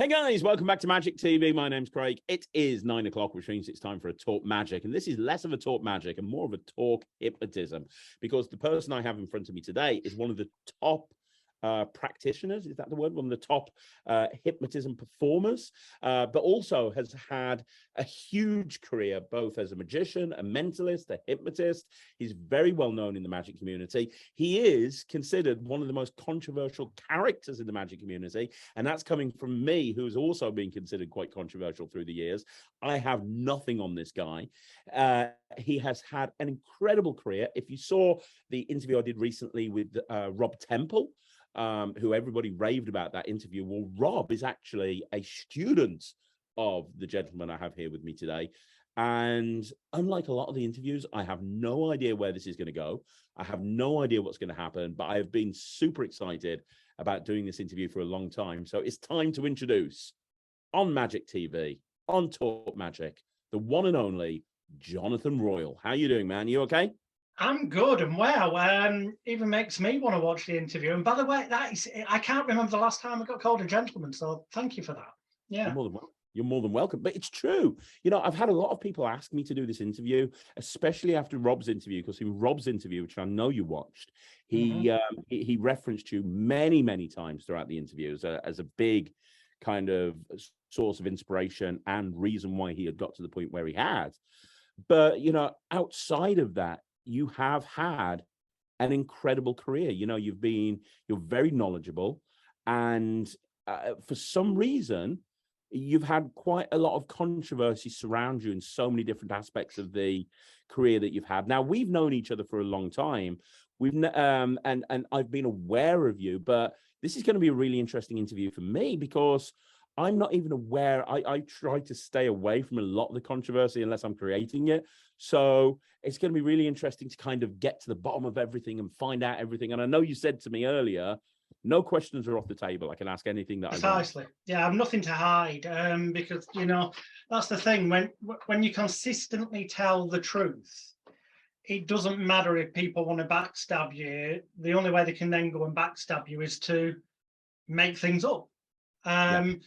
Hey guys, welcome back to Magic TV. My name's Craig. It is 9 o'clock, which means it's time for a Talk Magic. And this is less of a Talk Magic and more of a Talk Hypnotism, because the person I have in front of me today is one of the top practitioners, is that the word? One of the top hypnotism performers, but also has had a huge career both as a magician, a mentalist, a hypnotist. He's very well known in the magic community. He is considered one of the most controversial characters in the magic community, and that's coming from me, who's also been considered quite controversial through the years. I have nothing on this guy. He has had an incredible career. If you saw the interview I did recently with Rob Temple, who everybody raved about that interview. Well, Rob is actually a student of the gentleman I have here with me today. And unlike a lot of the interviews, I have no idea where this is going to go. I have no idea what's going to happen, but I have been super excited about doing this interview for a long time. So it's time to introduce, on Magic TV, on Talk Magic, the one and only Jonathan Royle. How you doing, man? You okay? I'm good and well. Even makes me want to watch the interview. And by the way, I can't remember the last time I got called a gentleman, so thank you for that. Yeah. You're more than welcome. But it's true. You know, I've had a lot of people ask me to do this interview, especially after Rob's interview, because in Rob's interview, which I know you watched, he referenced you many, many times throughout the interview as a big kind of source of inspiration and reason why he had got to the point where he had. But, you know, outside of that, you have had an incredible career. You know, you're very knowledgeable, and for some reason, you've had quite a lot of controversy surround you in so many different aspects of the career that you've had. Now, we've known each other for a long time. And I've been aware of you, but this is going to be a really interesting interview for me because I'm not even aware. I try to stay away from a lot of the controversy unless I'm creating it. So it's going to be really interesting to kind of get to the bottom of everything and find out everything. And I know you said to me earlier, no questions are off the table. I can ask anything that I want. Precisely. Yeah, I've nothing to hide because, you know, that's the thing. When you consistently tell the truth, it doesn't matter if people want to backstab you. The only way they can then go and backstab you is to make things up. And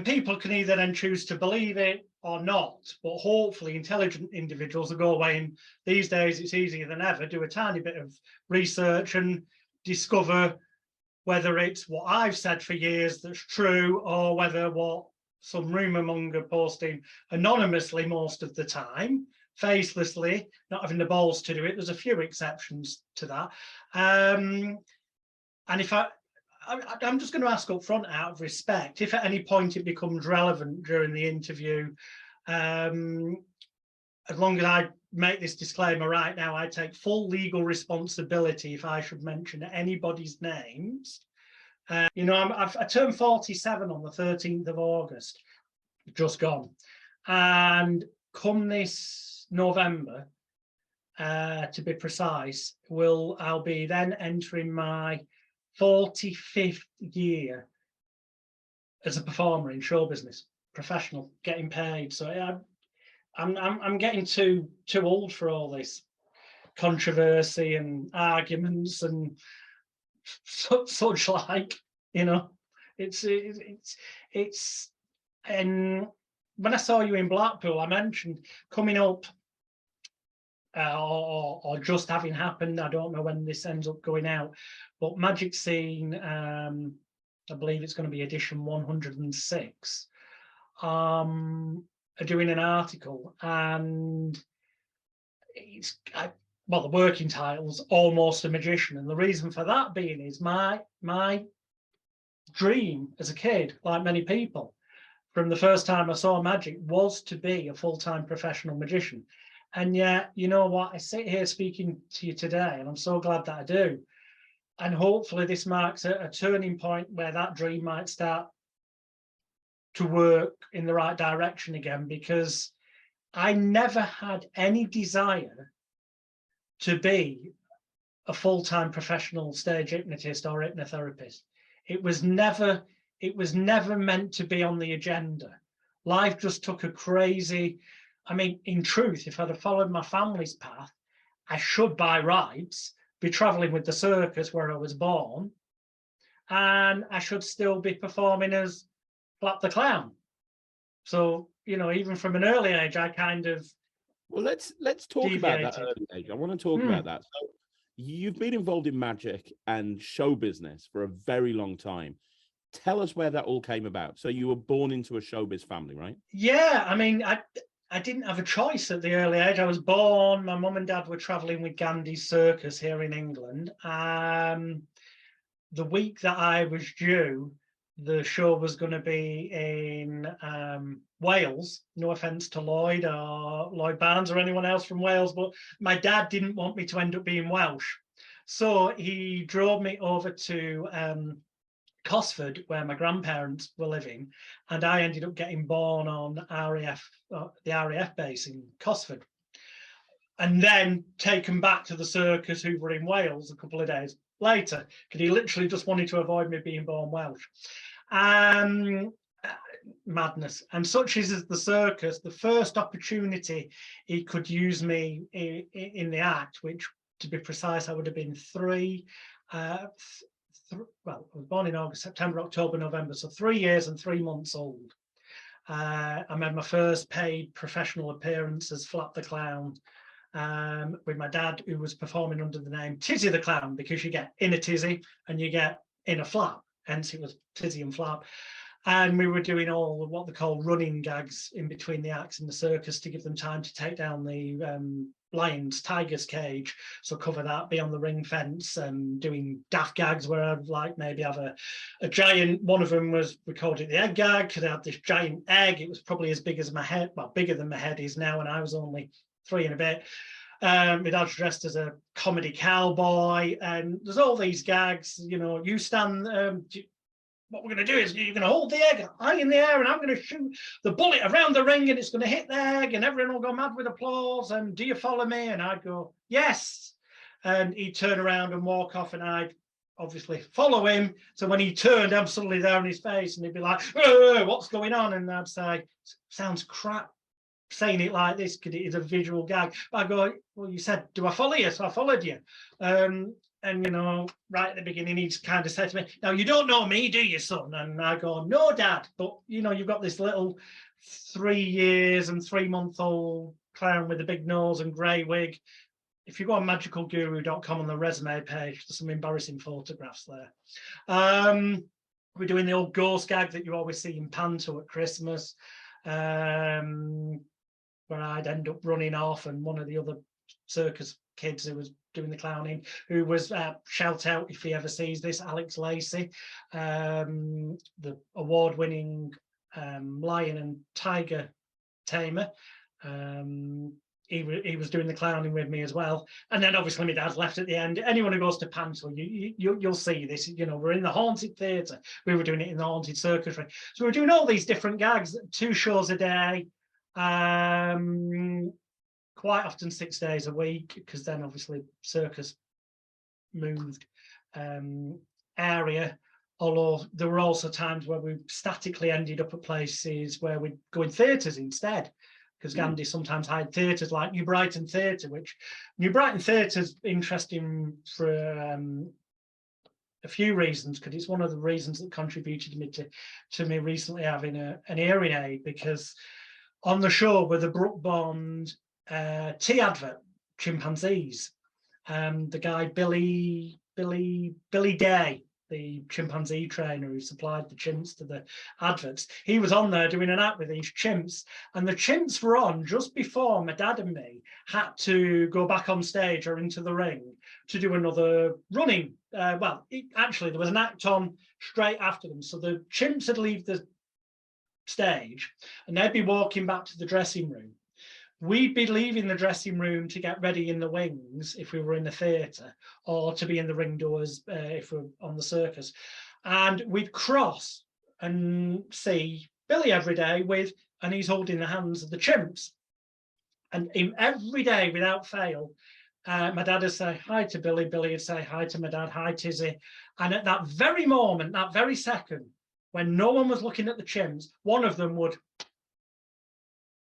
people can either then choose to believe it or not, but hopefully intelligent individuals will go away, and these days it's easier than ever, do a tiny bit of research and discover whether it's what I've said for years that's true or whether what some rumor monger posting anonymously most of the time, facelessly, not having the balls to do it. There's a few exceptions to that. And if I'm just going to ask up front out of respect, if at any point it becomes relevant during the interview, as long as I make this disclaimer right now, I take full legal responsibility if I should mention anybody's names. You know, I turned 47 on the 13th of August, just gone. And come this November, to be precise, I'll be then entering my 45th year as a performer in show business, professional, getting paid. So I'm getting too old for all this controversy and arguments and such like. You know, it's and when I saw you in Blackpool, I mentioned coming up or just having happened. I don't know when this ends up going out, but Magic Scene, I believe it's going to be edition 106, are doing an article, and well, the working title's Almost a Magician, and the reason for that being is my dream as a kid, like many people, from the first time I saw magic, was to be a full-time professional magician. And yet, you know what, I sit here speaking to you today, and I'm so glad that I do. And hopefully this marks a turning point where that dream might start to work in the right direction again, because I never had any desire to be a full-time professional stage hypnotist or hypnotherapist. It was never meant to be on the agenda. Life just took a crazy, I mean, in truth, if I'd have followed my family's path, I should by rights be traveling with the circus where I was born, and I should still be performing as Flap the Clown. So, you know, even from an early age, I kind of Well, let's talk about that deviated. early age. I want to talk about that. So you've been involved in magic and show business for a very long time. Tell us where that all came about. So you were born into a showbiz family, right? Yeah, I mean, I didn't have a choice at the early age. I was born, my mum and dad were traveling with Gandhi's circus here in England. The week that I was due, the show was going to be in Wales. No offense to Lloyd or Lloyd Barnes or anyone else from Wales, but my dad didn't want me to end up being Welsh. So he drove me over to Cosford, where my grandparents were living, and I ended up getting born on the RAF base in Cosford, and then taken back to the circus who were in Wales a couple of days later, because he literally just wanted to avoid me being born Welsh. Madness. And such is the circus, the first opportunity he could use me in the act, which, to be precise, I would have been well, I was born in August, September, October, November, so 3 years and 3 months old. I made my first paid professional appearance as Flap the Clown with my dad, who was performing under the name Tizzy the Clown, because you get in a tizzy and you get in a flap, hence it was Tizzy and Flap. And we were doing all what they call running gags in between the acts in the circus to give them time to take down the tiger's cage. So cover that, be on the ring fence, and doing daft gags where I'd like maybe have a giant, one of them was, we called it the egg gag, because I had this giant egg. It was probably as big as my head, well, bigger than my head is now, and I was only 3 and a bit. My dad's dressed as a comedy cowboy, and there's all these gags, you know, you stand, what we're going to do is you're going to hold the egg high in the air, and I'm going to shoot the bullet around the ring, and it's going to hit the egg, and everyone will go mad with applause. And do you follow me? And I'd go, yes. And he'd turn around and walk off, and I'd obviously follow him. So when he turned, I'm suddenly there in his face, and he'd be like, what's going on? And I'd say, sounds crap saying it like this, because it is a visual gag. But I go, well, you said, do I follow you? So I followed you. And, you know, right at the beginning, he's kind of said to me, now, you don't know me, do you, son? And I go, no, Dad. But, you know, you've got this little 3 years and 3-month-old clown with a big nose and grey wig. If you go on magicalguru.com on the resume page, there's some embarrassing photographs there. We're doing the old ghost gag that you always see in Panto at Christmas, where I'd end up running off, and one of the other circus kids who was doing the clowning, who was shout out if he ever sees this, Alex Lacey, the award-winning lion and tiger tamer. He was doing the clowning with me as well. And then obviously my dad left at the end. Anyone who goes to Panto, you'll see this. You know, we're in the haunted theatre. We were doing it in the haunted circus. So we're doing all these different gags, 2 shows a day. Quite often 6 days a week, because then obviously circus moved area. Although there were also times where we statically ended up at places where we'd go in theatres instead, because Gandhi sometimes hired theatres like New Brighton Theatre, which New Brighton Theatre's interesting for a few reasons, because it's one of the reasons that contributed to me recently having an hearing aid, because on the show were the Brook Bond tea advert chimpanzees. The guy Billy Day, the chimpanzee trainer who supplied the chimps to the adverts, he was on there doing an act with these chimps, and the chimps were on just before my dad and me had to go back on stage or into the ring to do another running. Actually, there was an act on straight after them, so the chimps would leave the stage and they'd be walking back to the dressing room. We'd be leaving the dressing room to get ready in the wings if we were in the theatre, or to be in the ring doors if we're on the circus. And we'd cross and see Billy every day and he's holding the hands of the chimps. And every day, without fail, my dad would say hi to Billy, Billy would say hi to my dad, hi Tizzy. And at that very moment, that very second, when no one was looking at the chimps, one of them would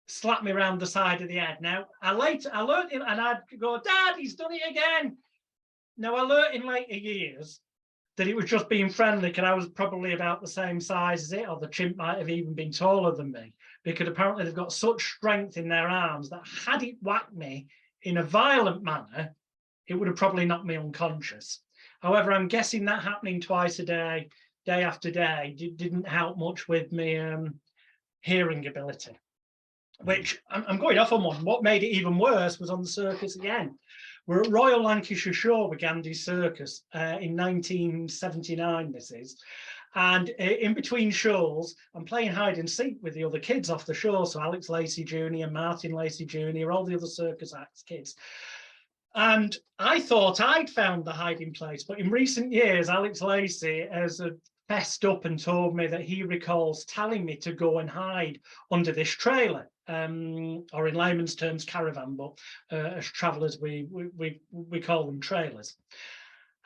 slap me around the side of the head. Now, I learned it, and I'd go, Dad, he's done it again. Now, I learned in later years that it was just being friendly, because I was probably about the same size as it, or the chimp might have even been taller than me, because apparently they've got such strength in their arms that had it whacked me in a violent manner, it would have probably knocked me unconscious. However, I'm guessing that happening twice a day, day after day, didn't help much with my hearing ability. Which I'm going off on one. What made it even worse was on the circus again. We're at Royal Lancashire Show with Gandhi's Circus in 1979, this is. And in between shows, I'm playing hide and seek with the other kids off the show. So Alex Lacey Jr., Martin Lacey Jr., all the other circus acts kids. And I thought I'd found the hiding place. But in recent years, Alex Lacey has fessed up and told me that he recalls telling me to go and hide under this trailer. Or in layman's terms, caravan, but as travellers, we call them trailers.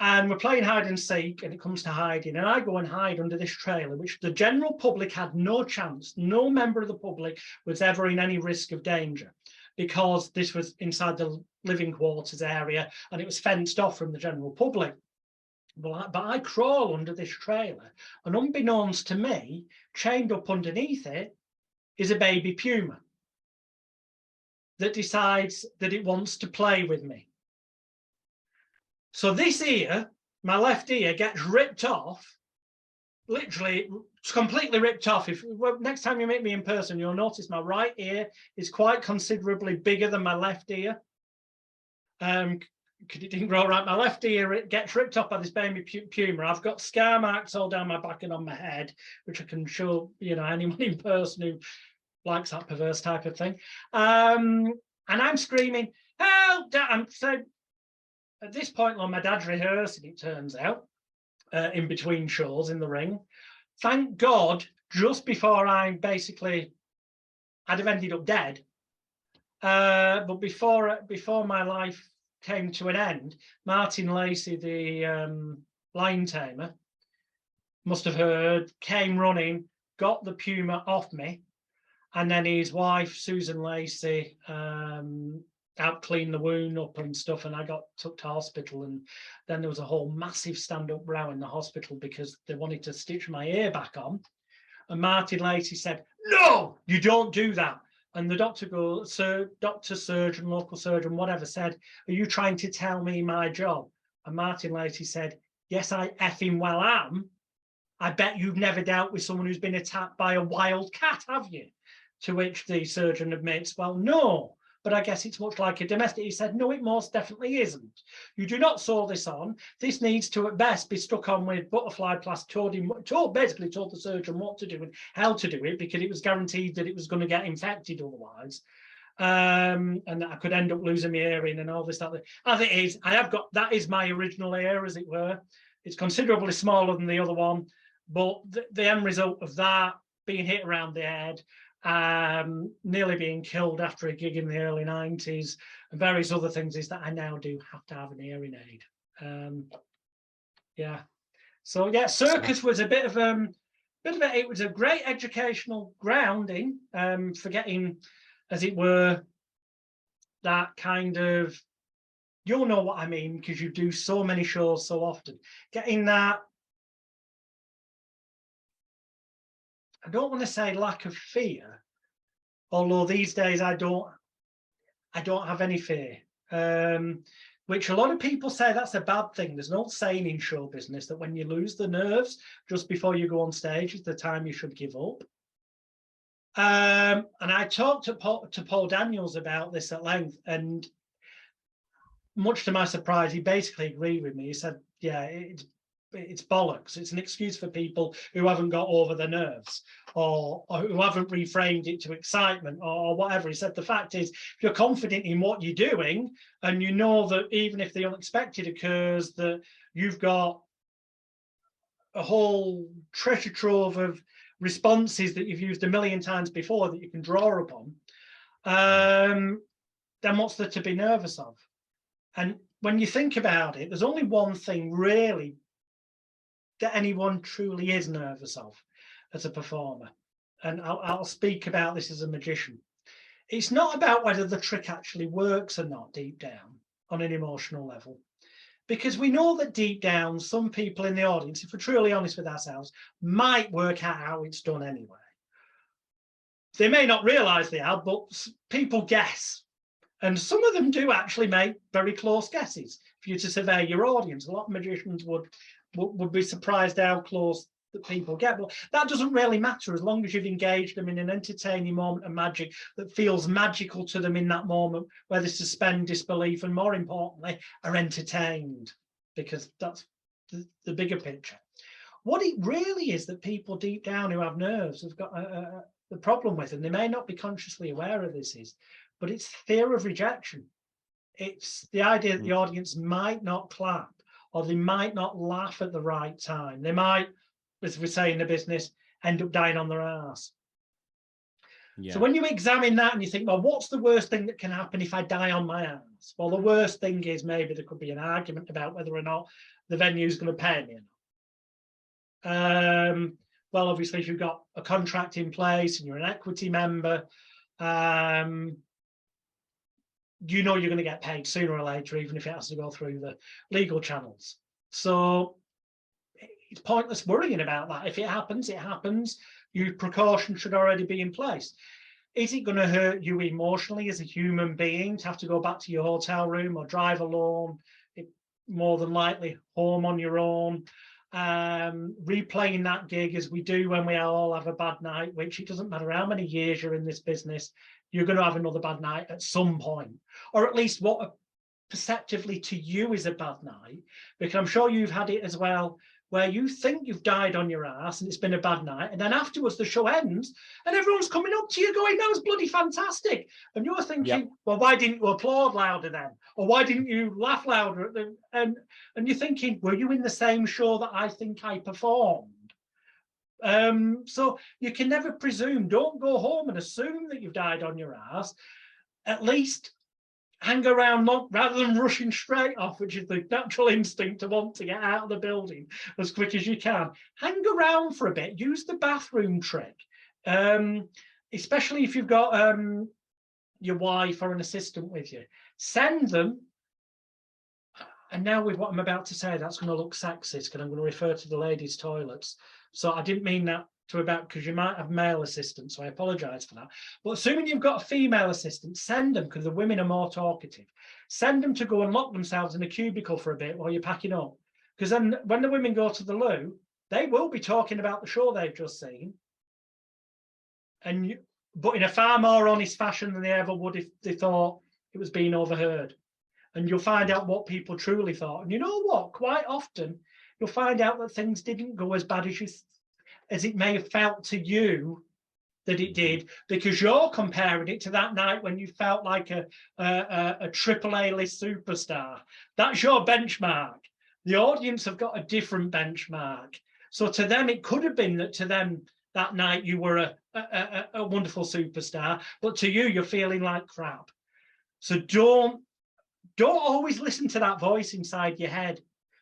And we're playing hide and seek, and it comes to hiding, and I go and hide under this trailer, which the general public had no chance. No member of the public was ever in any risk of danger, because this was inside the living quarters area, and it was fenced off from the general public. But I crawl under this trailer, and unbeknownst to me, chained up underneath it is a baby puma that decides that it wants to play with me. So this ear, my left ear, gets ripped off, literally it's completely ripped off. Next time you meet me in person, you'll notice my right ear is quite considerably bigger than my left ear. Because it didn't grow right. My left ear, it gets ripped off by this baby puma. I've got scar marks all down my back and on my head, which I can show, anyone in person who likes that perverse type of thing. And I'm screaming, help! So at this point, my dad's rehearsing, it turns out, in between shows in the ring. Thank God, just before I'd have ended up dead. But before my life came to an end, Martin Lacey, the lion tamer, must have heard, came running, got the puma off me, and then his wife, Susan Lacey, helped clean the wound up and stuff, and I got took to hospital, and then there was a whole massive stand-up row in the hospital because they wanted to stitch my ear back on, and Martin Lacey said, no, you don't do that. And the doctor goes, doctor, surgeon, local surgeon, whatever, said, are you trying to tell me my job? And Martin Lacey said, yes, I effing well am. I bet you've never dealt with someone who's been attacked by a wild cat, have you? To which the surgeon admits, well, no, but I guess it's much like a domestic. He said, no, it most definitely isn't. You do not sew this on. This needs to, at best, be stuck on with butterfly plaster. Basically told the surgeon what to do and how to do it, because it was guaranteed that it was going to get infected otherwise. And that I could end up losing my hearing and all this, that. As it is, that is my original ear, as it were. It's considerably smaller than the other one, but the end result of that, being hit around the head, nearly being killed after a gig in the early 90s, and various other things, is that I now do have to have an hearing aid. Yeah. So yeah, circus was it was a great educational grounding, for getting, as it were, that kind of, you'll know what I mean, because you do so many shows so often, getting that, I don't want to say lack of fear, although these days I don't have any fear, which a lot of people say that's a bad thing. There's no saying in show business that when you lose the nerves just before you go on stage is the time you should give up. And I talked to Paul Daniels about this at length, and much to my surprise, he basically agreed with me. He said, yeah, it's bollocks. It's an excuse for people who haven't got over the nerves, or who haven't reframed it to excitement, or whatever. He said the fact is, if you're confident in what you're doing, and you know that even if the unexpected occurs, that you've got a whole treasure trove of responses that you've used a million times before that you can draw upon, then what's there to be nervous of? And when you think about it, there's only one thing really that anyone truly is nervous of as a performer. And I'll speak about this as a magician. It's not about whether the trick actually works or not deep down on an emotional level, Because we know that deep down, some people in the audience, if we're truly honest with ourselves, might work out how it's done anyway. They may not realize they have, but people guess. And some of them do actually make very close guesses. For you to survey your audience, a lot of magicians would be surprised how close that people get. But that doesn't really matter as long as you've engaged them in an entertaining moment of magic that feels magical to them in that moment, where they suspend disbelief and, more importantly, are entertained, because that's the bigger picture. What it really is that people deep down who have nerves have got the problem with, and they may not be consciously aware of this, but it's fear of rejection. It's the idea that the audience might not clap, or they might not laugh at the right time. They might, as we say in the business, end up dying on their ass. Yeah. So when you examine that and you think, well, what's the worst thing that can happen if I die on my ass? Well, the worst thing is maybe there could be an argument about whether or not the venue is going to pay me or not. Well, obviously, if you've got a contract in place and you're an equity member, you know you're going to get paid sooner or later, even if it has to go through the legal channels. So it's pointless worrying about that. If it happens, it happens. Your precaution should already be in place. Is it going to hurt you emotionally as a human being to have to go back to your hotel room or drive alone? More than likely home on your own. Replaying that gig as we do when we all have a bad night, which it doesn't matter how many years you're in this business, you're going to have another bad night at some point, or at least what perceptively to you is a bad night, because I'm sure you've had it as well, where you think you've died on your ass and it's been a bad night, and then afterwards the show ends and everyone's coming up to you going, that was bloody fantastic, and you're thinking, well, why didn't you applaud louder then, or why didn't you laugh louder at them? And you're thinking, were you in the same show that I think I performed? So you can never presume. Don't go home and assume that you've died on your ass. At least hang around rather than rushing straight off, which is the natural instinct to want to get out of the building as quick as you can. Hang around for a bit, use the bathroom trick, especially if you've got your wife or an assistant with you. Send them, and now with what I'm about to say, that's going to look sexist because I'm going to refer to the ladies' toilets. So I didn't mean that because you might have male assistants, so I apologize for that. But assuming you've got a female assistant, send them, because the women are more talkative. Send them to go and lock themselves in a cubicle for a bit while you're packing up. Because then when the women go to the loo, they will be talking about the show they've just seen. But in a far more honest fashion than they ever would if they thought it was being overheard. And you'll find out what people truly thought. And you know what? Quite often, you'll find out that things didn't go as bad as it may have felt to you that it did, because you're comparing it to that night when you felt like a triple A-list superstar. That's your benchmark. The audience have got a different benchmark. So to them, it could have been that to them that night you were a wonderful superstar, but to you, you're feeling like crap. So don't always listen to that voice inside your head.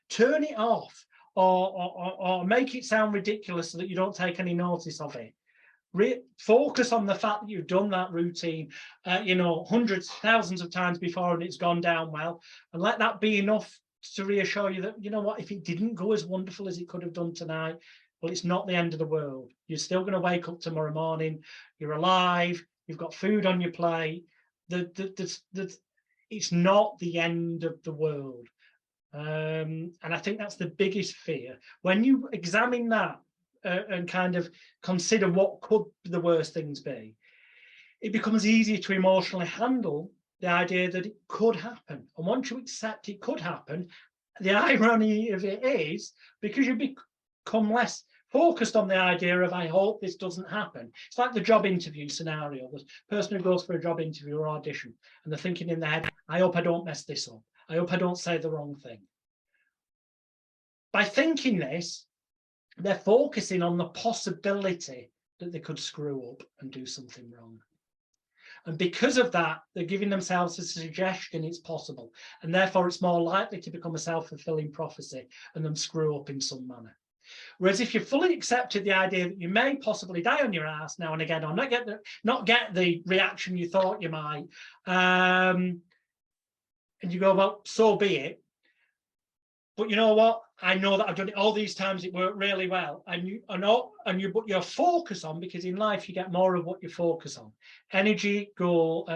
Turn it off. Or make it sound ridiculous so that you don't take any notice of it. Focus on the fact that you've done that routine, hundreds, thousands of times before and it's gone down well, and let that be enough to reassure you that, you know what, if it didn't go as wonderful as it could have done tonight, well, it's not the end of the world. You're still going to wake up tomorrow morning. You're alive. You've got food on your plate. It's not the end of the world. And I think that's the biggest fear. When you examine that and kind of consider what could the worst things be, it becomes easier to emotionally handle the idea that it could happen. And once you accept it could happen, the irony of it is, because you become less focused on the idea of, I hope this doesn't happen. It's like the job interview scenario. The person who goes for a job interview or audition, and they're thinking in their head, I hope I don't mess this up. I hope I don't say the wrong thing. By thinking this, they're focusing on the possibility that they could screw up and do something wrong. And because of that, they're giving themselves a suggestion it's possible. And therefore, it's more likely to become a self-fulfilling prophecy and them screw up in some manner. Whereas if you fully accepted the idea that you may possibly die on your ass now and again, or not get the reaction you thought you might, and you go, well, so be it. But you know what? I know that I've done it all these times. It worked really well. And you put your focus on, because in life you get more of what you focus on. Energy goes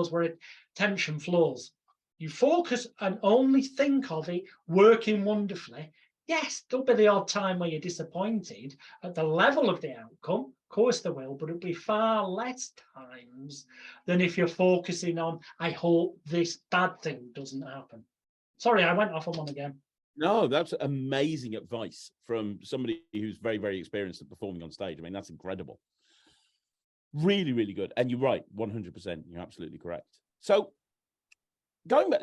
where attention flows. You focus and only think of it working wonderfully. Yes, there'll be the odd time where you're disappointed at the level of the outcome. Of course there will, but it'll be far less times than if you're focusing on, I hope this bad thing doesn't happen. Sorry, I went off on one again. No, that's amazing advice from somebody who's very, very experienced at performing on stage. I mean, that's incredible. Really, really good. And you're right, 100%. You're absolutely correct. So going back,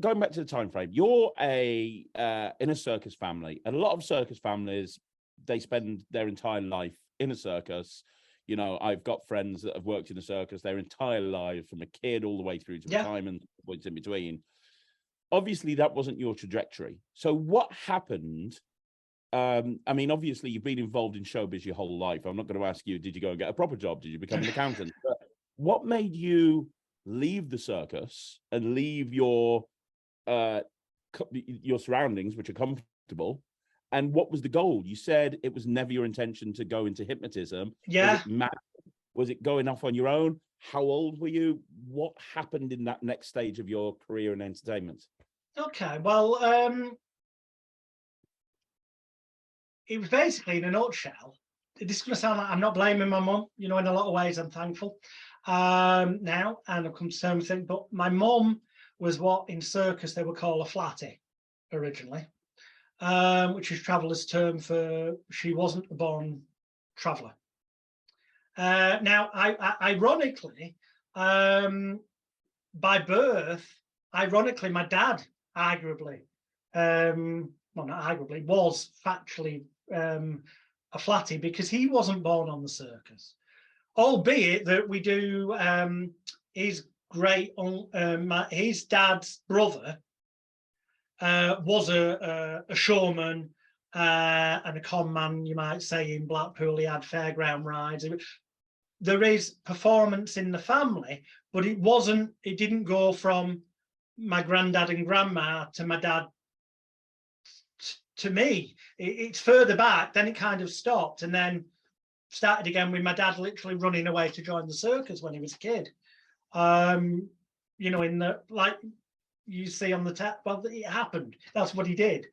going back to the time frame, you're in a circus family, and a lot of circus families, they spend their entire life in a circus. You know, I've got friends that have worked in a circus their entire lives, from a kid all the way through to retirement, points in between. Obviously, that wasn't your trajectory. So what happened? I mean, obviously, you've been involved in showbiz your whole life. I'm not going to ask you, did you go and get a proper job? Did you become an accountant? But what made you leave the circus and leave your surroundings, which are comfortable? And what was the goal? You said it was never your intention to go into hypnotism. Yeah. Was it going off on your own? How old were you? What happened in that next stage of your career in entertainment? Okay, well, it was basically, in a nutshell, this is going to sound like I'm not blaming my mum. You know, in a lot of ways, I'm thankful now, and I've come to terms with it. But my mum was what in circus they would call a flatty originally, which is traveller's term for she wasn't a born traveller. Now, ironically, by birth, my dad, arguably, well, not arguably, was factually a flatty, because he wasn't born on the circus, albeit that we do his dad's brother was a showman and a con man, you might say, in Blackpool. He had fairground rides. There is performance in the family, but it didn't go from my granddad and grandma to my dad to me. It's further back, then it kind of stopped, and then started again with my dad literally running away to join the circus when he was a kid. You know, in the, like you see on the tap, well, it happened. That's what he did.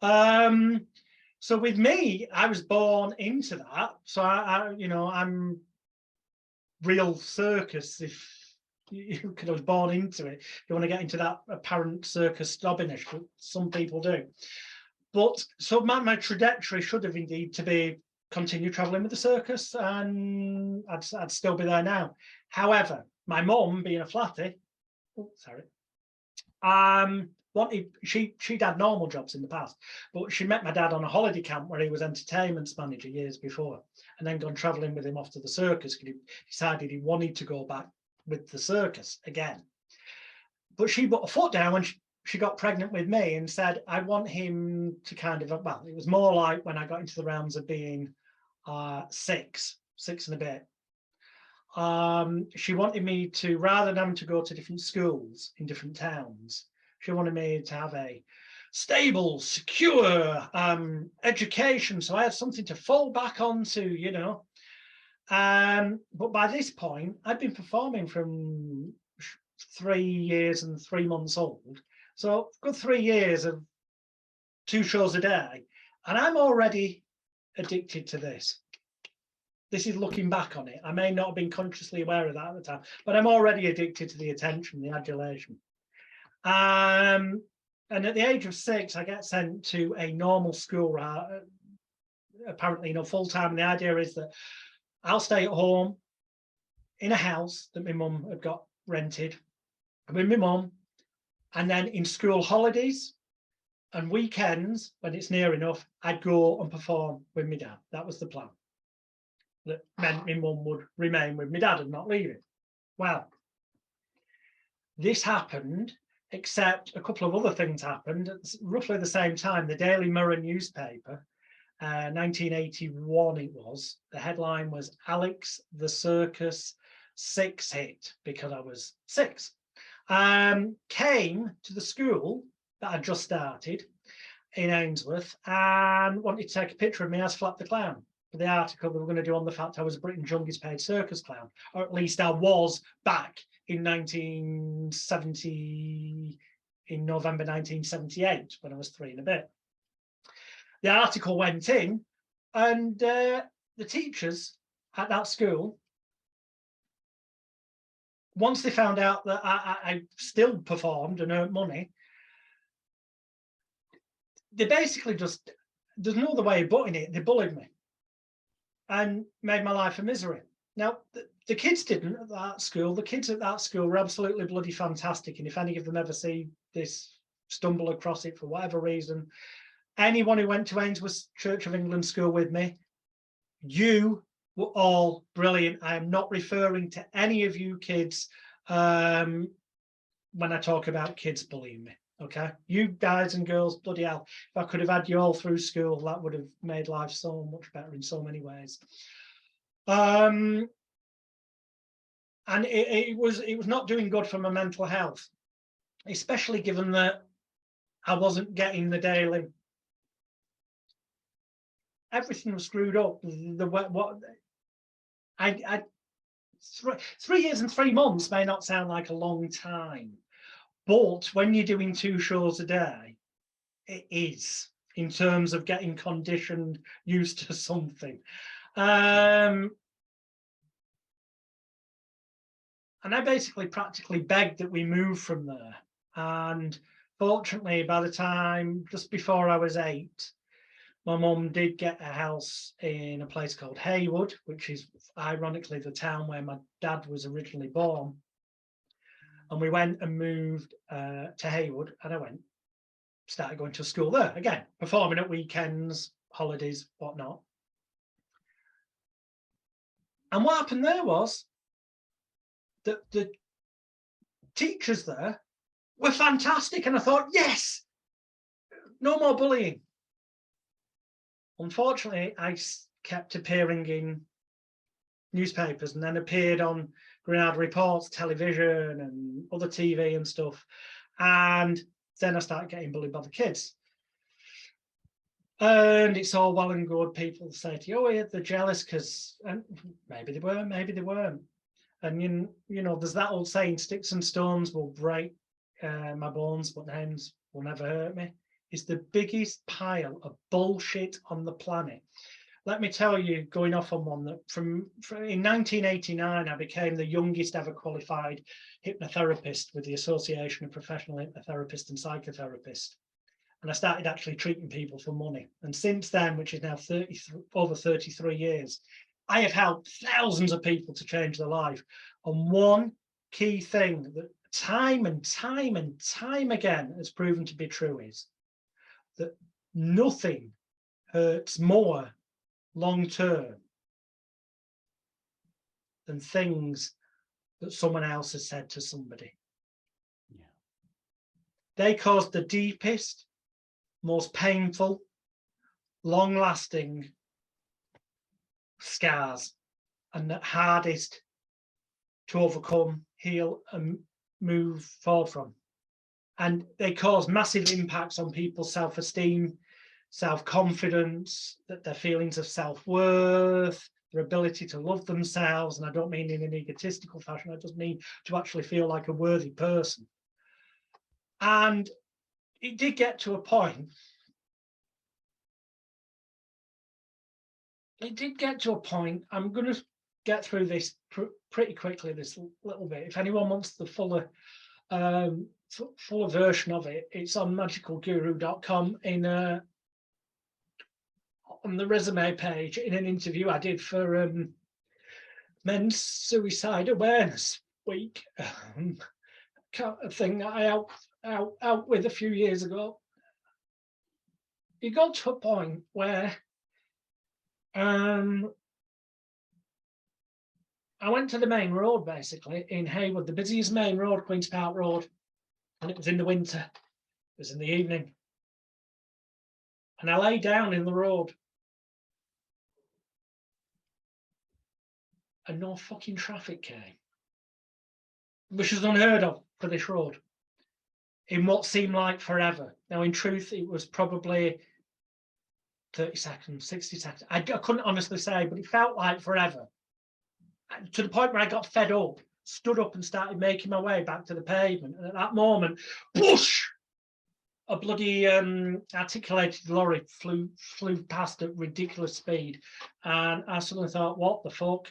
So with me, I was born into that. So I'm real circus, if you could have born into it. You want to get into that apparent circus snobbiness, but some people do. But so my trajectory should have indeed to be continue traveling with the circus, and I'd still be there now. However, my mum, being a flatty, she'd had normal jobs in the past, but she met my dad on a holiday camp where he was entertainment manager years before, and then gone traveling with him off to the circus because he decided he wanted to go back with the circus again. But she put a foot down when she got pregnant with me and said, I want him to kind of, well, it was more like when I got into the realms of being six and a bit. She wanted me to, rather than having to go to different schools in different towns, she wanted me to have a stable, secure education, so I had something to fall back onto, you know. But by this point, I'd been performing from 3 years and 3 months old. So good 3 years of 2 shows a day. And I'm already addicted to this. This is looking back on it. I may not have been consciously aware of that at the time, but I'm already addicted to the attention, the adulation. And at the age of 6, I get sent to a normal school, apparently, you know, full-time. And the idea is that I'll stay at home in a house that my mum had got rented with my mum, and then in school holidays and weekends, when it's near enough, I'd go and perform with my dad. That was the plan. That meant my mum would remain with my dad and not leave him. Well, this happened, except a couple of other things happened at roughly the same time. The Daily Mirror newspaper, 1981 it was, the headline was Alex the Circus 6 hit, because I was 6. Came to the school that I just started in Ainsworth and wanted to take a picture of me as Flap the Clown for the article they were going to do on the fact I was Britain's youngest paid circus clown, or at least I was back in 1970, in November 1978, when I was 3 and a bit. The article went in, and the teachers at that school, once they found out that I still performed and earned money, they basically just, there's no other way of putting it, they bullied me and made my life a misery. Now, the kids didn't at that school. The kids at that school were absolutely bloody fantastic. And if any of them ever see this, stumble across it for whatever reason, anyone who went to Ainsworth Church of England school with me, you were all brilliant. I am not referring to any of you kids when I talk about kids bullying me. Okay, you guys and girls, bloody hell, if I could have had you all through school, that would have made life so much better in so many ways. And it was not doing good for my mental health, especially given that I wasn't getting the daily. Everything was screwed up. I 3 years and 3 months may not sound like a long time, but when you're doing 2 shows a day, it is, in terms of getting conditioned, used to something. And I basically practically begged that we move from there. And fortunately, by the time, just before I was 8, my mum did get a house in a place called Haywood, which is ironically the town where my dad was originally born. And we went and moved to Haywood, and started going to school there again, performing at weekends, holidays, whatnot. And what happened there was that the teachers there were fantastic, and I thought, yes, no more bullying. Unfortunately, I kept appearing in newspapers and then appeared on Granada Reports, television and other TV and stuff. And then I started getting bullied by the kids. And it's all well and good. People say to you, oh, yeah, they're jealous because maybe they were, maybe they weren't. And, you know, there's that old saying, sticks and stones will break my bones, but names will never hurt me. It's the biggest pile of bullshit on the planet. Let me tell you, going off on one, that from in 1989, I became the youngest ever qualified hypnotherapist with the Association of Professional Hypnotherapists and Psychotherapists. And I started actually treating people for money. And since then, which is now over 33 years, I have helped thousands of people to change their life. And one key thing that time and time and time again has proven to be true is that nothing hurts more long-term than things that someone else has said to somebody. Yeah. They cause the deepest, most painful, long-lasting scars, and the hardest to overcome, heal, and move forward from. And they cause massive impacts on people's self-esteem, self-confidence, their feelings of self-worth, their ability to love themselves. And I don't mean in an egotistical fashion, I just mean to actually feel like a worthy person. And it did get to a point. I'm going to get through this pretty quickly, this little bit. If anyone wants the fuller version of it, it's on magicalguru.com on the resume page in an interview I did for Men's Suicide Awareness Week, a thing that I out with a few years ago. It got to a point where I went to the main road, basically, in Haywood, the busiest main road, Queen's Park Road, and it was in the winter. It was in the evening. And I lay down in the road. And no fucking traffic came, which is unheard of for this road. in what seemed like forever. Now, in truth, it was probably 30 seconds, 60 seconds. I couldn't honestly say, but it felt like forever. To the point where I got fed up, stood up and started making my way back to the pavement. And at that moment, whoosh, a bloody articulated lorry flew past at ridiculous speed. And I suddenly thought, what the fuck?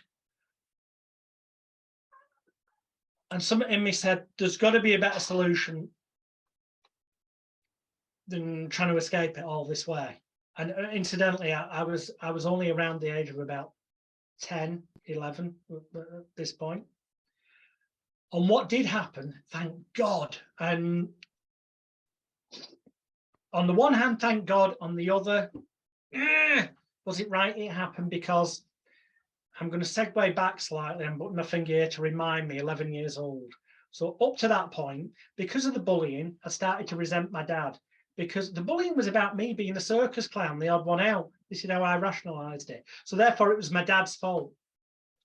And something in me said, there's got to be a better solution than trying to escape it all this way. And incidentally, I was only around the age of about 10, 11 at this point. And what did happen, thank God. And on the one hand, thank God. On the other, was it right? It happened because I'm going to segue back slightly. I'm putting my finger here to remind me, 11 years old. So up to that point, because of the bullying, I started to resent my dad, because the bullying was about me being a circus clown, the odd one out. This is how I rationalized it. So therefore, it was my dad's fault.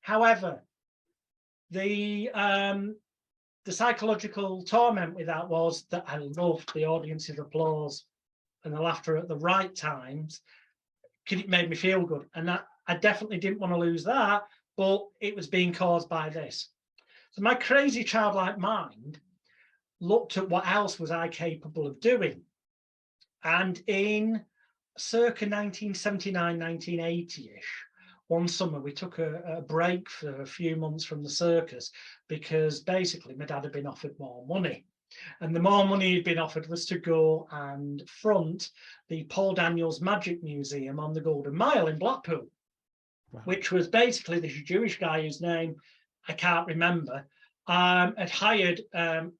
However, the psychological torment with that was that I loved the audience's applause and the laughter at the right times, because it made me feel good. And that I definitely didn't want to lose that, but it was being caused by this. So my crazy childlike mind looked at what else was I capable of doing. And in circa 1979, 1980-ish, one summer, we took a break for a few months from the circus because basically my dad had been offered more money. And the more money he'd been offered was to go and front the Paul Daniels Magic Museum on the Golden Mile in Blackpool, wow, which was basically this Jewish guy whose name I can't remember, had hired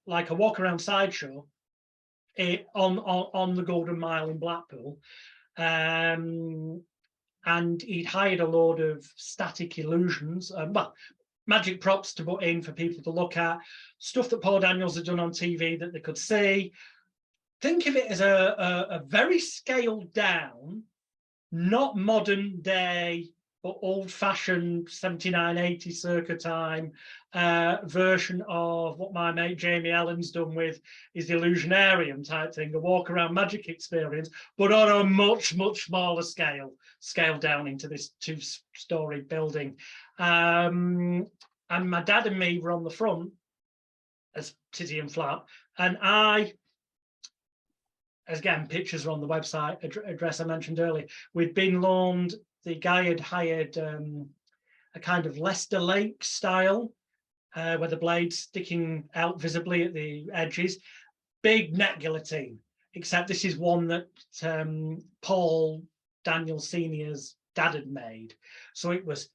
like a walk-around sideshow on the Golden Mile in Blackpool. And he'd hired a load of static illusions, well, magic props to put in for people to look at, stuff that Paul Daniels had done on TV that they could see. Think of it as a very scaled down, not modern day, but old-fashioned 79, 80 circa time version of what my mate Jamie Allen's done with his Illusionarium type thing, a walk-around magic experience, but on a much, much smaller scale down into this two-story building. And my dad and me were on the front as Titty and Flap, and I, again, pictures are on the website address I mentioned earlier, we'd been loaned. The guy had hired a kind of Leicester Lake style, where the blade's sticking out visibly at the edges. Big net guillotine, except this is one that Paul Daniels Sr.'s dad had made. So it was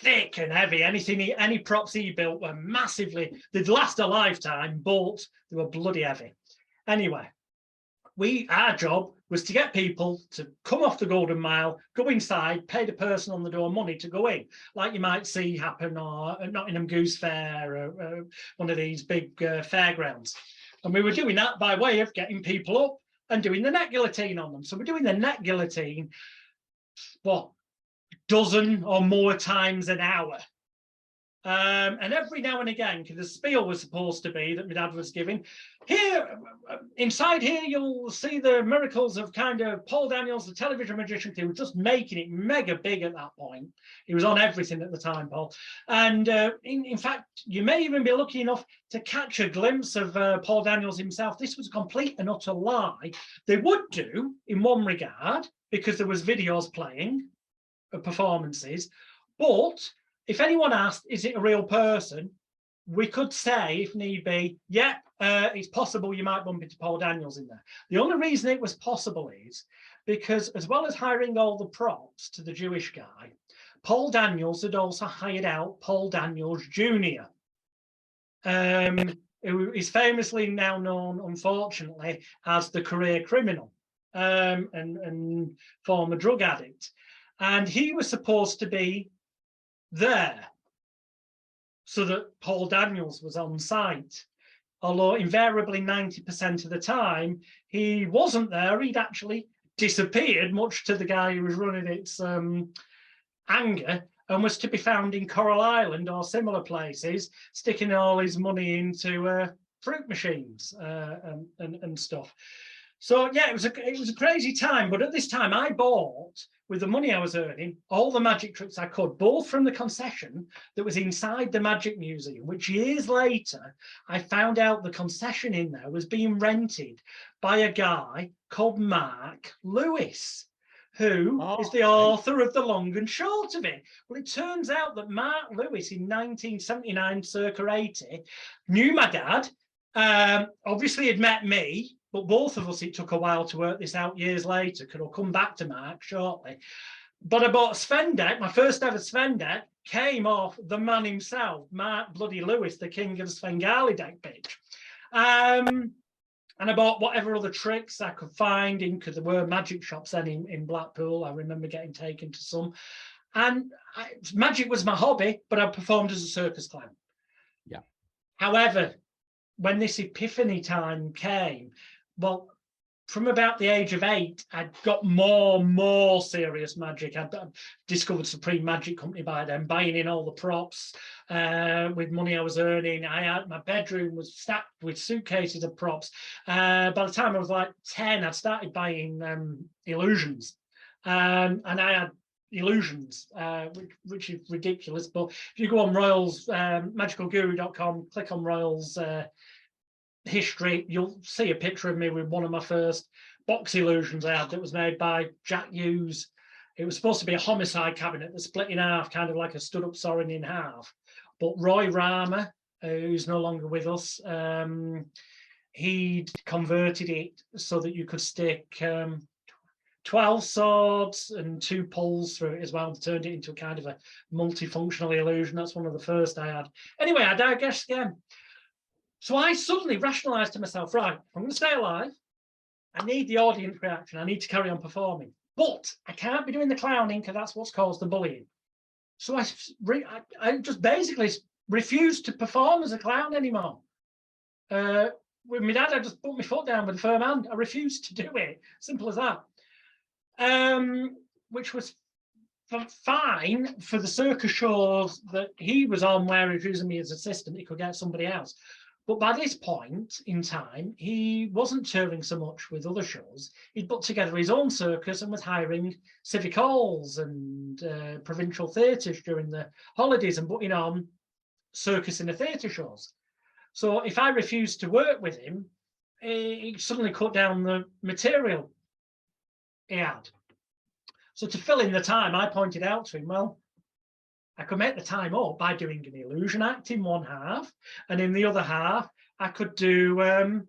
thick and heavy. Any props he built were massively, they'd last a lifetime, but they were bloody heavy. Anyway, our job was to get people to come off the Golden Mile, go inside, pay the person on the door money to go in, like you might see happen at Nottingham Goose Fair, or one of these big fairgrounds. And we were doing that by way of getting people up and doing the net guillotine on them. So we're doing the net guillotine, what, dozen or more times an hour. And every now and again, because the spiel was supposed to be that my dad was giving, here, inside here, you'll see the miracles of kind of Paul Daniels, the television magician. He was just making it mega big at that point. He was on everything at the time, Paul. And in fact, you may even be lucky enough to catch a glimpse of Paul Daniels himself. This was a complete and utter lie. They would do, in one regard, because there was videos playing of performances, but if anyone asked, is it a real person? We could say, if need be, yeah, it's possible you might bump into Paul Daniels in there. The only reason it was possible is because, as well as hiring all the props to the Jewish guy, Paul Daniels had also hired out Paul Daniels Jr., who is famously now known, unfortunately, as the career criminal and former drug addict. And he was supposed to be there so that Paul Daniels was on site, although invariably 90% of the time he wasn't there. He'd actually disappeared, much to the guy who was running its anger, and was to be found in Coral Island or similar places, sticking all his money into fruit machines and stuff. So yeah, it was a crazy time. But at this time, I bought, with the money I was earning, all the magic tricks I could, both from the concession that was inside the Magic Museum, which years later, I found out the concession in there was being rented by a guy called Mark Lewis, who is the author of The Long and Short of It. Well, it turns out that Mark Lewis in 1979, circa 80, knew my dad, obviously had met me, but both of us, it took a while to work this out years later, because I'll come back to Mark shortly. But I bought a Sven deck. My first ever Sven deck came off the man himself, Mark bloody Lewis, the king of the Svengali deck pitch. And I bought whatever other tricks I could find because there were magic shops then in Blackpool. I remember getting taken to some. And magic was my hobby, but I performed as a circus clown. Yeah. However, when this epiphany time came, well, from about the age of 8, I'd got more serious magic. I'd discovered Supreme Magic Company by then, buying in all the props with money I was earning. My bedroom was stacked with suitcases of props. By the time I was like 10, I'd started buying illusions. And I had illusions, which is ridiculous. But if you go on Royle's magicalguru.com, click on Royle's history, you'll see a picture of me with one of my first box illusions I had that was made by Jack Hughes. It was supposed to be a homicide cabinet that split in half, kind of like a stood-up Sorin in half. But Roy Rama, who's no longer with us, he'd converted it so that you could stick 12 swords and 2 poles through it as well, turned it into a kind of a multifunctional illusion. That's one of the first I had. Anyway, I digress again. So I suddenly rationalized to myself, right, I'm going to stay alive. I need the audience reaction. I need to carry on performing. But I can't be doing the clowning because that's what's caused the bullying. So I just basically refused to perform as a clown anymore. With my dad, I just put my foot down with a firm hand. I refused to do it. Simple as that. Which was fine for the circus shows that he was on, where he was using me as assistant. He could get somebody else. But by this point in time, he wasn't touring so much with other shows. He'd put together his own circus and was hiring civic halls and provincial theatres during the holidays and putting on circus in the theatre shows. So if I refused to work with him, he suddenly cut down the material he had. So to fill in the time, I pointed out to him, well, I could make the time up by doing an illusion act in one half, and in the other half, I could do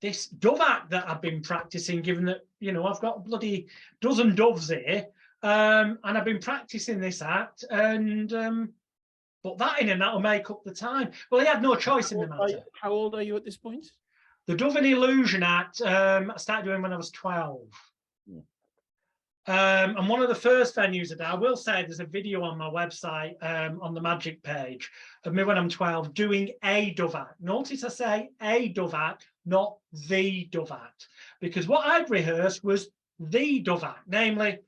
this dove act that I've been practicing, given that, you know, I've got a bloody dozen doves here, and I've been practicing this act, and put that in, and that'll make up the time. Well, he had no choice in the matter. How old are you at this point? The Dove and Illusion act, I started doing when I was 12. Yeah. And one of the first venues I did, I will say there's a video on my website on the magic page of me when I'm 12 doing a dove act. Notice I say a dove act, not the dove act, because what I'd rehearsed was the dove act, namely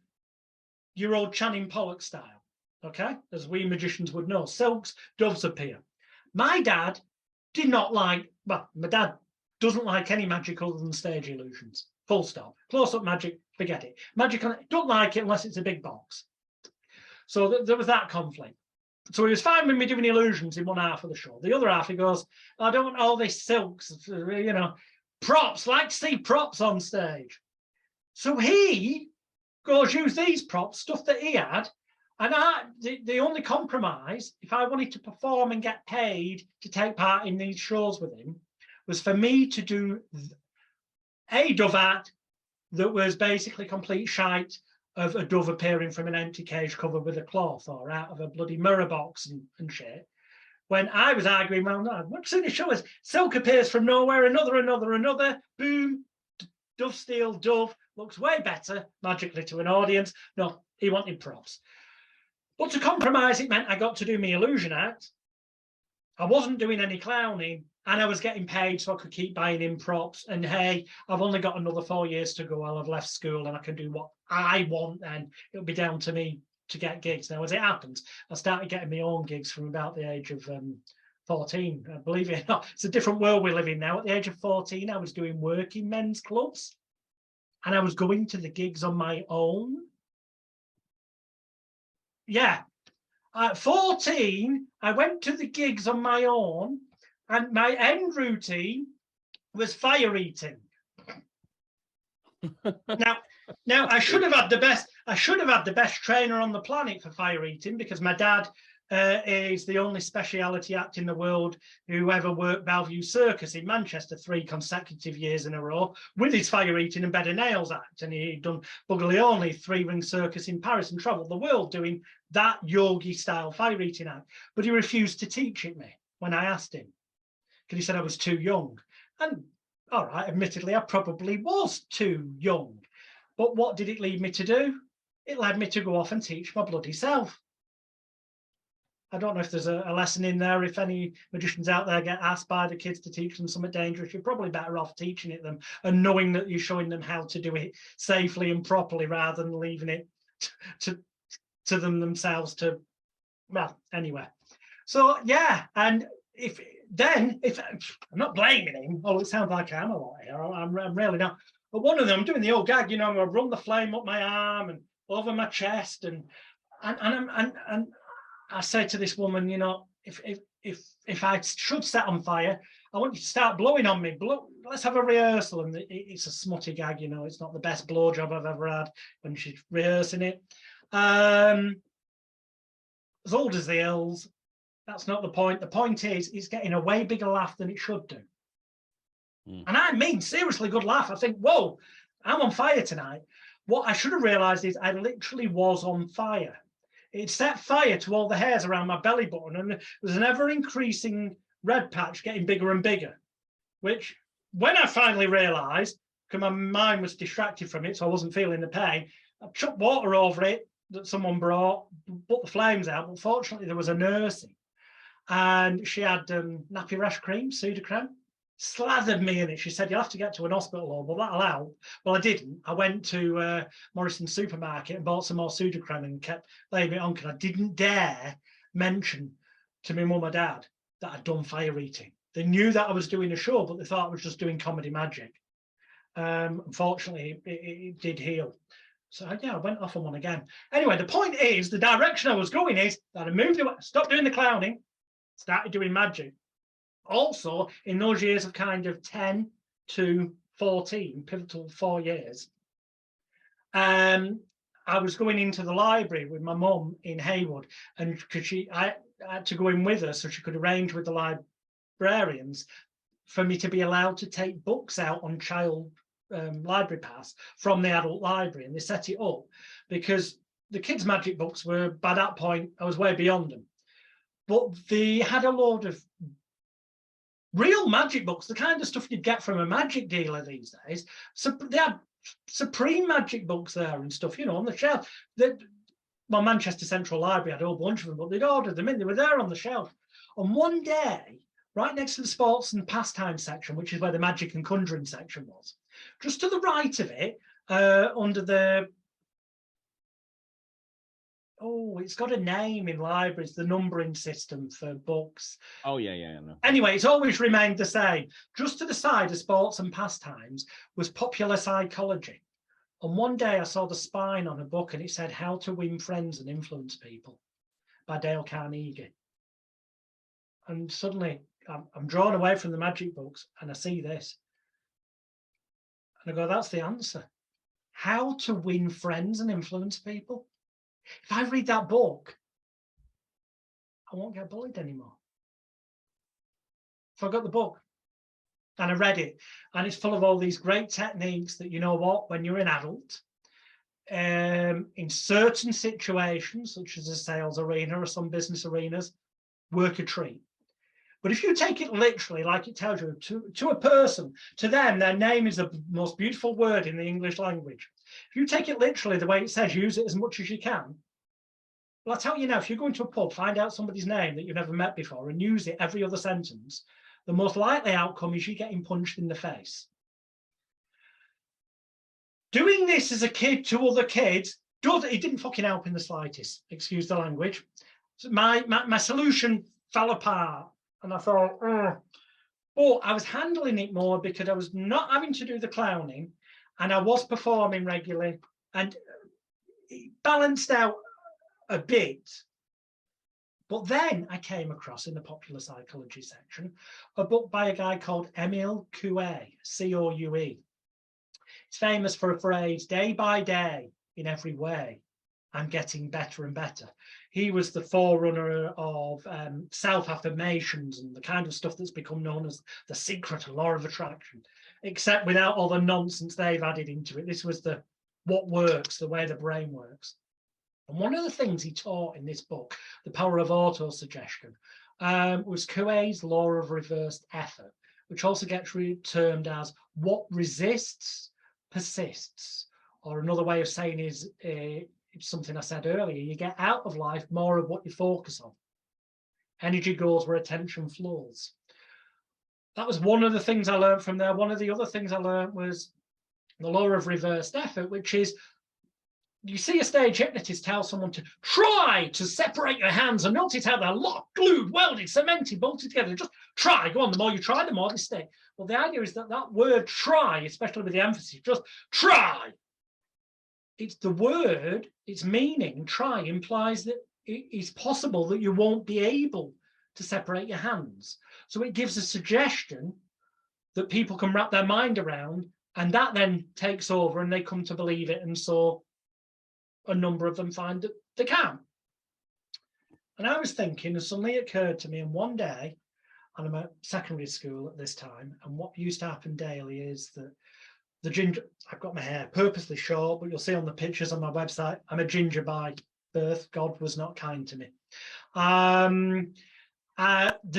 your old Channing Pollock style, okay? As we magicians would know, silks, doves appear. My dad did not like, well, my dad doesn't like any magic other than stage illusions. Full stop. Close-up magic, forget it. Magic, don't like it unless it's a big box. So there was that conflict. So he was fine with me doing illusions in one half of the show. The other half, he goes, I don't want all this silks, you know, props, like to see props on stage. So he goes, use these props, stuff that he had, and the only compromise, if I wanted to perform and get paid to take part in these shows with him, was for me to do a dove act that was basically complete shite of a dove appearing from an empty cage covered with a cloth or out of a bloody mirror box and shit. When I was arguing, well, no, what's in the show is silk appears from nowhere, another, boom, dove steal, dove, looks way better magically to an audience. No, he wanted props. But to compromise, it meant I got to do my illusion act. I wasn't doing any clowning, and I was getting paid so I could keep buying in props. And hey, I've only got another 4 years to go while I've left school, and I can do what I want, and it'll be down to me to get gigs. Now, as it happens, I started getting my own gigs from about the age of 14, believe it or not. It's a different world we live in now. At the age of 14, I was doing working men's clubs, and I was going to the gigs on my own. Yeah. At 14, I went to the gigs on my own, and my end routine was fire eating. Now I should have had the best trainer on the planet for fire eating, because my dad is the only speciality act in the world who ever worked Bellevue Circus in Manchester 3 consecutive years in a row with his fire eating and bed of nails act, and he'd done Buglione 3-ring circus in Paris and travelled the world doing that yogi style fire eating act. But he refused to teach it me when I asked him, because he said I was too young. And all right, admittedly, I probably was too young. But what did it lead me to do? It led me to go off and teach my bloody self. I don't know if there's a lesson in there. If any magicians out there get asked by the kids to teach them something dangerous, you're probably better off teaching it them and knowing that you're showing them how to do it safely and properly, rather than leaving it to them themselves to, well, anyway. So yeah, and if I'm not blaming him, although it sounds like I am a lot here, I'm really not. But one of them, I'm doing the old gag, you know, I'm gonna run the flame up my arm and over my chest, and I say to this woman, you know, if I should set on fire, I want you to start blowing on me. Let's have a rehearsal. And it's a smutty gag, you know, it's not the best blowjob I've ever had when she's rehearsing it. As old as the hills, that's not the point. The point is, it's getting a way bigger laugh than it should do. And I mean, seriously good laugh. I think, whoa, I'm on fire tonight. What I should have realized is I literally was on fire. It set fire to all the hairs around my belly button, and there was an ever-increasing red patch getting bigger and bigger, which, when I finally realised, because my mind was distracted from it, so I wasn't feeling the pain, I chucked water over it that someone brought, put the flames out, but fortunately there was a nursing, and she had nappy rash cream, Sudocrem, slathered me in it. She said, you'll have to get to an hospital, or well, that'll help. Well, I didn't. I went to Morrison's supermarket and bought some more Sudocrem and kept laying it on, because I didn't dare mention to my mum or dad that I'd done fire eating. They knew that I was doing a show, but they thought I was just doing comedy magic. Unfortunately, it did heal. So yeah, I went off on one again. Anyway, the point is, the direction I was going is that I moved away, stopped doing the clowning, started doing magic. Also, in those years of kind of 10 to 14, pivotal 4 years, I was going into the library with my mum in Haywood, and because I had to go in with her so she could arrange with the librarians for me to be allowed to take books out on child library pass from the adult library, and they set it up because the kids' magic books were, by that point, I was way beyond them. But they had a load of real magic books, the kind of stuff you'd get from a magic dealer these days. So they had Supreme magic books there and stuff, you know, on the shelf. Well, Manchester Central Library had a whole bunch of them, but they'd ordered them in. They were there on the shelf. And one day, right next to the sports and pastime section, which is where the magic and conjuring section was, just to the right of it, under the, oh, it's got a name in libraries, the numbering system for books. Oh, yeah. No. Anyway, it's always remained the same. Just to the side of sports and pastimes was popular psychology. And one day I saw the spine on a book, and it said How to Win Friends and Influence People by Dale Carnegie. And suddenly I'm drawn away from the magic books, and I see this. And I go, that's the answer. How to win friends and influence people. If I read that book, I won't get bullied anymore. So I got the book and I read it, and it's full of all these great techniques that, you know what, when you're an adult, in certain situations, such as a sales arena or some business arenas, work a treat. But if you take it literally, like it tells you, to a person, to them, their name is the most beautiful word in the English language. If you take it literally the way it says, use it as much as you can. Well, I'll tell you now, if you go into a pub, find out somebody's name that you've never met before and use it every other sentence, the most likely outcome is you getting punched in the face. Doing this as a kid to other kids, it didn't fucking help in the slightest, excuse the language. So my solution fell apart And I thought, oh. But I was handling it more because I was not having to do the clowning, and I was performing regularly, and it balanced out a bit. But then I came across, in the popular psychology section, a book by a guy called Emile Coué, C-O-U-E. It's famous for a phrase, day by day, in every way, I'm getting better and better. He was the forerunner of self-affirmations and the kind of stuff that's become known as the secret law of attraction, except without all the nonsense they've added into it. This was the what works, the way the brain works. And one of the things he taught in this book, The Power of Autosuggestion, was Coué's law of reversed effort, which also gets termed as what resists persists, or another way of saying is it's something I said earlier, you get out of life more of what you focus on. Energy goes where attention flows. That was one of the things I learned from there. One of the other things I learned was the law of reversed effort, which is you see a stage hypnotist tell someone to try to separate your hands, and notice how they're locked, glued, welded, cemented, bolted together. Just try. Go on. The more you try, the more they stay. Well, the idea is that that word try, especially with the emphasis, just try. It's the word, its meaning, try, implies that it is possible that you won't be able to separate your hands. So it gives a suggestion that people can wrap their mind around, and that then takes over and they come to believe it. And so a number of them find that they can. And I was thinking, and suddenly it occurred to me, and one day, and I'm at secondary school at this time, and what used to happen daily is that the ginger, I've got my hair purposely short, but you'll see on the pictures on my website, I'm a ginger by birth. God was not kind to me. The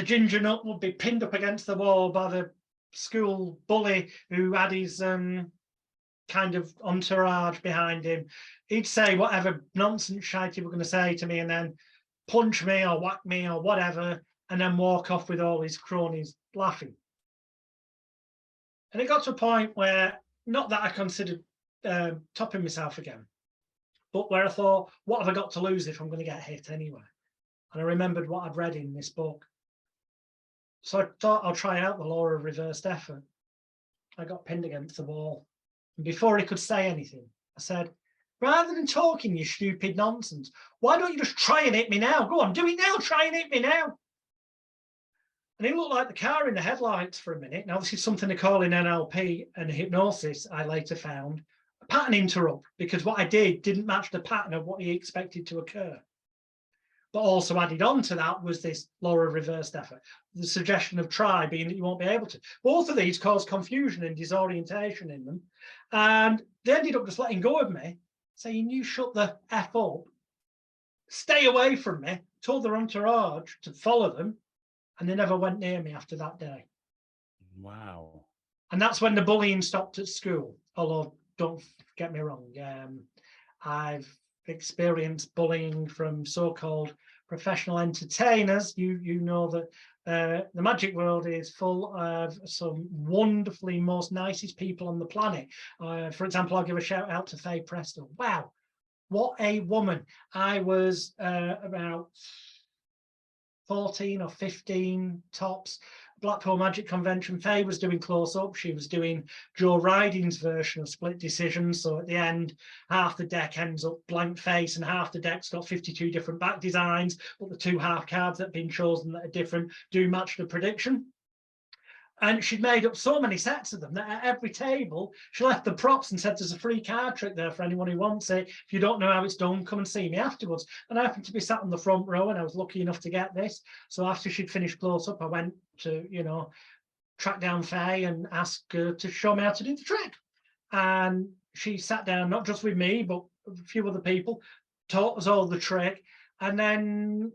ginger nut would be pinned up against the wall by the school bully who had his kind of entourage behind him. He'd say whatever nonsense shite he were going to say to me, and then punch me or whack me or whatever, and then walk off with all his cronies laughing. And it got to a point where, not that I considered topping myself again, but where I thought, what have I got to lose if I'm going to get hit anyway? And I remembered what I'd read in this book. So I thought I'll try out the law of reversed effort. I got pinned against the wall. And before he could say anything, I said, rather than talking, you stupid nonsense, why don't you just try and hit me now? Go on, do it now, try and hit me now. And he looked like the car in the headlights for a minute. Now, this is something they call in NLP and hypnosis, I later found, a pattern interrupt, because what I did didn't match the pattern of what he expected to occur. But also added on to that was this law of reversed effort, the suggestion of try being that you won't be able to. Both of these caused confusion and disorientation in them. And they ended up just letting go of me, saying, you shut the F up, stay away from me, told their entourage to follow them, and they never went near me after that day. Wow. And that's when the bullying stopped at school. Although, don't get me wrong, I've experienced bullying from so-called professional entertainers. You know that the magic world is full of some wonderfully most nicest people on the planet. For example, I'll give a shout out to Faye Presto. Wow, what a woman. I was about 14 or 15 tops, Blackpool Magic Convention. Faye was doing close-up. She was doing Joe Riding's version of split decisions. So at the end, half the deck ends up blank face and half the deck's got 52 different back designs, but the two half cards that have been chosen that are different do match the prediction. And she'd made up so many sets of them that at every table, she left the props and said, there's a free card trick there for anyone who wants it. If you don't know how it's done, come and see me afterwards. And I happened to be sat on the front row, and I was lucky enough to get this. So after she'd finished close up, I went to, track down Faye and ask her to show me how to do the trick. And she sat down, not just with me, but a few other people, taught us all the trick, and then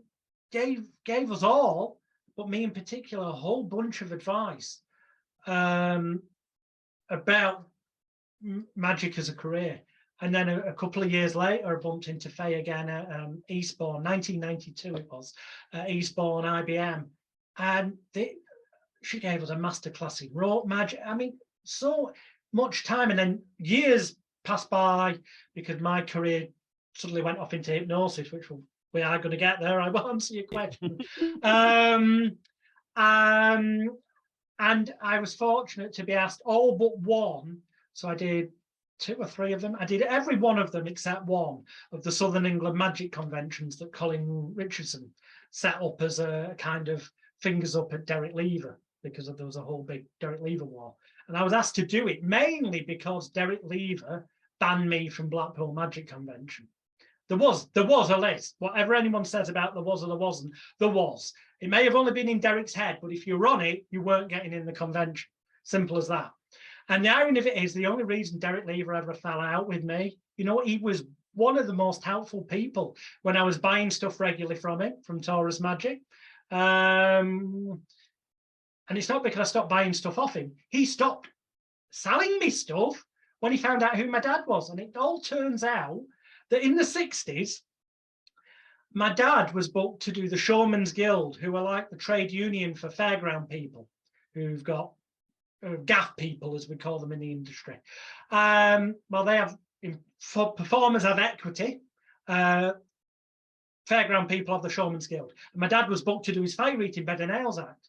gave us all, but me in particular, a whole bunch of advice about magic as a career. And then a couple of years later, I bumped into Faye again at Eastbourne, 1992 it was, Eastbourne IBM. And she gave us a masterclass in rote magic. I mean, so much time. And then years passed by because my career suddenly went off into hypnosis, which we are going to get there. I will answer your question. And I was fortunate to be asked all but one. So I did 2 or 3 of them. I did every one of them except one of the Southern England Magic Conventions that Colin Richardson set up as a kind of fingers up at Derek Lever, because there was a whole big Derek Lever war. And I was asked to do it mainly because Derek Lever banned me from Blackpool Magic Convention. There was a list. Whatever anyone says about there was or there wasn't, there was. It may have only been in Derek's head, but if you were on it, you weren't getting in the convention. Simple as that. And the irony of it is, the only reason Derek Lever ever fell out with me, you know, he was one of the most helpful people when I was buying stuff regularly from him, from Taurus Magic. And it's not because I stopped buying stuff off him. He stopped selling me stuff when he found out who my dad was. And it all turns out that in the 60s, my dad was booked to do the Showman's Guild, who are like the trade union for fairground people, who've got gaff people, as we call them in the industry. Well, they have, for performers have equity. Fairground people have the Showman's Guild. And my dad was booked to do his Fire Eating Bed and Nails Act.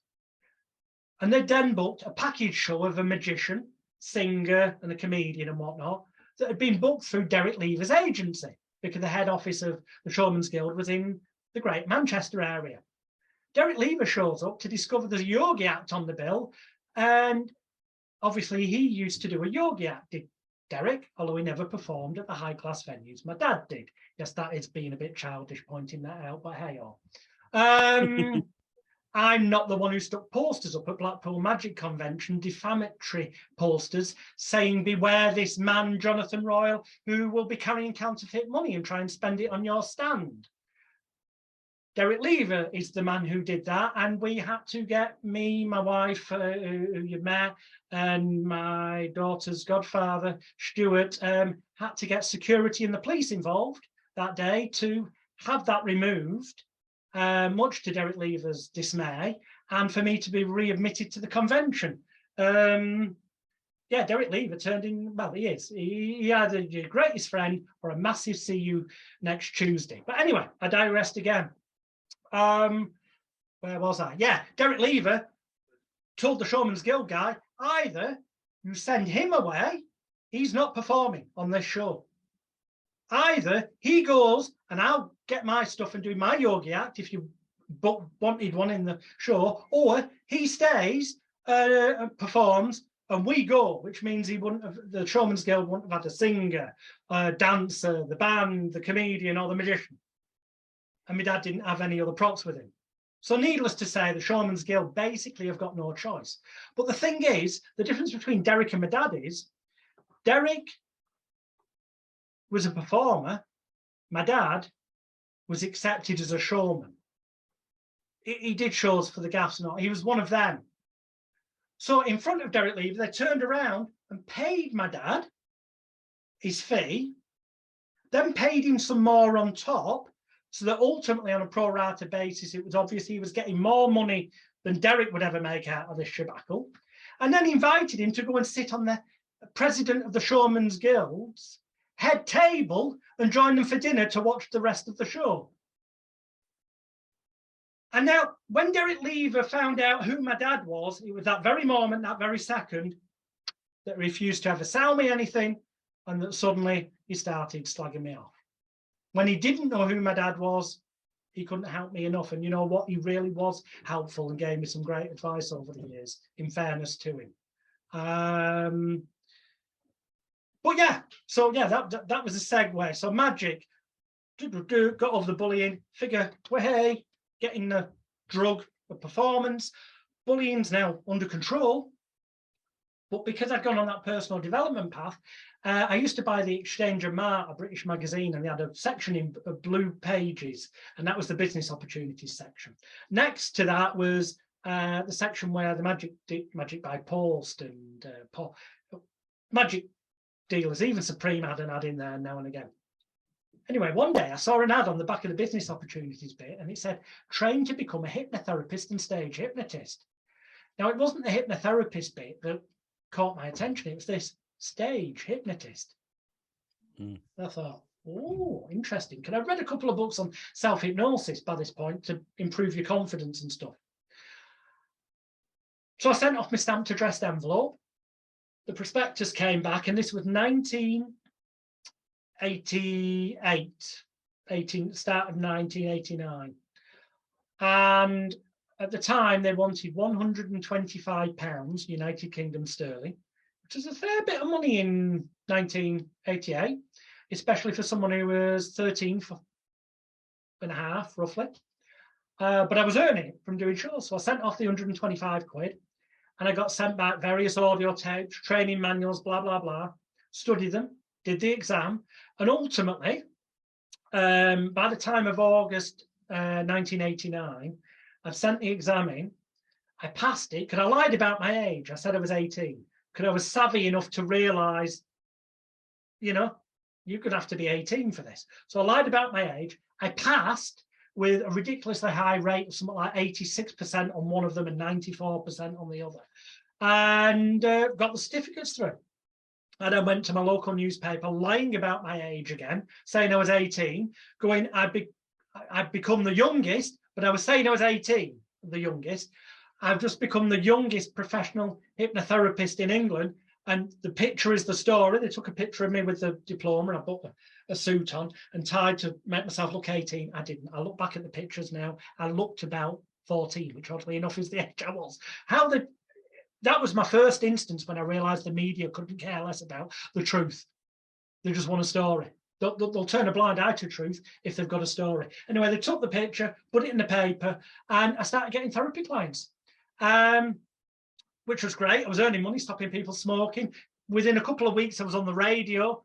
And they then booked a package show of a magician, singer, and a comedian and whatnot that had been booked through Derek Lever's agency, because the head office of the Showman's Guild was in the Great Manchester area. Derek Lever shows up to discover there's a yogi act on the bill, and obviously he used to do a yogi act, did Derek, although he never performed at the high-class venues my dad did. Yes, that is being a bit childish pointing that out, but hey-oh. I'm not the one who stuck posters up at Blackpool Magic Convention, defamatory posters saying, beware this man, Jonathan Royle, who will be carrying counterfeit money and try and spend it on your stand. Derek Lever is the man who did that, and we had to get me, my wife, who you met, and my daughter's godfather, Stuart, had to get security and the police involved that day to have that removed. Much to Derek Lever's dismay, and for me to be readmitted to the convention. Yeah, Derek Lever turned in, well, he is. He either your greatest friend or a massive see you next Tuesday. But anyway, I digressed again. Where was I? Yeah, Derek Lever told the Showman's Guild guy, either you send him away, he's not performing on this show. Either he goes and I'll get my stuff and do my yogi act if you wanted one in the show, or he stays and performs and we go, which means he wouldn't have, the Showman's Guild wouldn't have had a singer, a dancer, the band, the comedian, or the magician. And my dad didn't have any other props with him. So needless to say, the Showman's Guild basically have got no choice. But the thing is, the difference between Derek and my dad is, Derek was a performer, my dad was accepted as a showman. He did shows for the gaffs, not, he was one of them. So in front of Derek Lever, they turned around and paid my dad his fee, then paid him some more on top, so that ultimately on a pro rata basis, it was obvious he was getting more money than Derek would ever make out of this shebackle, and then invited him to go and sit on the president of the Showman's Guild's head table and join them for dinner to watch the rest of the show. And now, when Derek Lever found out who my dad was, it was that very moment, that very second, that refused to ever sell me anything, and that suddenly he started slagging me off. When he didn't know who my dad was, he couldn't help me enough. And you know what? He really was helpful and gave me some great advice over the years, in fairness to him. But yeah, so yeah, that was a segue. So magic, got over the bullying, figure, hey, getting the drug, the performance. Bullying's now under control. But because I'd gone on that personal development path, I used to buy the Exchange and Mart, a British magazine, and they had a section in blue pages, and that was the business opportunities section. Next to that was the section where the magic by post and magic dealers, even Supreme had an ad in there now and again. Anyway, one day I saw an ad on the back of the business opportunities bit, and it said, train to become a hypnotherapist and stage hypnotist. Now, it wasn't the hypnotherapist bit that caught my attention, it was this stage hypnotist. I thought, oh, interesting. Because I've read a couple of books on self-hypnosis by this point to improve your confidence and stuff. So I sent off my stamped addressed envelope. The prospectus came back, and this was 1988, start of 1989. And at the time, they wanted £125, United Kingdom sterling, which is a fair bit of money in 1988, especially for someone who was 13 and a half, roughly. But I was earning it from doing shows. So I sent off the 125 quid, and I got sent back various audio tapes, training manuals, blah, blah, blah, studied them, did the exam. And ultimately, by the time of August 1989, I've sent the exam in. I passed it because I lied about my age. I said I was 18 because I was savvy enough to realize, you're going to have to be 18 for this. So I lied about my age. I passed with a ridiculously high rate of something like 86% on one of them and 94% on the other, and got the certificates through. And I went to my local newspaper lying about my age again, saying I was 18, going, I'd become the youngest, but I was saying I was 18, the youngest. I've just become the youngest professional hypnotherapist in England. And the picture is the story. They took a picture of me with the diploma, and I put a suit on and tied to make myself look 18. I didn't. I look back at the pictures now. I looked about 14, which oddly enough is the age I was. That was my first instance when I realized the media couldn't care less about the truth. They just want a story. They'll turn a blind eye to truth if they've got a story. Anyway, they took the picture, put it in the paper, and I started getting therapy clients, which was great. I was earning money, stopping people smoking. Within a couple of weeks, I was on the radio,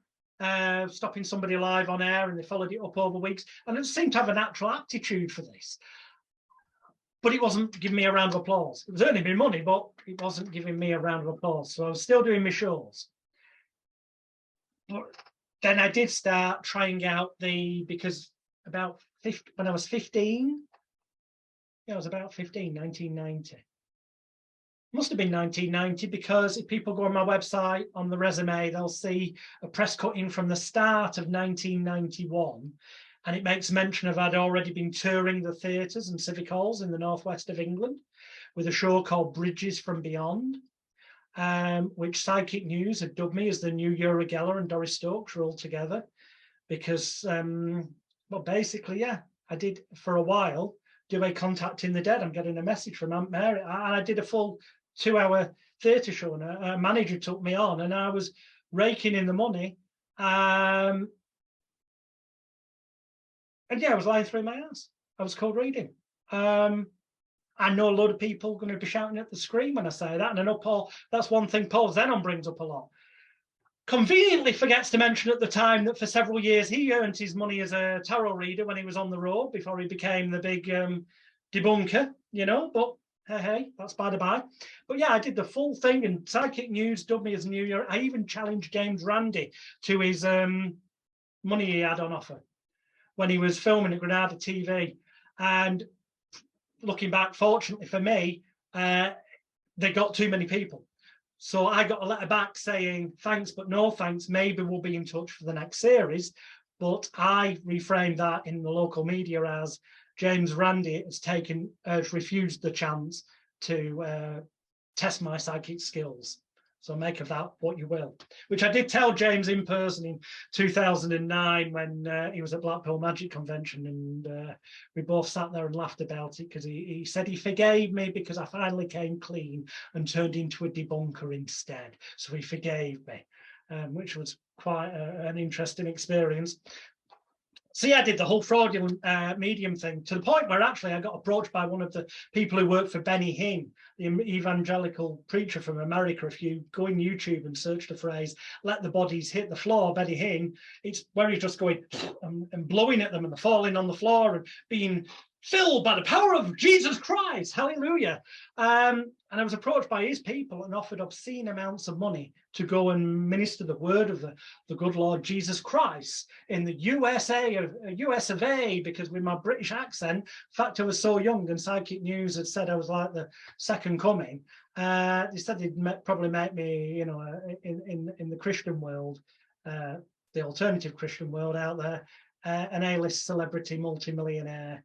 stopping somebody live on air, and they followed it up over weeks. And I just seemed to have a natural aptitude for this. But it wasn't giving me a round of applause. It was earning me money, but it wasn't giving me a round of applause. So I was still doing my shows. But then I did start trying out because about 50, when I was 15, I was about 15, 1990. Must have been 1990, because if people go on my website on the resume, they'll see a press cutting from the start of 1991. And it makes mention of I'd already been touring the theatres and civic halls in the northwest of England with a show called Bridges from Beyond, which Psychic News had dubbed me as the new Uri Geller and Doris Stokes were all together. Because, well, basically, yeah, I did for a while do a Contacting the Dead. I'm getting a message from Aunt Mary. And I did a full 2-hour theatre show, and a manager took me on, and I was raking in the money. And yeah, I was lying through my ass. I was cold reading. I know a lot of people are going to be shouting at the screen when I say that. And I know Paul, that's one thing Paul Zenon brings up a lot. Conveniently forgets to mention at the time that for several years he earned his money as a tarot reader when he was on the road before he became the big debunker, but hey, that's by the by. But yeah, I did the full thing, and Psychic News dubbed me as New Year. I even challenged James Randi to his money he had on offer when he was filming at Granada TV. And looking back, fortunately for me, they got too many people. So I got a letter back saying, thanks, but no thanks. Maybe we'll be in touch for the next series. But I reframed that in the local media as James Randi has refused the chance to test my psychic skills. So make of that what you will, which I did tell James in person in 2009 when he was at Blackpool Magic Convention, and we both sat there and laughed about it, because he said he forgave me because I finally came clean and turned into a debunker instead. So he forgave me, which was quite an interesting experience. So yeah, I did the whole fraudulent medium thing, to the point where actually I got approached by one of the people who worked for Benny Hinn, the evangelical preacher from America. If you go in YouTube and search the phrase, let the bodies hit the floor, Benny Hinn, it's where he's just going and blowing at them, and they're falling on the floor and being filled by the power of Jesus Christ, hallelujah. And I was approached by his people and offered obscene amounts of money to go and minister the word of the good Lord Jesus Christ in the US of A, because with my British accent, in fact, I was so young, and Psychic News had said I was like the second coming. They said they'd probably make me, in the Christian world, the alternative Christian world out there, an A-list celebrity multimillionaire,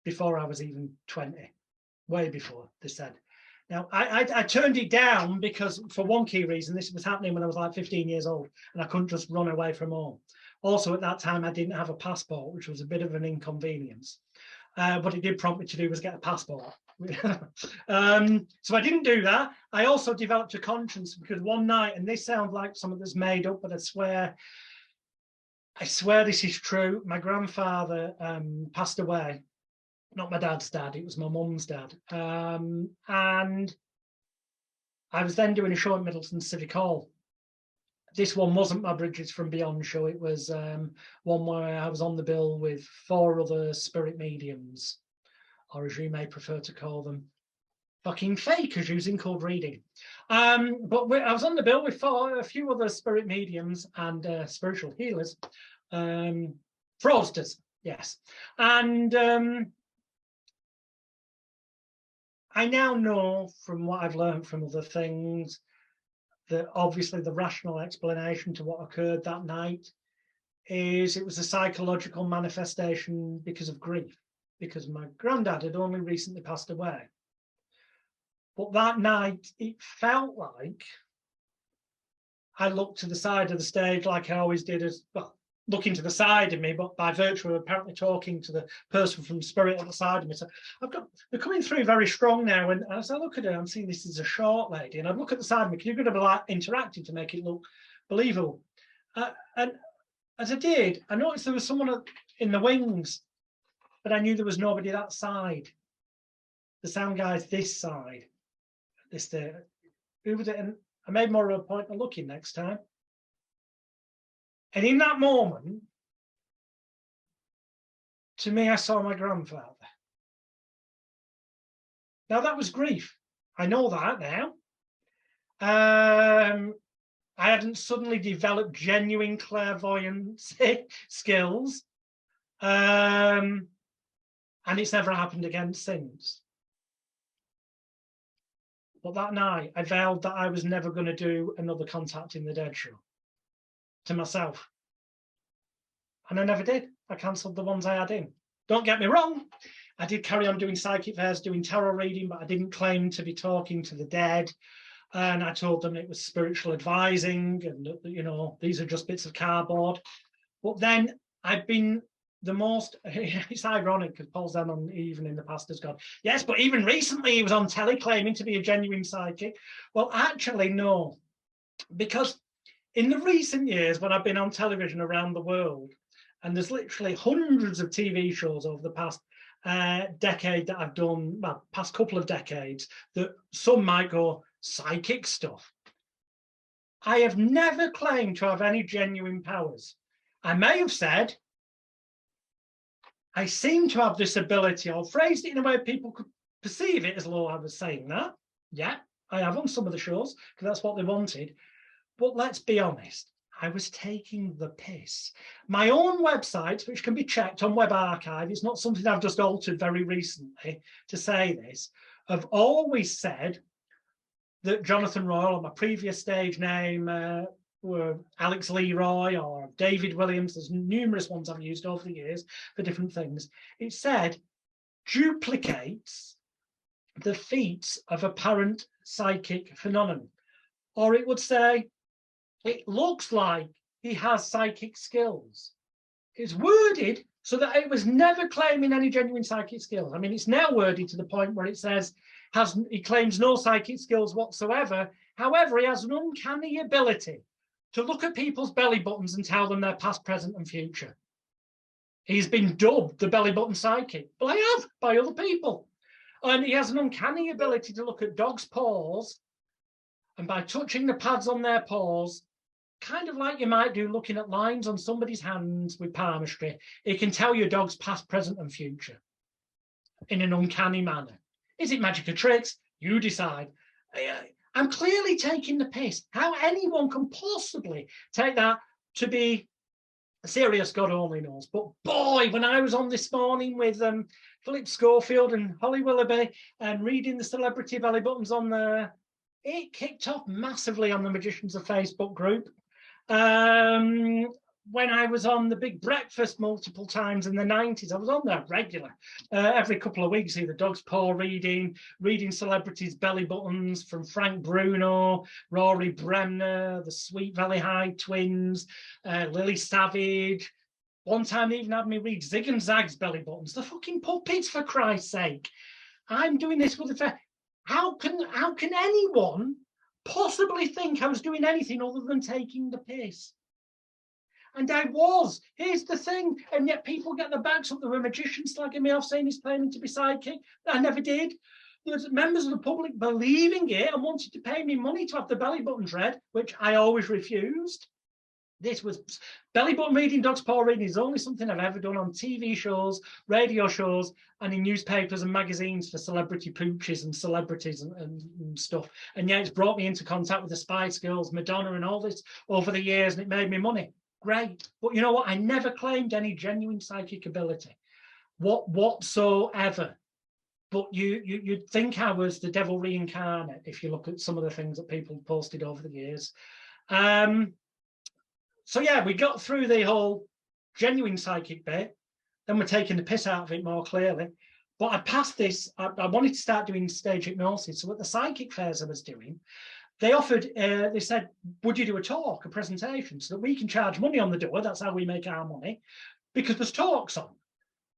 before I was even 20. way before, they said. Now, I turned it down because, for one key reason, this was happening when I was like 15 years old and I couldn't just run away from home. Also, at that time, I didn't have a passport, which was a bit of an inconvenience. What it did prompt me to do was get a passport. So I didn't do that. I also developed a conscience because one night, and this sounds like something that's made up, but I swear this is true. My grandfather passed away. Not my dad's dad, it was my mum's dad. And I was then doing a show at Middleton Civic Hall. This one wasn't my Bridges from Beyond show. It was one where I was on the bill with 4 other spirit mediums, or as you may prefer to call them, fucking fakers using cold reading. But I was on the bill with a few other spirit mediums and spiritual healers, fraudsters, yes. And I now know from what I've learned from other things that obviously the rational explanation to what occurred that night is it was a psychological manifestation because of grief, because my granddad had only recently passed away. But that night, it felt like I looked to the side of the stage like I always did, as well, looking to the side of me, but by virtue of apparently talking to the person from spirit at the side of me. So they're coming through very strong now. And as I look at her, I'm seeing this as a short lady. And I'd look at the side of me, because you're going to be like interacting to make it look believable. And as I did, I noticed there was someone in the wings, but I knew there was nobody that side. The sound guy's this side. This there. Who was it? And I made more of a point of looking next time. And in that moment, to me, I saw my grandfather. Now, that was grief. I know that now. I hadn't suddenly developed genuine clairvoyancy skills. And it's never happened again since. But that night, I vowed that I was never going to do another Contact in the Dead show to myself. And I never did. I cancelled the ones I had in. Don't get me wrong. I did carry on doing psychic fairs, doing tarot reading, but I didn't claim to be talking to the dead. And I told them it was spiritual advising and, you know, these are just bits of cardboard. But then I've been the most, it's ironic because Paul Zeman, even in the past, has gone, yes, but even recently he was on telly claiming to be a genuine psychic. Well, actually, no, because in the recent years, when I've been on television around the world, and there's literally hundreds of TV shows over the past decade that I've done, well, past couple of decades, that some might go psychic stuff. I have never claimed to have any genuine powers. I may have said, I seem to have this ability, or phrased it in a way people could perceive it as though I was saying that. Yeah, I have on some of the shows, because that's what they wanted. But let's be honest, I was taking the piss. My own website, which can be checked on Web Archive, it's not something I've just altered very recently to say this, have always said that Jonathan Royle, or my previous stage name, were Alex Leroy or David Williams. There's numerous ones I've used over the years for different things. It said duplicates the feats of apparent psychic phenomenon. Or it would say, it looks like he has psychic skills. It's worded so that it was never claiming any genuine psychic skills. I mean, it's now worded to the point where it says he claims no psychic skills whatsoever. However, he has an uncanny ability to look at people's belly buttons and tell them their past, present, and future. He's been dubbed the belly button psychic. Well, I have, by other people. And he has an uncanny ability to look at dogs' paws, and by touching the pads on their paws, kind of like you might do looking at lines on somebody's hands with palmistry, he can tell your dog's past, present, and future in an uncanny manner. Is it magic or tricks? You decide. I'm clearly taking the piss. How anyone can possibly take that to be serious, God only knows. But boy, when I was on this morning with Philip Schofield and Holly Willoughby and reading the celebrity belly buttons on there, it kicked off massively on the Magicians of Facebook group. when I was on the Big Breakfast multiple times in the 90s, I was on there regular. Every couple of weeks, either dog's paw reading celebrities' belly buttons from Frank Bruno, Rory Bremner, the Sweet Valley High twins, Lily Savage. One time they even had me read Zig and Zag's belly buttons. The fucking puppets, for Christ's sake. I'm doing this with a... How can anyone possibly think I was doing anything other than taking the piss? And I was. Here's the thing. And yet people get their backs up. There were magicians slagging me off saying he's claiming to be psychic. I never did. There's members of the public believing it and wanted to pay me money to have the belly buttons read, which I always refused. This was belly button reading, dog's paw reading is only something I've ever done on TV shows, radio shows, and in newspapers and magazines for celebrity pooches and celebrities and stuff. And yeah, it's brought me into contact with the Spice Girls, Madonna, and all this over the years, and it made me money. Great. But you know what? I never claimed any genuine psychic ability whatsoever. But you'd think I was the devil reincarnate if you look at some of the things that people posted over the years. So yeah, we got through the whole genuine psychic bit. Then we're taking the piss out of it more clearly. But I passed this. I wanted to start doing stage hypnosis. So at the psychic fairs I was doing, they offered, they said, would you do a talk, a presentation, so that we can charge money on the door? That's how we make our money, because there's talks on.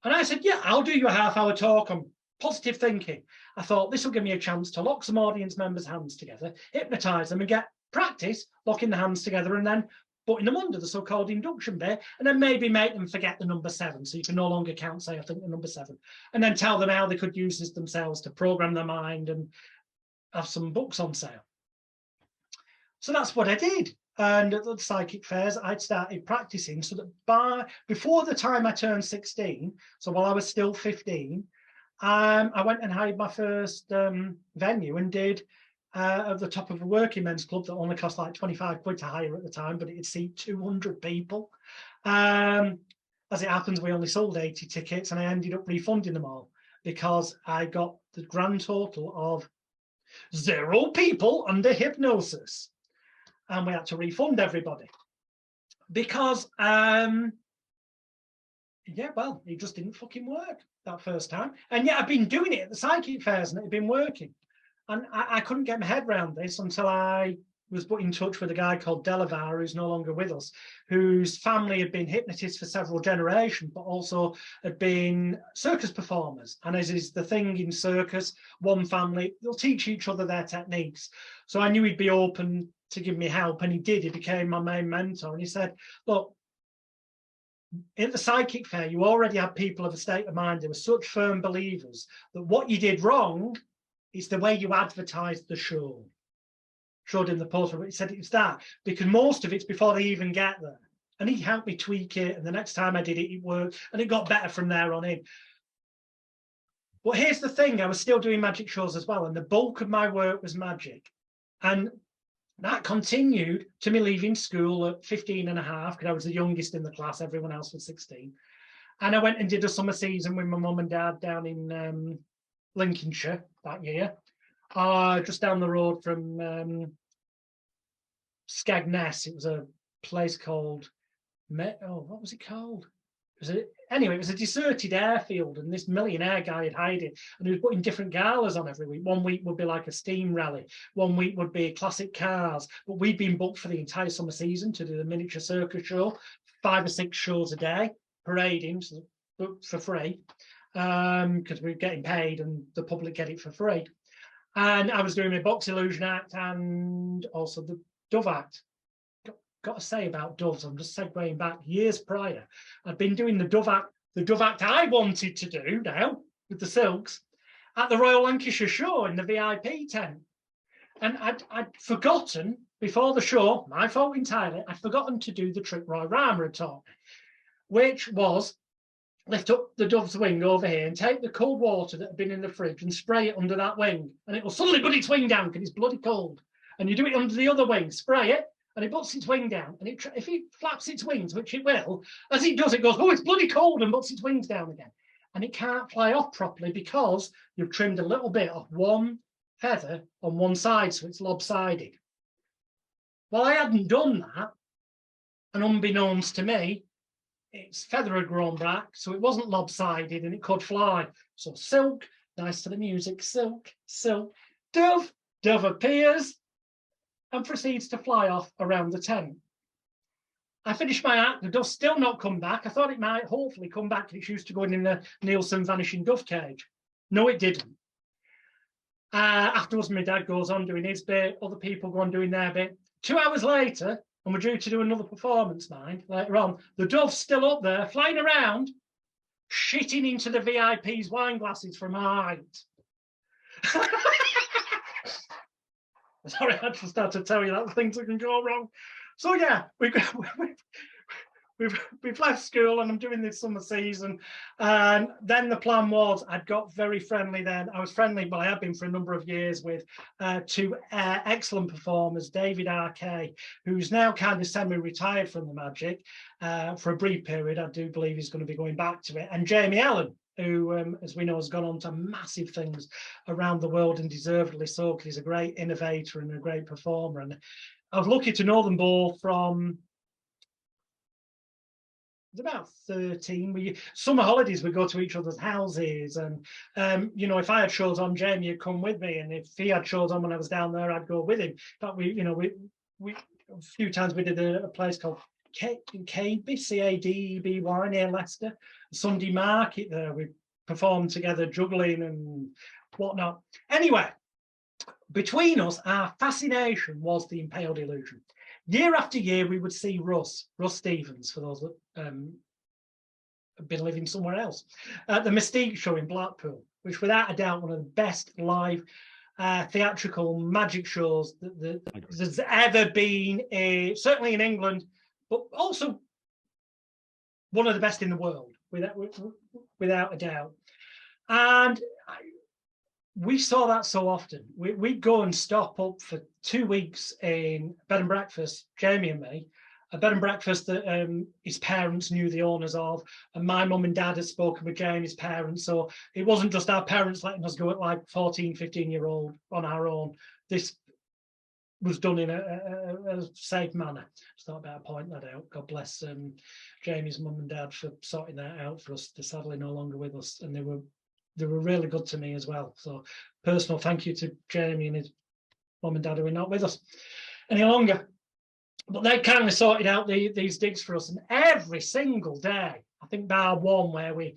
And I said, yeah, I'll do you a half-hour talk on positive thinking. I thought this will give me a chance to lock some audience members' hands together, hypnotize them and get practice locking the hands together and then putting them under the so-called induction bit, and then maybe make them forget the number 7, so you can no longer count, say, I think the number 7, and then tell them how they could use this themselves to program their mind and have some books on sale. So that's what I did. And at the psychic fairs, I'd started practicing so that before the time I turned 16, so while I was still 15, I went and hired my first venue and did at the top of a working men's club that only cost like 25 quid to hire at the time, but it'd seat 200 people. As it happens, we only sold 80 tickets and I ended up refunding them all because I got the grand total of 0 people under hypnosis. And we had to refund everybody because, yeah, well, it just didn't fucking work that first time. And yet I've been doing it at the psychic fairs and it had been working. And I couldn't get my head around this until I was put in touch with a guy called Delavar, who's no longer with us, whose family had been hypnotists for several generations, but also had been circus performers. And as is the thing in circus, one family, they'll teach each other their techniques. So I knew he'd be open to give me help, and he did. He became my main mentor. And he said, look, at the psychic fair, you already had people of a state of mind. They were such firm believers that what you did wrong is the way you advertised the show. Showed him the poster, but he said it's that, because most of it's before they even get there. And he helped me tweak it, and the next time I did it, it worked, and it got better from there on in. But here's the thing, I was still doing magic shows as well, and the bulk of my work was magic. And that continued to me leaving school at 15 and a half, because I was the youngest in the class, everyone else was 16. And I went and did a summer season with my mum and dad down in Lincolnshire that year, just down the road from Skegness. It was a place called, what was it called? Anyway, it was a deserted airfield, and this millionaire guy had hired it, and he was putting different galas on every week. One week would be like a steam rally, one week would be classic cars, but we'd been booked for the entire summer season to do the miniature circus show, 5 or 6 shows a day, parading for free, because we were getting paid and the public get it for free. And I was doing my box illusion act and also the dove act. Got to say about doves, I'm just segueing back years prior. I've been doing the dove act I wanted to do now with the silks at the Royal Lancashire show in the VIP tent. And I'd forgotten before the show, my fault entirely, I'd forgotten to do the trick Roy Rama had taught me, which was lift up the dove's wing over here and take the cold water that had been in the fridge and spray it under that wing. And it will suddenly put its wing down because it's bloody cold. And you do it under the other wing, spray it, and it puts its wing down. And if it flaps its wings, which it will, as it does, it goes, oh, it's bloody cold, and puts its wings down again. And it can't fly off properly because you've trimmed a little bit off one feather on one side, so it's lopsided. Well, I hadn't done that. and unbeknownst to me, its feather had grown back, so it wasn't lopsided and it could fly. So silk, nice to the music, silk, silk, dove, dove appears and proceeds to fly off around the tent. I finished my act, the dove's still not come back. I thought it might hopefully come back. It's used to going in the Nielsen Vanishing Dove cage. No, it didn't. Afterwards, my dad goes on doing his bit, other people go on doing their bit. 2 hours later, and we're due to do another performance, mind, later on, the dove's still up there, flying around, shitting into the VIP's wine glasses from height. Sorry, I just had to tell you that things that can go wrong. So yeah, we've left school and I'm doing this summer season. And then the plan was, I'd got very friendly then. I was friendly, but I had been for a number of years with two excellent performers, David R.K., who's now kind of semi-retired from the magic for a brief period. I do believe he's going to be going back to it. And Jamie Allen, who, as we know, has gone on to massive things around the world, and deservedly so, because he's a great innovator and a great performer. And I was lucky to know them both from, it's about 13. Summer holidays, we go to each other's houses, and you know, if I had shows on, Jamie would come with me, and if he had shows on when I was down there, I'd go with him. But we a few times we did a place called Cadeby, C-A-D-E-B-Y, near Leicester, a Sunday market there. We performed together, juggling and whatnot. Anyway, between us, our fascination was the Impaled Illusion. Year after year, we would see Russ Stevens, for those that have been living somewhere else, at the Mystique show in Blackpool, which without a doubt, one of the best live theatrical magic shows that there's ever been, certainly in England, but also one of the best in the world, without a doubt. And we saw that so often. We'd go and stop up for 2 weeks in bed and breakfast, Jamie and me, a bed and breakfast that his parents knew the owners of, and my mum and dad had spoken with Jamie's parents. So it wasn't just our parents letting us go at like 14, 15-year-old on our own. This was done in a safe manner. Just thought about to point that out. God bless Jamie's mum and dad for sorting that out for us. They're sadly no longer with us, and they were really good to me as well. So personal thank you to Jamie and his mum and dad who are not with us any longer. But they kindly sorted out these digs for us, and every single day, I think bar one where we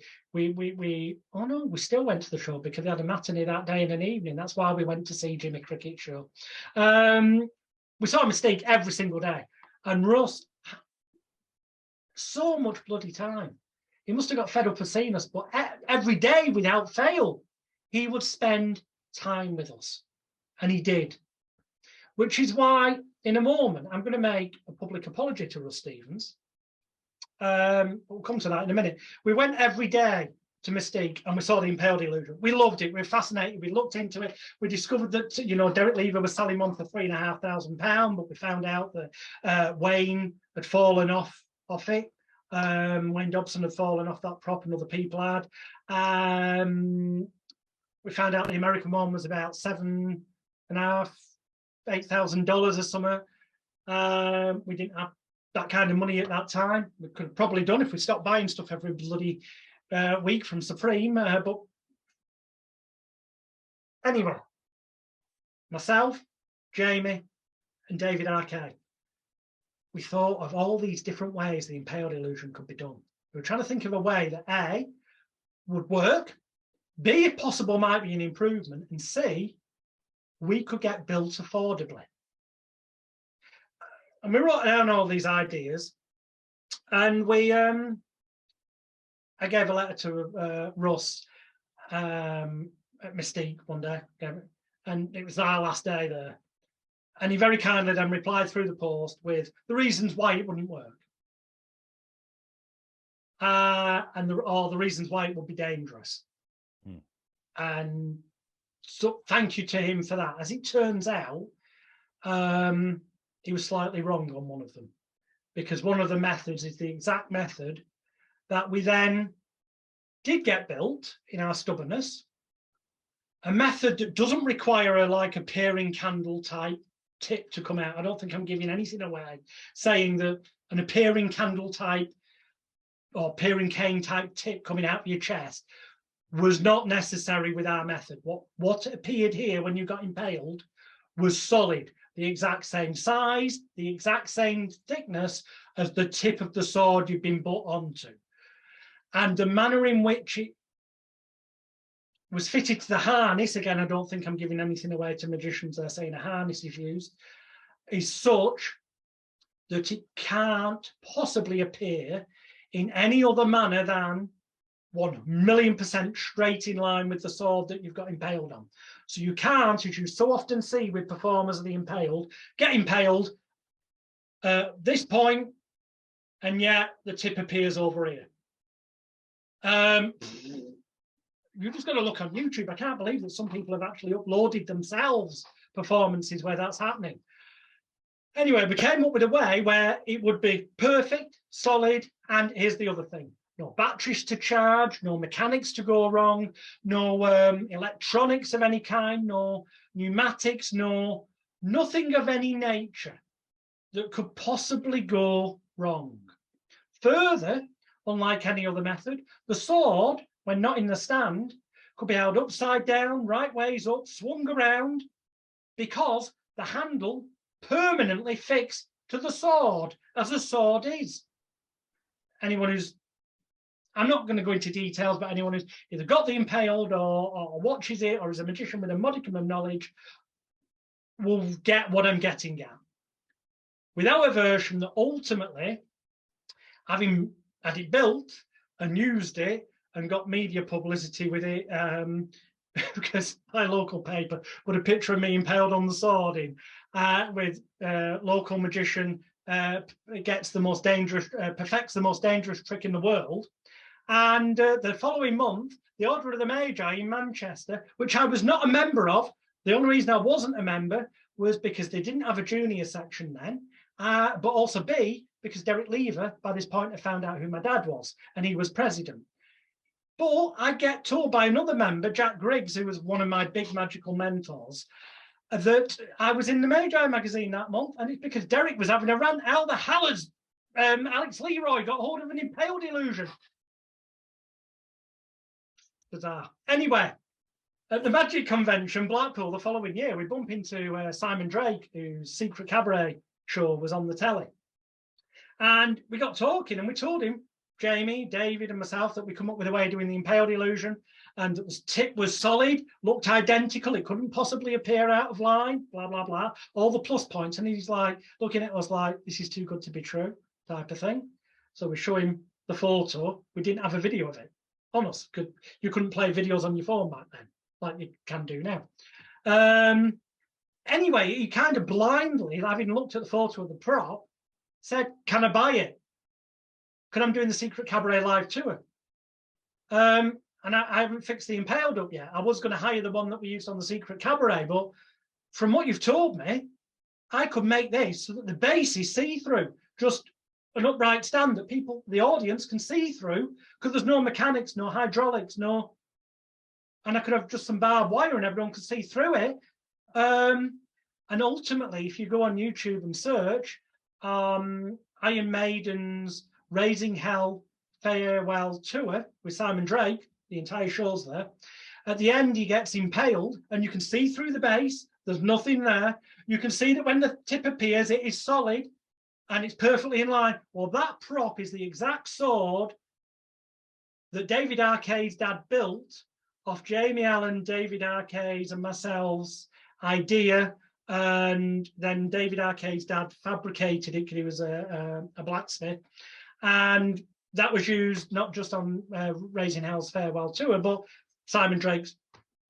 still went to the show because they had a matinee that day and an evening. That's why we went to see Jimmy Cricket show. We saw a Mystique every single day, and Russ, so much bloody time. He must have got fed up of seeing us, but every day without fail, he would spend time with us, and he did. Which is why, in a moment, I'm going to make a public apology to Russ Stevens. We'll come to that in a minute. We went every day to Mystique and we saw the Impaled Illusion. We loved it. We were fascinated. We looked into it. We discovered that, you know, Derek Lever was selling one for £3,500, but we found out that Wayne had fallen off it. Wayne Dobson had fallen off that prop and other people had. We found out the American one was about $7,500, $8,000 or something. We didn't have that kind of money at that time. We could have probably done if we stopped buying stuff every bloody week from Supreme. But anyway, myself, Jamie, and David R.K., we thought of all these different ways the Impaled Illusion could be done. We were trying to think of a way that A, would work, B, if possible, might be an improvement, and C, we could get built affordably. And we wrote down all these ideas, and I gave a letter to Russ at Mystique one day, and it was our last day there. And he very kindly then replied through the post with the reasons why it wouldn't work. And the reasons why it would be dangerous. And so thank you to him for that. As it turns out, he was slightly wrong on one of them, because one of the methods is the exact method that we then did get built in our stubbornness. A method that doesn't require a peering candle type tip to come out. I don't think I'm giving anything away saying that an appearing candle type or appearing cane type tip coming out of your chest was not necessary with our method. What appeared here when you got impaled was solid, the exact same size, the exact same thickness as the tip of the sword you've been put onto. And the manner in which it was fitted to the harness, again, I don't think I'm giving anything away to magicians. They're saying a harness is used, is such that it can't possibly appear in any other manner than 1,000,000% straight in line with the sword that you've got impaled on. So you can't, as you so often see with performers of the impaled, get impaled at this point, and yet the tip appears over here. You just got to look on YouTube. I can't believe that some people have actually uploaded themselves performances where that's happening. Anyway, we came up with a way where it would be perfect, solid, and here's the other thing. No batteries to charge, no mechanics to go wrong, no electronics of any kind, no pneumatics, nothing of any nature that could possibly go wrong. Further, unlike any other method, the sword, when not in the stand, could be held upside down, right ways up, swung around, because the handle permanently fixed to the sword, as a sword is. Anyone who's, I'm not going to go into details, but anyone who's either got the impaled or watches it or is a magician with a modicum of knowledge will get what I'm getting at. With our version that ultimately, having had it built and used it and got media publicity with it, because my local paper put a picture of me impaled on the sword in, with local magician gets the most dangerous, perfects the most dangerous trick in the world. And the following month, the Order of the Magi in Manchester, which I was not a member of, the only reason I wasn't a member was because they didn't have a junior section then, but also B, because Derek Lever, by this point, had found out who my dad was, and he was president. But I get told by another member, Jack Griggs, who was one of my big magical mentors, that I was in the Magi magazine that month, and it's because Derek was having a rant. How the hell has Alex Leroy got hold of an impaled illusion? Bizarre. Anyway, at the Magic Convention, Blackpool, the following year, we bump into Simon Drake, whose Secret Cabaret show was on the telly. And we got talking, and we told him, Jamie, David, and myself, that we come up with a way of doing the impaled illusion, and the tip was solid, looked identical, it couldn't possibly appear out of line, blah, blah, blah, all the plus points. And he's like, looking at us like, this is too good to be true, type of thing. So we show him the photo. We didn't have a video of it. Honest, you couldn't play videos on your phone back then, like you can do now. Anyway, he kind of blindly, having looked at the photo of the prop, said, can I buy it? Because I'm doing the Secret Cabaret live tour. And I haven't fixed the impaled up yet. I was going to hire the one that we used on the Secret Cabaret, but from what you've told me, I could make this so that the base is see-through, just an upright stand that people, the audience, can see through, because there's no mechanics, no hydraulics, and I could have just some barbed wire and everyone could see through it. And ultimately, if you go on YouTube and search Iron Maiden's Raising Hell farewell tour with Simon Drake, the entire show's there. At the end, he gets impaled, and you can see through the base. There's nothing there. You can see that when the tip appears, it is solid, and it's perfectly in line. Well, that prop is the exact sword that David Arcade's dad built off Jamie Allen, David Arcade's, and myself's idea. And then David Arcade's dad fabricated it because he was a blacksmith. And that was used not just on Raising Hell's farewell tour, but Simon Drake's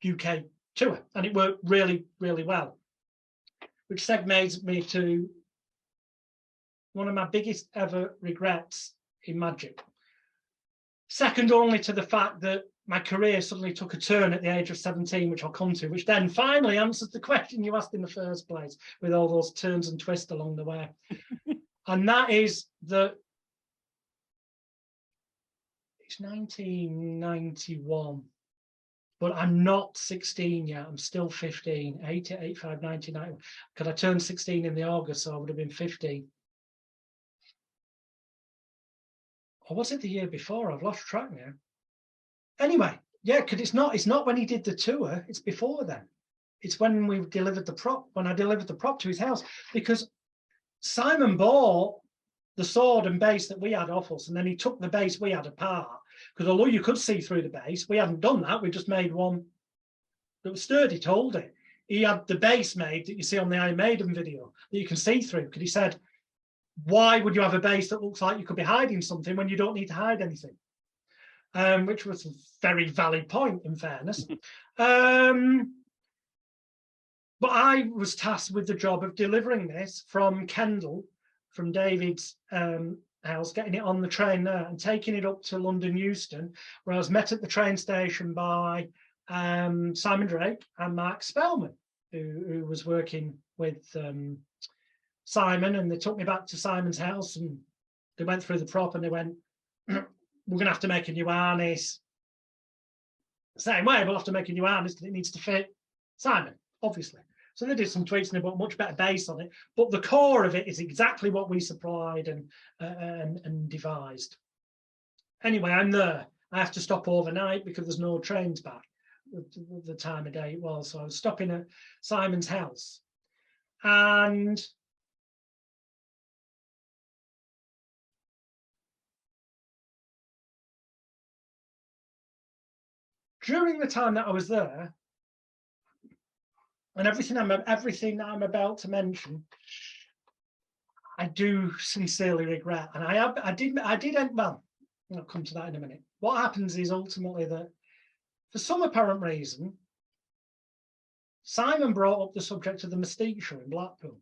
UK tour. And it worked really, really well, which segues me to one of my biggest ever regrets in magic. Second only to the fact that my career suddenly took a turn at the age of 17, which I'll come to, which then finally answers the question you asked in the first place, with all those turns and twists along the way. And that is that it's 1991, but I'm not 16 yet. I'm still 15, 80, 85, 99, because I turned 16 in the August, so I would have been 15. or was it the year before? I've lost track now. Anyway, yeah, because it's not when he did the tour, it's before then. It's when we delivered the prop, when I delivered the prop to his house, because Simon bought the sword and base that we had off us, and then he took the base we had apart, because although you could see through the base, we hadn't done that. We just made one that was sturdy to hold it. He had the base made that you see on the Iron Maiden video that you can see through, because he said, why would you have a base that looks like you could be hiding something when you don't need to hide anything? Which was a very valid point, in fairness. But I was tasked with the job of delivering this from Kendal, from David's house, getting it on the train there and taking it up to London Euston, where I was met at the train station by Simon Drake and Mark Spellman, who was working with Simon, and they took me back to Simon's house and they went through the prop and they went, we're going to have to make a new harness. Same way, we'll have to make a new harness because it needs to fit Simon, obviously. So they did some tweaks and they put a much better base on it, but the core of it is exactly what we supplied and devised. Anyway, I'm there. I have to stop overnight because there's no trains back the time of day it was. So I was stopping at Simon's house. And during the time that I was there, and everything that I'm about to mention, I do sincerely regret. And I did, well, I'll come to that in a minute. What happens is ultimately that for some apparent reason, Simon brought up the subject of the Mystique show in Blackpool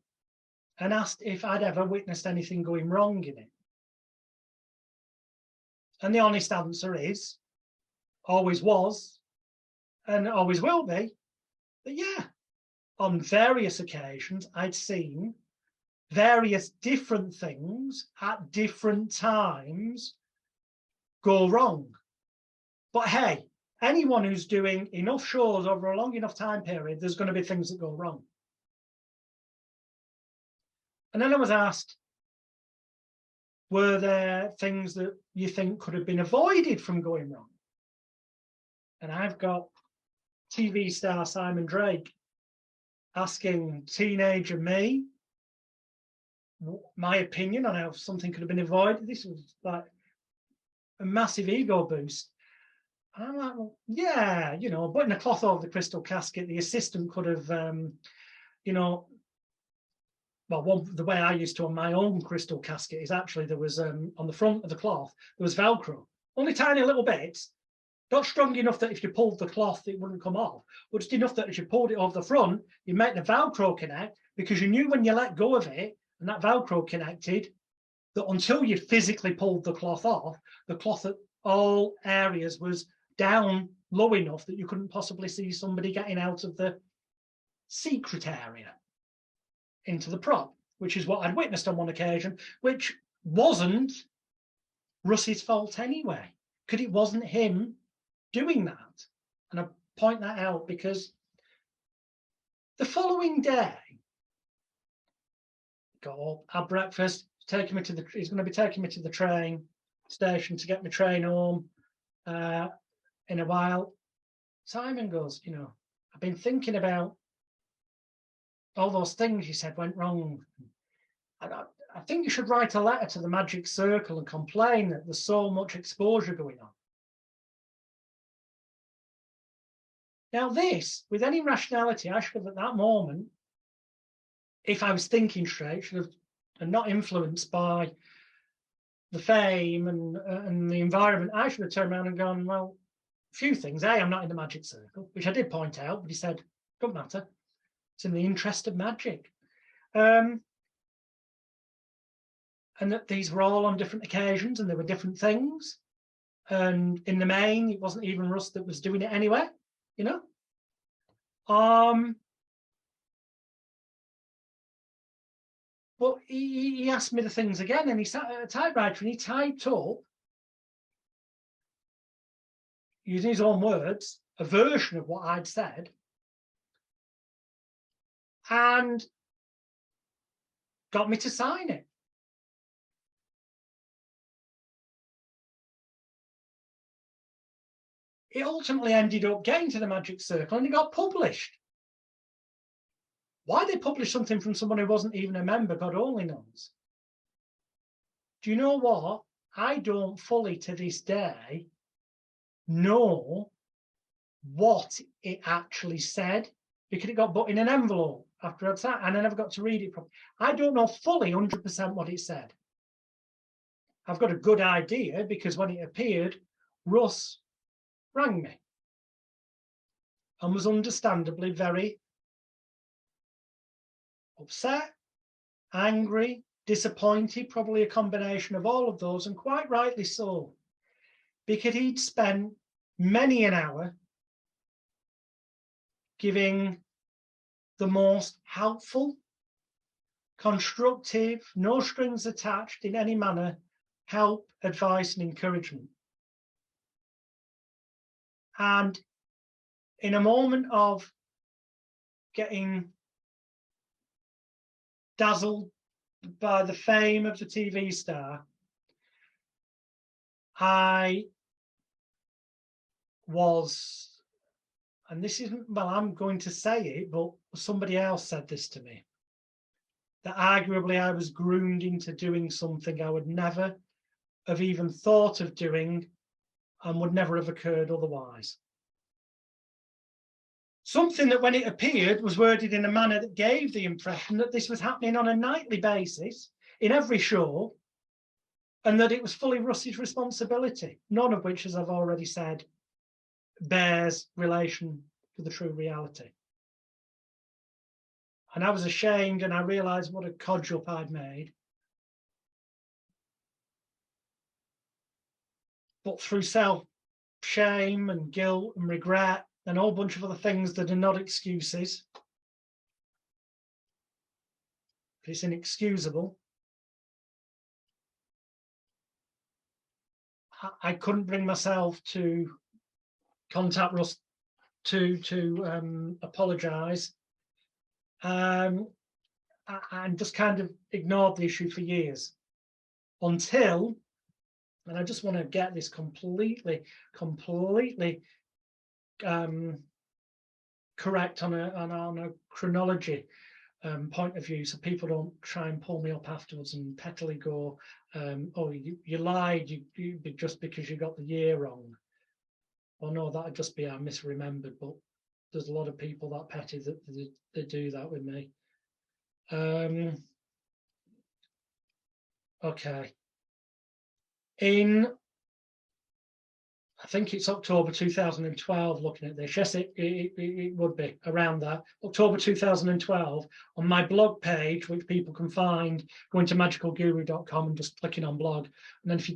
and asked if I'd ever witnessed anything going wrong in it. And the honest answer is, always was, and always will be, that yeah, on various occasions, I'd seen various different things at different times go wrong. But hey, anyone who's doing enough shows over a long enough time period, there's going to be things that go wrong. And then I was asked, were there things that you think could have been avoided from going wrong? And I've got TV star Simon Drake asking teenager me my opinion on how something could have been avoided. This was like a massive ego boost. And I'm like, well, yeah, you know, putting a cloth over the crystal casket, the assistant could have, you know, well, the way I used to on my own crystal casket is actually there was, on the front of the cloth, there was Velcro, only tiny little bits, not strong enough that if you pulled the cloth, it wouldn't come off, but just enough that if you pulled it over the front, you make the Velcro connect, because you knew when you let go of it, and that Velcro connected, that until you physically pulled the cloth off, the cloth at all areas was down low enough that you couldn't possibly see somebody getting out of the secret area into the prop, which is what I'd witnessed on one occasion, which wasn't Russ's fault anyway, because it wasn't him doing that. And I point that out because the following day, got up, had breakfast, taking me to the, he's going to be taking me to the train station to get my train home in a while. Simon goes, you know, I've been thinking about all those things you said went wrong. I think you should write a letter to the Magic Circle and complain that there's so much exposure going on. Now this, with any rationality, I should have at that moment, if I was thinking straight, should have, and not influenced by the fame and the environment, I should have turned around and gone, well, a few things. A, I'm not in the Magic Circle, which I did point out, but he said, don't matter. It's in the interest of magic. And that these were all on different occasions and there were different things. And in the main, it wasn't even Russ that was doing it anyway, you know? But he asked me the things again, and he sat at a typewriter and he typed up, using his own words, a version of what I'd said, and got me to sign it. it ultimately ended up getting to the Magic Circle and it got published. Why they published something from someone who wasn't even a member, God only knows. Do you know what? I don't fully to this day know what it actually said, because it got put in an envelope after I'd sat and I never got to read it properly. I don't know fully 100% what it said. I've got a good idea because when it appeared, Russ rang me and was understandably very upset, angry, disappointed, probably a combination of all of those, and quite rightly so, because he'd spent many an hour giving the most helpful, constructive, no strings attached in any manner, help, advice, and encouragement. And in a moment of getting dazzled by the fame of the TV star, I was, and this isn't, well, I'm going to say it, but somebody else said this to me, that arguably I was groomed into doing something I would never have even thought of doing and would never have occurred otherwise. Something that when it appeared was worded in a manner that gave the impression that this was happening on a nightly basis in every show, and that it was fully Russ's responsibility, none of which, as I've already said, bears relation to the true reality. And I was ashamed, and I realised what a codge up I'd made. But through self-shame and guilt and regret and a whole bunch of other things that are not excuses, but it's inexcusable, I couldn't bring myself to contact Russ to apologise, and just kind of ignored the issue for years until, and I just want to get this completely correct on a chronology point of view, so people don't try and pull me up afterwards and pettily go, oh, you lied, you just because you got the year wrong. Well, no, that'd just be I misremembered, but there's a lot of people that petty that they do that with me. Okay. In, I think it's October 2012, looking at this. Yes, it would be around that. October 2012, on my blog page, which people can find, going to magicalguru.com and just clicking on blog. And then if you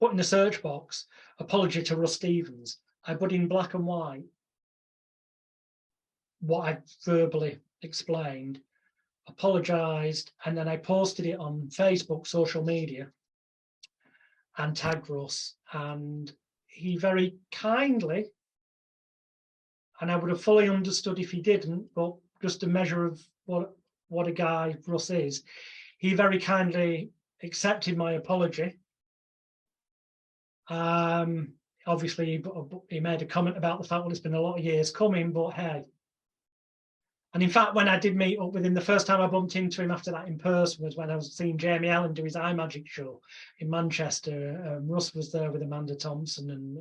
put in the search box, apology to Russ Stevens, I put in black and white what I verbally explained, apologised, and then I posted it on Facebook, social media, and tagged Russ. And he very kindly, and I would have fully understood if he didn't, but just a measure of what a guy Russ is, he very kindly accepted my apology. Obviously, he made a comment about the fact, well, it's been a lot of years coming, but hey. And in fact, when I did meet up with him, the first time I bumped into him after that in person was when I was seeing Jamie Allen do his iMagic show in Manchester. Russ was there with Amanda Thompson and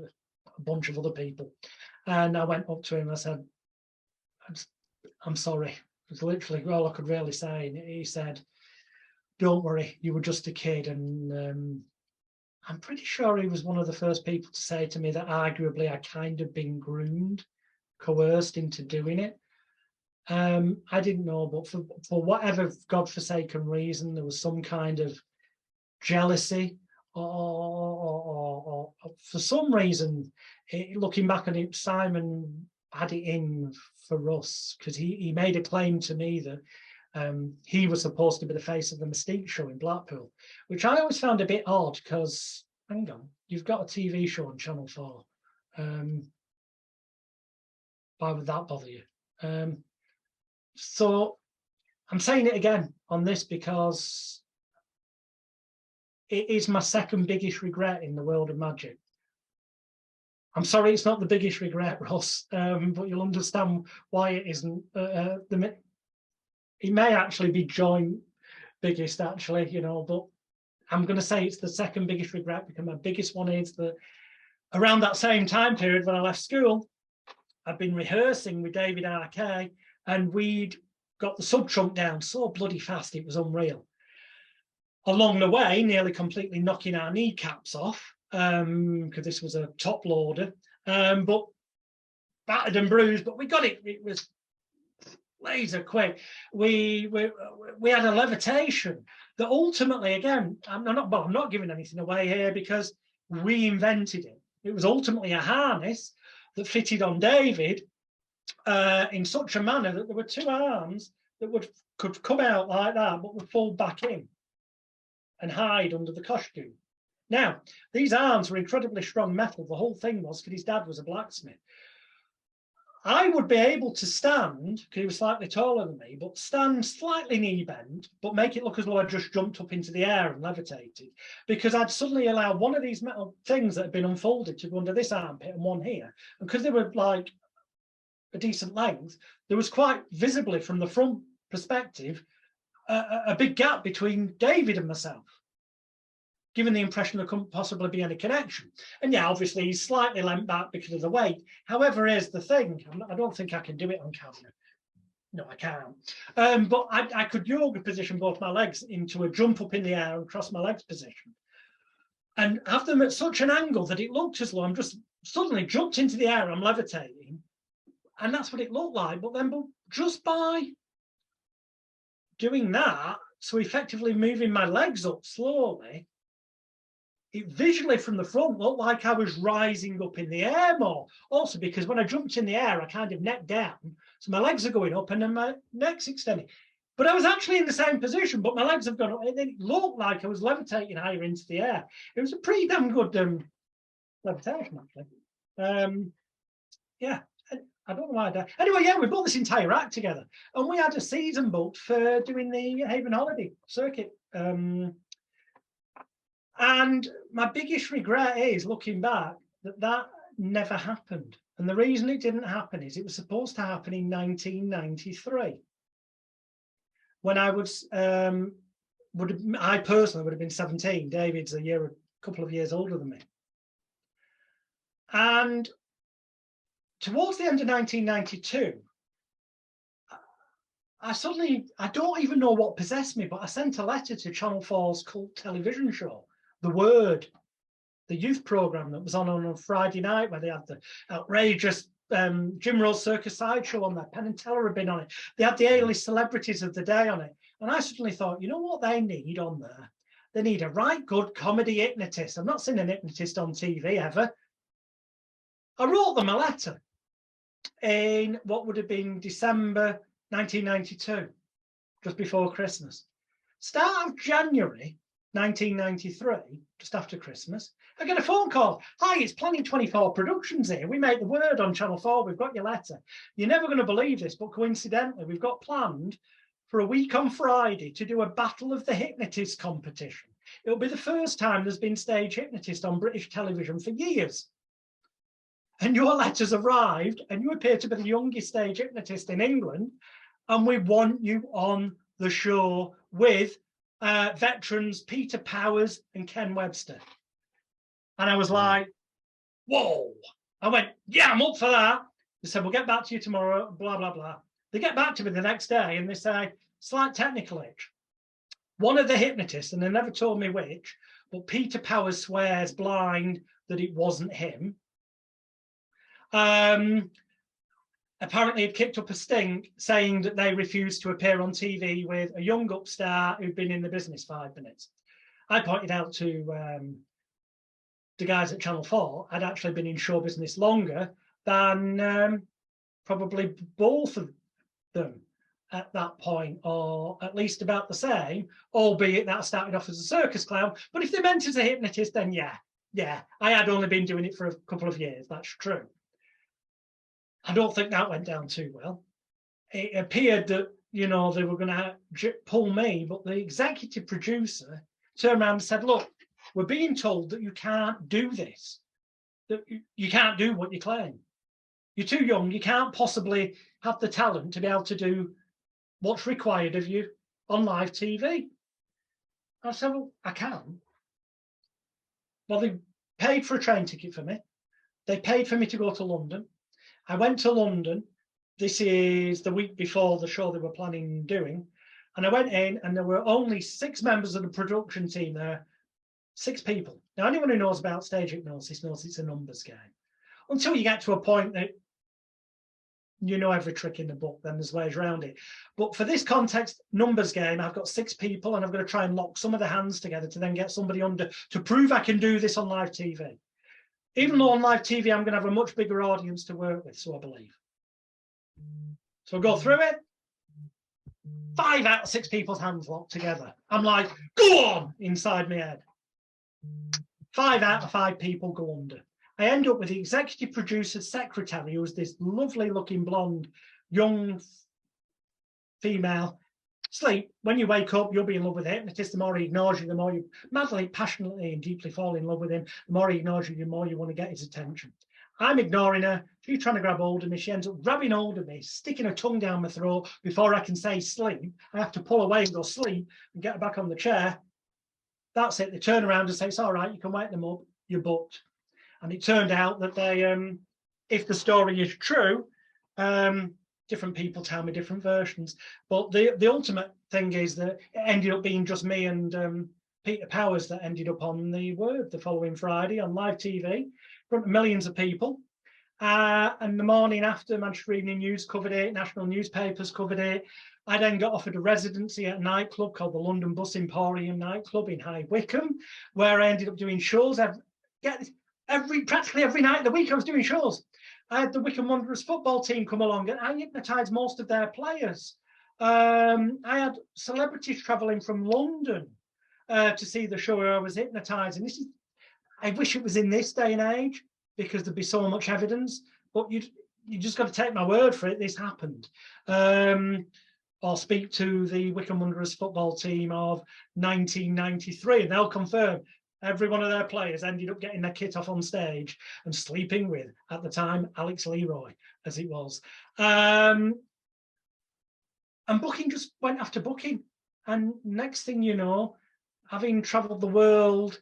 a bunch of other people. And I went up to him and I said, I'm sorry. It was literally all I could really say. And he said, don't worry, you were just a kid. And I'm pretty sure he was one of the first people to say to me that arguably I kind of been groomed, coerced into doing it. I didn't know, but for whatever godforsaken reason, there was some kind of jealousy, or for some reason, looking back on it, Simon had it in for Russ, because he made a claim to me that he was supposed to be the face of the Mystique show in Blackpool, which I always found a bit odd, because, hang on, you've got a TV show on Channel 4. Why would that bother you? So I'm saying it again on this because it is my second biggest regret in the world of magic. I'm sorry, it's not the biggest regret, Ross, but you'll understand why it isn't. It may actually be joint biggest, actually, you know, but I'm going to say it's the second biggest regret, because my biggest one is that around that same time period when I left school, I'd been rehearsing with David RK, and we'd got the sub-trunk down so bloody fast, it was unreal. Along the way, nearly completely knocking our kneecaps off, because this was a top loader, but battered and bruised, but we got it. It was laser quick. We had a levitation that ultimately, again, I'm not giving anything away here, because we invented it. It was ultimately a harness that fitted on David in such a manner that there were two arms that could come out like that, but would fold back in and hide under the costume. Now, these arms were incredibly strong metal. The whole thing was because his dad was a blacksmith. I would be able to stand, because he was slightly taller than me, but stand slightly knee bent, but make it look as though I just jumped up into the air and levitated, because I'd suddenly allow one of these metal things that had been unfolded to go under this armpit and one here. And because they were like a decent length, there was quite visibly from the front perspective a big gap between David and myself, giving the impression there couldn't possibly be any connection. And yeah, obviously he's slightly leant back because of the weight. However, here's the thing, I don't think I can do it on camera. No, I can't. But I could yoga position both my legs into a jump up in the air and cross my legs position, and have them at such an angle that it looked as though I'm just suddenly jumped into the air, I'm levitating. And that's what it looked like. But then just by doing that, so effectively moving my legs up slowly, it visually from the front looked like I was rising up in the air more. Also, because when I jumped in the air, I kind of neck down. So my legs are going up and then my neck's extending. But I was actually in the same position, but my legs have gone up. And it looked like I was levitating higher into the air. It was a pretty damn good levitation, actually. Yeah. I don't know why I died. Anyway, yeah, we bought this entire act together, and we had a season booked for doing the Haven Holiday circuit. And my biggest regret is, looking back, that never happened. And the reason it didn't happen is it was supposed to happen in 1993, when I was I personally would have been 17. David's a couple of years older than me. And towards the end of 1992, I don't even know what possessed me, but I sent a letter to Channel 4's cult television show, The Word, the youth program that was on a Friday night, where they had the outrageous Jim Rose Circus Sideshow on there. Penn and Teller had been on it. They had the A-list celebrities of the day on it. And I suddenly thought, you know what they need on there? They need a right good comedy hypnotist. I've not seen an hypnotist on TV ever. I wrote them a letter in what would have been December 1992, just before Christmas. Start of January 1993, just after Christmas, I get a phone call. Hi, it's Planning 24 Productions here. We make The Word on Channel 4. We've got your letter. You're never going to believe this, but coincidentally, we've got planned for a week on Friday to do a Battle of the Hypnotist competition. It'll be the first time there's been stage hypnotist on British television for years. And your letter's arrived, and you appear to be the youngest stage hypnotist in England, and we want you on the show with veterans Peter Powers and Ken Webster. And I was like, whoa. I went, yeah, I'm up for that. They said, we'll get back to you tomorrow, blah, blah, blah. They get back to me the next day, and they say, slight technical itch. One of the hypnotists, and they never told me which, but Peter Powers swears blind that it wasn't him. Apparently had kicked up a stink saying that they refused to appear on TV with a young upstart who'd been in the business 5 minutes. I pointed out to the guys at Channel 4 I'd actually been in show business longer than probably both of them at that point, or at least about the same, albeit that started off as a circus clown. But if they meant as a hypnotist, then yeah, I had only been doing it for a couple of years. That's true. I don't think that went down too well. It appeared that, you know, they were going to pull me, but the executive producer turned around and said, look, we're being told that you can't do this. that you can't do what you claim. You're too young. You can't possibly have the talent to be able to do what's required of you on live TV. I said, well, I can. Well, they paid for a train ticket for me. They paid for me to go to London. I went to London. This is the week before the show they were planning on doing. And I went in, and there were only 6 members of the production team there. 6 people. Now, anyone who knows about stage hypnosis knows it's a numbers game. Until you get to a point that you know every trick in the book, then there's ways around it. But for this context, numbers game, I've got 6 people, and I've got to try and lock some of the hands together to then get somebody under to prove I can do this on live TV. Even though on live TV, I'm going to have a much bigger audience to work with, so I believe. So I go through it. 5 out of 6 people's hands locked together. I'm like, go on, inside my head. 5 out of 5 people go under. I end up with the executive producer's secretary, who was this lovely looking blonde, young female. Sleep, when you wake up, you'll be in love with the hypnotist. The more he ignores you, the more you madly, passionately, and deeply fall in love with him. The more he ignores you, the more you want to get his attention. I'm ignoring her. She's trying to grab hold of me. She ends up grabbing hold of me, sticking her tongue down my throat before I can say sleep. I have to pull away and go sleep and get her back on the chair. That's it. They turn around and say, it's all right, you can wake them up, you're booked. And it turned out that they, if the story is true, different people tell me different versions. But the ultimate thing is that it ended up being just me and Peter Powers that ended up on the Word the following Friday on live TV in front of millions of people. And the morning after, Manchester Evening News covered it, national newspapers covered it. I then got offered a residency at a nightclub called the London Bus Emporium nightclub in High Wycombe, where I ended up doing shows practically every night of the week. I was doing shows. I had the Wycombe Wanderers football team come along, and I hypnotised most of their players. I had celebrities travelling from London to see the show where I was hypnotising. I wish it was in this day and age, because there'd be so much evidence, but you just got to take my word for it. This happened. I'll speak to the Wycombe Wanderers football team of 1993, and they'll confirm every one of their players ended up getting their kit off on stage and sleeping with, at the time, Alex Leroy, as it was. And booking just went after booking. And next thing you know, having travelled the world,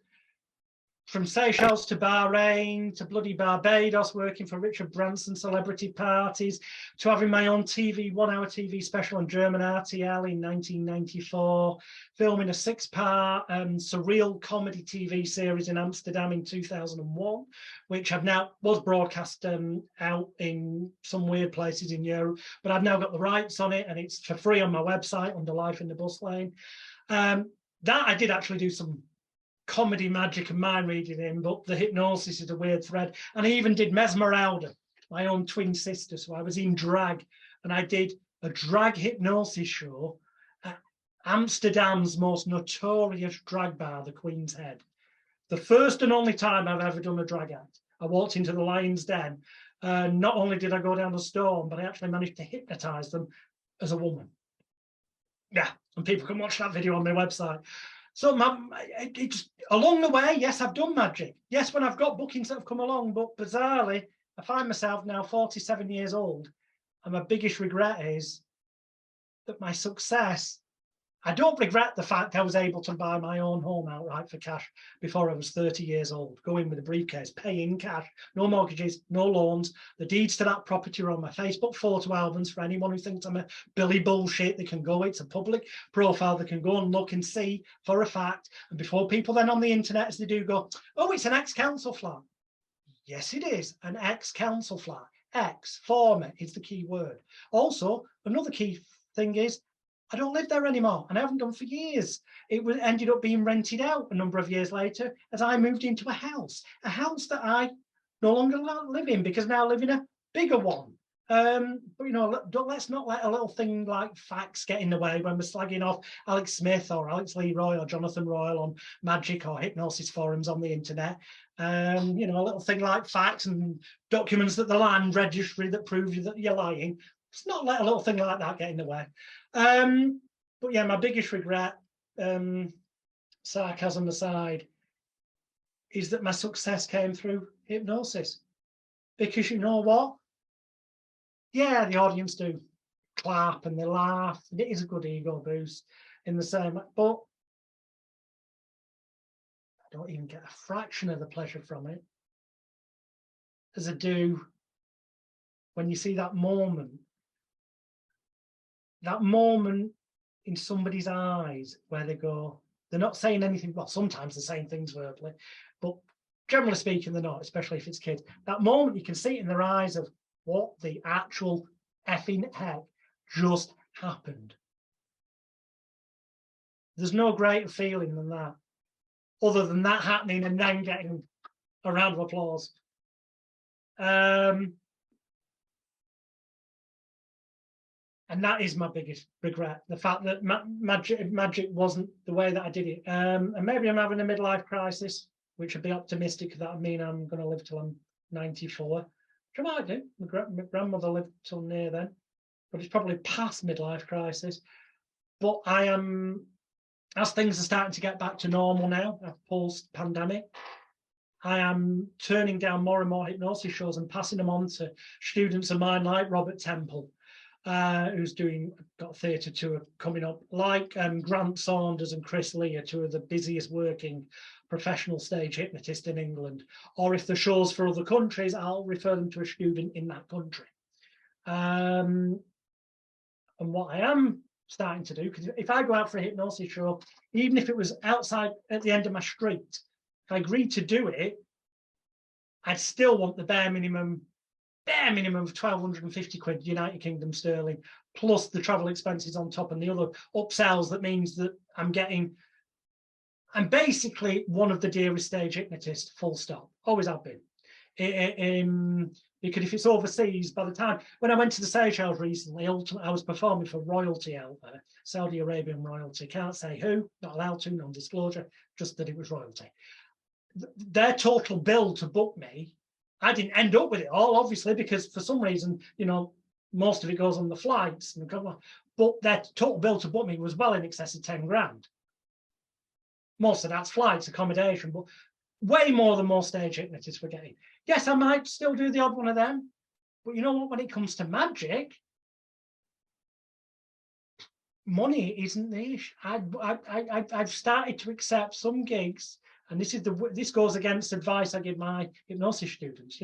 from Seychelles to Bahrain, to bloody Barbados, working for Richard Branson celebrity parties, to having my own 1-hour TV special on German RTL in 1994, filming a 6-part surreal comedy TV series in Amsterdam in 2001, which was broadcast out in some weird places in Europe, but I've now got the rights on it, and it's for free on my website under Life in the Bus Lane. That I did actually do some comedy, magic, and mind reading in, but the hypnosis is a weird thread. And I even did Mesmeralda, my own twin sister. So I was in drag, and I did a drag hypnosis show at Amsterdam's most notorious drag bar, the Queen's Head. The first and only time I've ever done a drag act. I walked into the Lion's Den. Not only did I go down the storm, but I actually managed to hypnotize them as a woman. Yeah, and people can watch that video on my website. So it's along the way, yes, I've done magic. Yes, when I've got bookings that have come along, but bizarrely, I find myself now 47 years old, and my biggest regret is that my success, I don't regret the fact I was able to buy my own home outright for cash before I was 30 years old, go in with a briefcase, pay in cash, no mortgages, no loans. The deeds to that property are on my Facebook photo albums for anyone who thinks I'm a Billy bullshit. They can go, it's a public profile, they can go and look and see for a fact. And before people then on the internet, as they do, go, oh, it's an ex-council flat. Yes, it is an ex-council flat. Ex, former is the key word. Also, another key thing is, I don't live there anymore, and I haven't done for years. It ended up being rented out a number of years later as I moved into a house that I no longer live in, because now I live in a bigger one. But let's not let a little thing like facts get in the way when we're slagging off Alex Smith or Alex Leroy or Jonathan Royle on magic or hypnosis forums on the internet. A little thing like facts and documents that the land registry that prove that you're lying. Let's not let a little thing like that get in the way. But yeah, my biggest regret, sarcasm aside, is that my success came through hypnosis. Because you know what? Yeah, the audience do clap and they laugh, and it is a good ego boost in the same, but I don't even get a fraction of the pleasure from it as I do when you see that moment in somebody's eyes where they go, they're not saying anything, well, sometimes they're saying things verbally, but generally speaking, they're not, especially if it's kids. That moment, you can see it in their eyes of what the actual effing heck just happened. There's no greater feeling than that, other than that happening and then getting a round of applause. And that is my biggest regret, the fact that magic wasn't the way that I did it. And maybe I'm having a midlife crisis, which would be optimistic. That would mean I'm going to live till I'm 94, which I might do. My grandmother lived till near then, but it's probably past midlife crisis. But I am, as things are starting to get back to normal now, post-pandemic, I am turning down more and more hypnosis shows and passing them on to students of mine like Robert Temple, who's got a theatre tour coming up, like Grant Saunders and Chris Lee are two of the busiest working professional stage hypnotists in England. Or if the show's for other countries, I'll refer them to a student in that country. And what I am starting to do, because if I go out for a hypnosis show, even if it was outside at the end of my street, if I agreed to do it, I'd still want the bare minimum of 1,250 quid, United Kingdom sterling, plus the travel expenses on top and the other upsells. That means that I'm basically one of the dearest stage hypnotists, full stop. Always have been. Because if it's overseas, by the time, when I went to the Seychelles recently, I was performing for royalty out there, Saudi Arabian royalty. Can't say who, not allowed to, non-disclosure, just that it was royalty. Their total bill to book me, I didn't end up with it all, obviously, because for some reason, most of it goes on the flights. But their total bill to book me was well in excess of 10 grand. Most of that's flights, accommodation, but way more than most stage hypnotists were getting. Yes, I might still do the odd one of them, but you know what? When it comes to magic, money isn't the issue. I've started to accept some gigs, and this goes against advice I give my hypnosis students.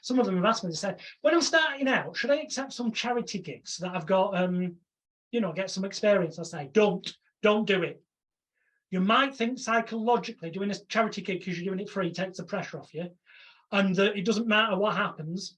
Some of them have asked me, they said, when I'm starting out, should I accept some charity gigs so that I've got get some experience? I say, don't do it. You might think psychologically doing a charity gig because you're doing it free takes the pressure off you, and that it doesn't matter what happens,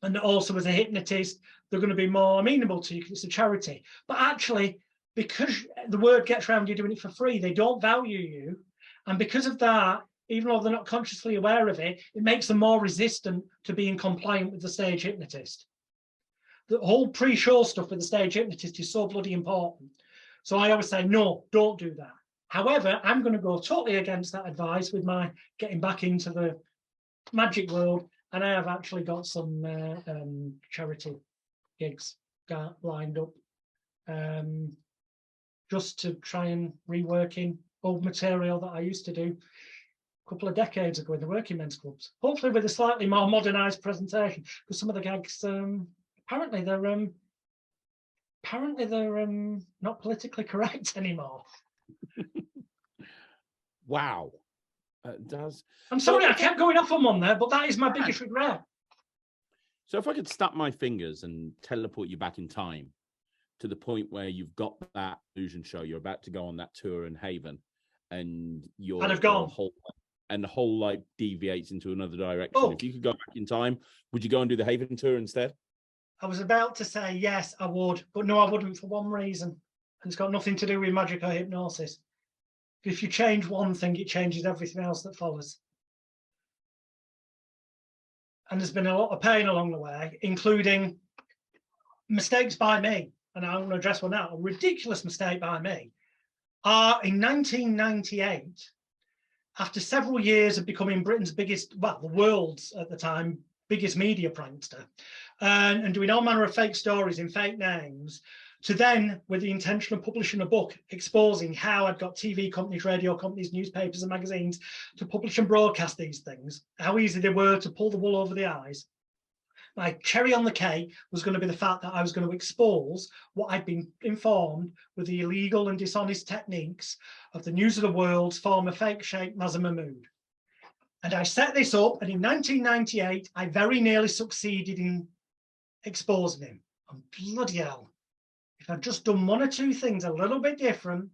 and that also as a hypnotist they're going to be more amenable to you because it's a charity. But actually, because the word gets around you're doing it for free, they don't value you, and because of that, even though they're not consciously aware of it, it makes them more resistant to being compliant with the stage hypnotist. The whole pre-show stuff with the stage hypnotist is so bloody important. So I always say, no, don't do that. However, I'm going to go totally against that advice with my getting back into the magic world, and I have actually got some charity gigs lined up, just to try and reworking old material that I used to do a couple of decades ago in the working men's clubs. Hopefully with a slightly more modernised presentation, because some of the gags apparently they're not politically correct anymore. Wow. Does I'm sorry, I kept going off on one there, but that is my biggest regret. So if I could snap my fingers and teleport you back in time to the point where you've got that illusion show, you're about to go on that tour in Haven, and your whole life deviates into another direction. Oh. If you could go back in time, would you go and do the Haven tour instead? I was about to say yes, I would, but no, I wouldn't, for one reason, and it's got nothing to do with magic or hypnosis. If you change one thing, it changes everything else that follows. And there's been a lot of pain along the way, including mistakes by me. And I'm going to address one now. A ridiculous mistake by me. In 1998, after several years of becoming Britain's biggest, well, the world's at the time, biggest media prankster, and doing all manner of fake stories in fake names, to then, with the intention of publishing a book exposing how I'd got TV companies, radio companies, newspapers and magazines to publish and broadcast these things, how easy they were to pull the wool over the eyes. My cherry on the cake was going to be the fact that I was going to expose what I'd been informed with the illegal and dishonest techniques of the News of the World's former fake sheikh Mazza Mahmood. And I set this up, and in 1998, I very nearly succeeded in exposing him. And bloody hell, if I'd just done one or two things a little bit different,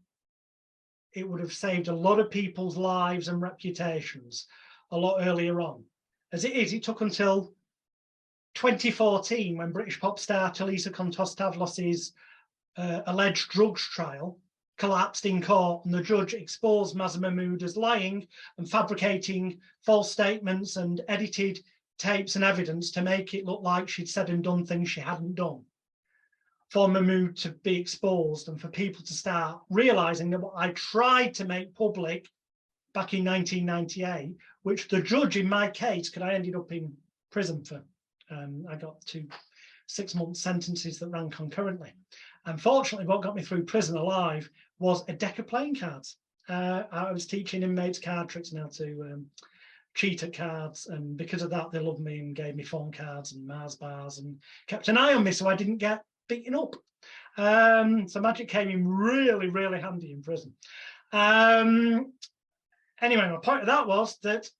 it would have saved a lot of people's lives and reputations a lot earlier on. As it is, it took until 2014 when British pop star Talisa Kontostavlos's alleged drugs trial collapsed in court, and the judge exposed Mazza Mahmood as lying and fabricating false statements and edited tapes and evidence to make it look like she'd said and done things she hadn't done. For Mahmood to be exposed and for people to start realizing that what I tried to make public back in 1998, which the judge in my case, because I ended up in prison for, I got 2 6-month sentences that ran concurrently. Unfortunately, what got me through prison alive was a deck of playing cards. I was teaching inmates card tricks and how to cheat at cards, and because of that, they loved me and gave me phone cards and Mars bars and kept an eye on me so I didn't get beaten up. So magic came in really, really handy in prison. Anyway, my point of that was that,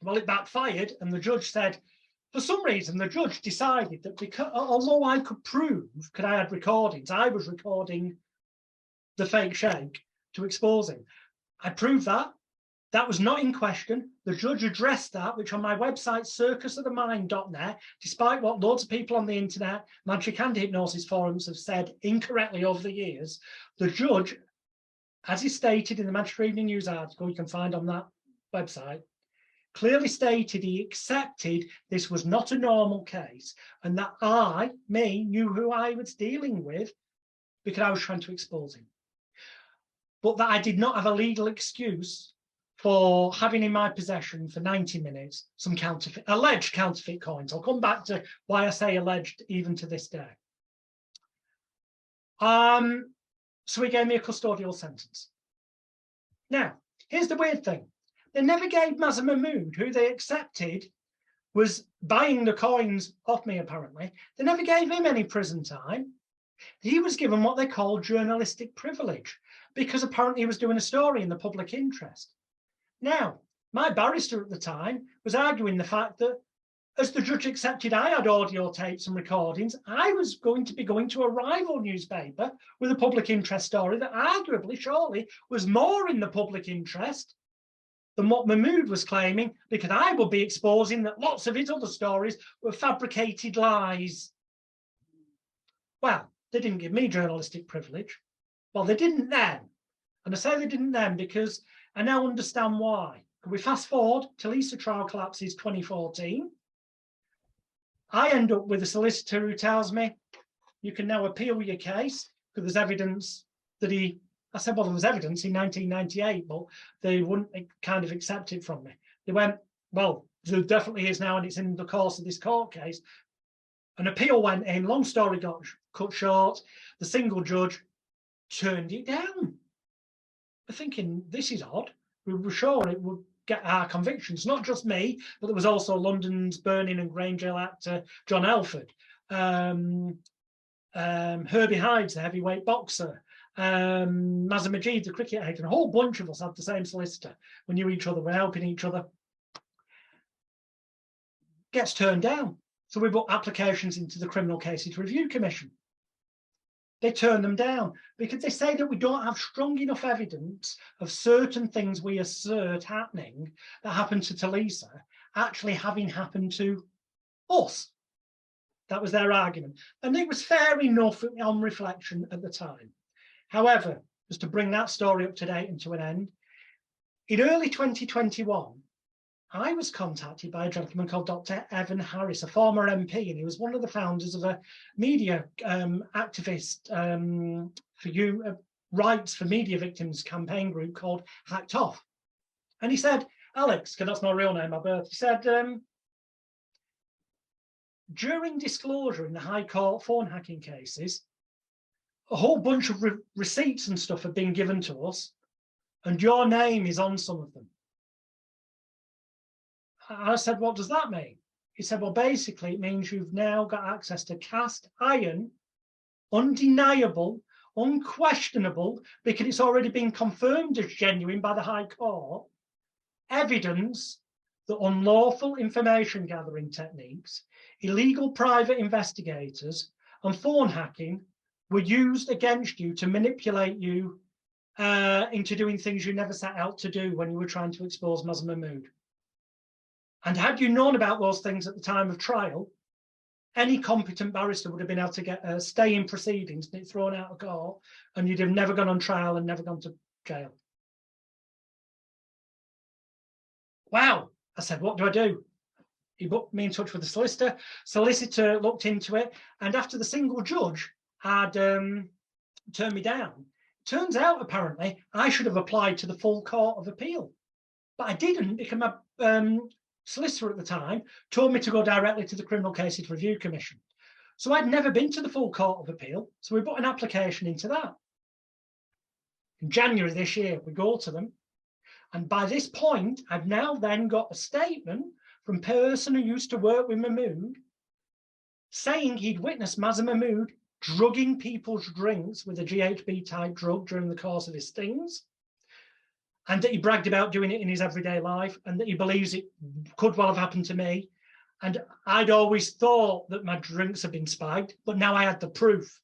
well, it backfired, and the judge said, for some reason, the judge decided that because, although I could prove, because I had recordings, I was recording the fake sheikh to expose him. I proved that. That was not in question. The judge addressed that, which on my website, circusofthemind.net, despite what loads of people on the internet, magic and hypnosis forums have said incorrectly over the years, the judge, as he stated in the Manchester Evening News article you can find on that website, clearly stated he accepted this was not a normal case and that me, knew who I was dealing with because I was trying to expose him. But that I did not have a legal excuse for having in my possession for 90 minutes some alleged counterfeit coins. I'll come back to why I say alleged even to this day. So he gave me a custodial sentence. Now, here's the weird thing. They never gave Mazza Mahmood, who they accepted was buying the coins off me, apparently. They never gave him any prison time. He was given what they call journalistic privilege, because apparently he was doing a story in the public interest. Now, my barrister at the time was arguing the fact that as the judge accepted I had audio tapes and recordings, I was going to be going to a rival newspaper with a public interest story that arguably, surely, was more in the public interest than what Mahmood was claiming, because I would be exposing that lots of his other stories were fabricated lies. Well, they didn't give me journalistic privilege. Well, they didn't then. And I say they didn't then because I now understand why. Can we fast forward? Talisa trial collapses 2014. I end up with a solicitor who tells me, you can now appeal your case because there's evidence that I said, well, there was evidence in 1998, but they wouldn't kind of accept it from me. They went, well, there definitely is now, and it's in the course of this court case. An appeal went in, long story got cut short. The single judge turned it down. I'm thinking, this is odd. We were sure it would get our convictions, not just me, but there was also London's Burning and Grange actor John Elford, Herbie Hydes, the heavyweight boxer, Mazza Majid, the cricket hater, and a whole bunch of us had the same solicitor. We knew each other, we're helping each other. Gets turned down. So we put applications into the Criminal Cases Review Commission. They turn them down because they say that we don't have strong enough evidence of certain things we assert happening that happened to Talisa actually having happened to us. That was their argument. And it was fair enough on reflection at the time. However, just to bring that story up to date and to an end, in early 2021, I was contacted by a gentleman called Dr. Evan Harris, a former MP, and he was one of the founders of a media activist for rights for media victims campaign group called Hacked Off. And he said, Alex, because that's my real name, my birth, he said, during disclosure in the High Court phone hacking cases, a whole bunch of receipts and stuff have been given to us, and your name is on some of them. I said, what does that mean? He said, well, basically, it means you've now got access to cast iron, undeniable, unquestionable, because it's already been confirmed as genuine by the High Court, evidence that unlawful information gathering techniques, illegal private investigators, and phone hacking were used against you to manipulate you into doing things you never set out to do when you were trying to expose Mazen Mahmood. And had you known about those things at the time of trial, any competent barrister would have been able to get a stay in proceedings and it thrown out of court, and you'd have never gone on trial and never gone to jail. Wow. I said, what do I do? He put me in touch with the solicitor. Solicitor looked into it, and after the single judge had turned me down, turns out apparently I should have applied to the full Court of Appeal, but I didn't because my solicitor at the time told me to go directly to the Criminal Cases Review Commission. So I'd never been to the full Court of Appeal, so we put an application into that. In January this year, we go to them, and by this point, I've now then got a statement from a person who used to work with Mahmood saying he'd witnessed Mazen Mahmood drugging people's drinks with a GHB type drug during the course of his stings, and that he bragged about doing it in his everyday life, and that he believes it could well have happened to me. And I'd always thought that my drinks had been spiked, but now I had the proof.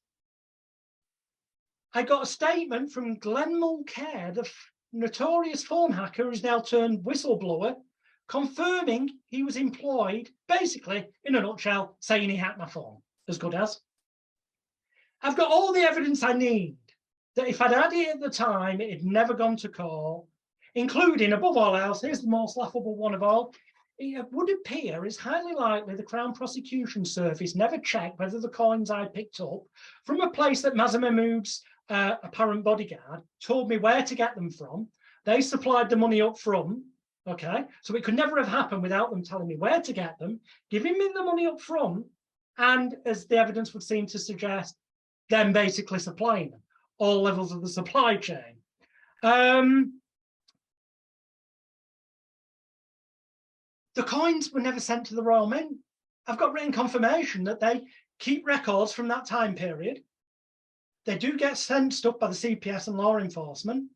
I got a statement from Glenn Mulcair, the notorious phone hacker who's now turned whistleblower, confirming he was employed, basically, in a nutshell, saying he hacked my phone, as good as. I've got all the evidence I need that if I'd had it at the time, it had never gone to court, including, above all else, here's the most laughable one of all, it would appear it's highly likely the Crown Prosecution Service never checked whether the coins I picked up from a place that Mazen Mahmood's apparent bodyguard told me where to get them from. They supplied the money up front, okay? So it could never have happened without them telling me where to get them, giving me the money up front, and as the evidence would seem to suggest, then basically supplying them, all levels of the supply chain. The coins were never sent to the Royal Mint. I've got written confirmation that they keep records from that time period. They do get sent stuff by the CPS and law enforcement,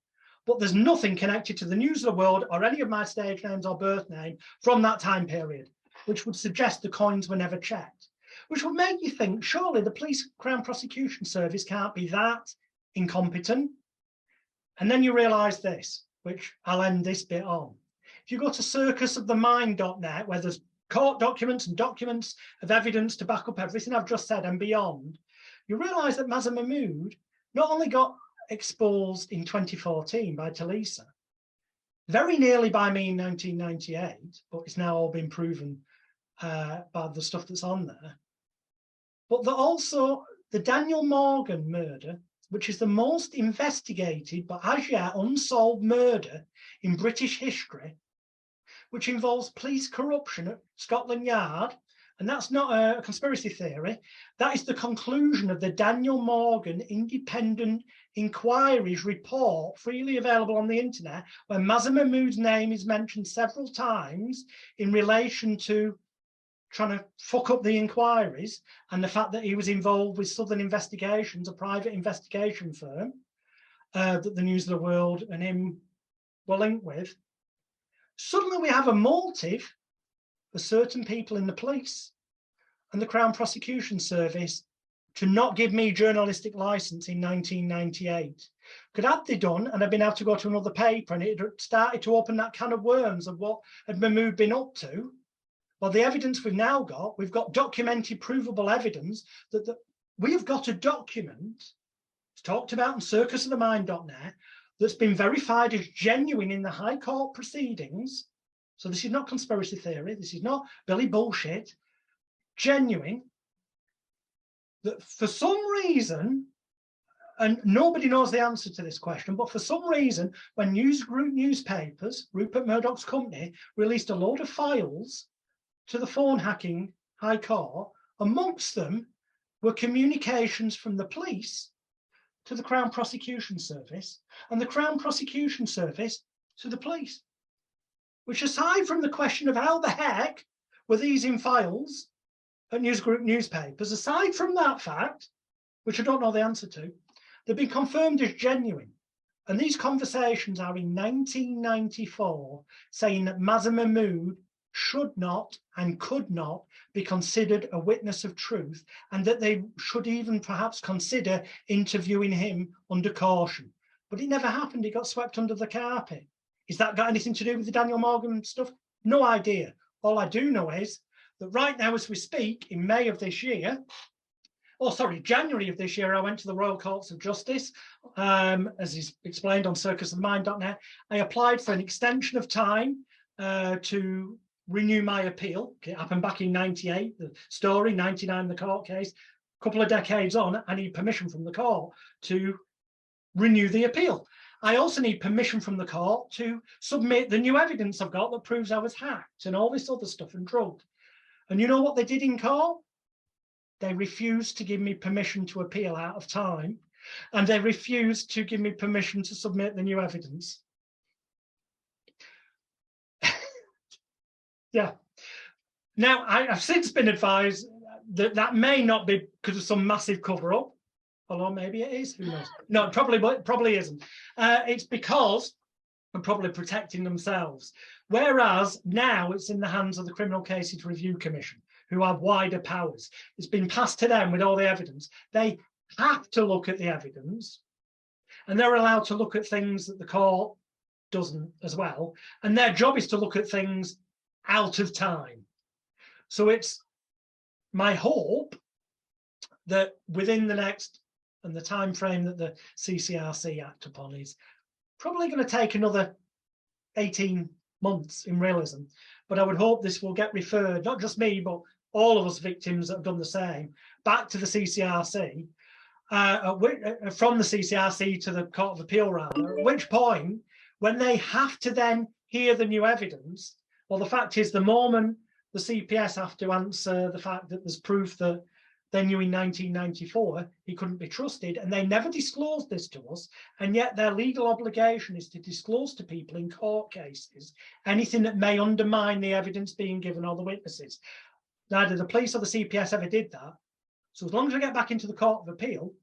but there's nothing connected to the News of the World or any of my stage names or birth name from that time period, which would suggest the coins were never checked, which would make you think, surely the police Crown Prosecution Service can't be that incompetent. And then you realise this, which I'll end this bit on. If you go to circusofthemind.net, where there's court documents and documents of evidence to back up everything I've just said and beyond, you realise that Mazen Mahmood not only got exposed in 2014 by Talisa, very nearly by me in 1998, but it's now all been proven by the stuff that's on there, but that also the Daniel Morgan murder, which is the most investigated but as yet unsolved murder in British history, which involves police corruption at Scotland Yard, and that's not a conspiracy theory, that is the conclusion of the Daniel Morgan Independent Inquiry's report, freely available on the internet, where Mazen Mahmood's name is mentioned several times in relation to trying to fuck up the inquiries, and the fact that he was involved with Southern Investigations, a private investigation firm that the News of the World and him were linked with. Suddenly we have a motive for certain people in the police and the Crown Prosecution Service to not give me journalistic license in 1998. Could had they done, and I'd been able to go to another paper, and it had started to open that can of worms of what had Mahmood been up to. Well, the evidence we've now got, we've got documented, provable evidence that we have got a document, it's talked about in circusofthemind.net, that's been verified as genuine in the High Court proceedings. So this is not conspiracy theory, this is not Billy bullshit, genuine, that for some reason, and nobody knows the answer to this question, but for some reason, when newspapers, Rupert Murdoch's company, released a load of files to the phone hacking High Court, amongst them were communications from the police to the Crown Prosecution Service, and the Crown Prosecution Service to the police. Which, aside from the question of how the heck were these in files at News Group newspapers, aside from that fact, which I don't know the answer to, they've been confirmed as genuine. And these conversations are in 1994, saying that Mazza Mahmood should not and could not be considered a witness of truth, and that they should even perhaps consider interviewing him under caution. But it never happened. It got swept under the carpet. Is that got anything to do with the Daniel Morgan stuff? No idea. All I do know is that right now, as we speak, in May of this year, January of this year, I went to the Royal Courts of Justice, as is explained on circusofthemind.net. I applied for an extension of time to renew my appeal. It happened back in 98, the story, 99, the court case. A couple of decades on, I need permission from the court to renew the appeal. I also need permission from the court to submit the new evidence I've got that proves I was hacked and all this other stuff and drugged. And you know what they did in court? They refused to give me permission to appeal out of time, and they refused to give me permission to submit the new evidence. Yeah. Now, I've since been advised that that may not be because of some massive cover-up, although maybe it is, who knows? No, it probably isn't. It's because they're probably protecting themselves. Whereas now it's in the hands of the Criminal Cases Review Commission, who have wider powers. It's been passed to them with all the evidence. They have to look at the evidence, and they're allowed to look at things that the court doesn't as well. And their job is to look at things out of time. So it's my hope that within the next, and the time frame that the CCRC act upon is probably going to take another 18 months in realism. But I would hope this will get referred, not just me, but all of us victims that have done the same, back to the CCRC, from the CCRC to the Court of Appeal, rather, at which point, when they have to then hear the new evidence, well, the fact is, the moment the CPS have to answer the fact that there's proof that they knew in 1994 he couldn't be trusted, and they never disclosed this to us, and yet their legal obligation is to disclose to people in court cases anything that may undermine the evidence being given or the witnesses. Neither the police or the CPS ever did that. So as long as I get back into the Court of Appeal,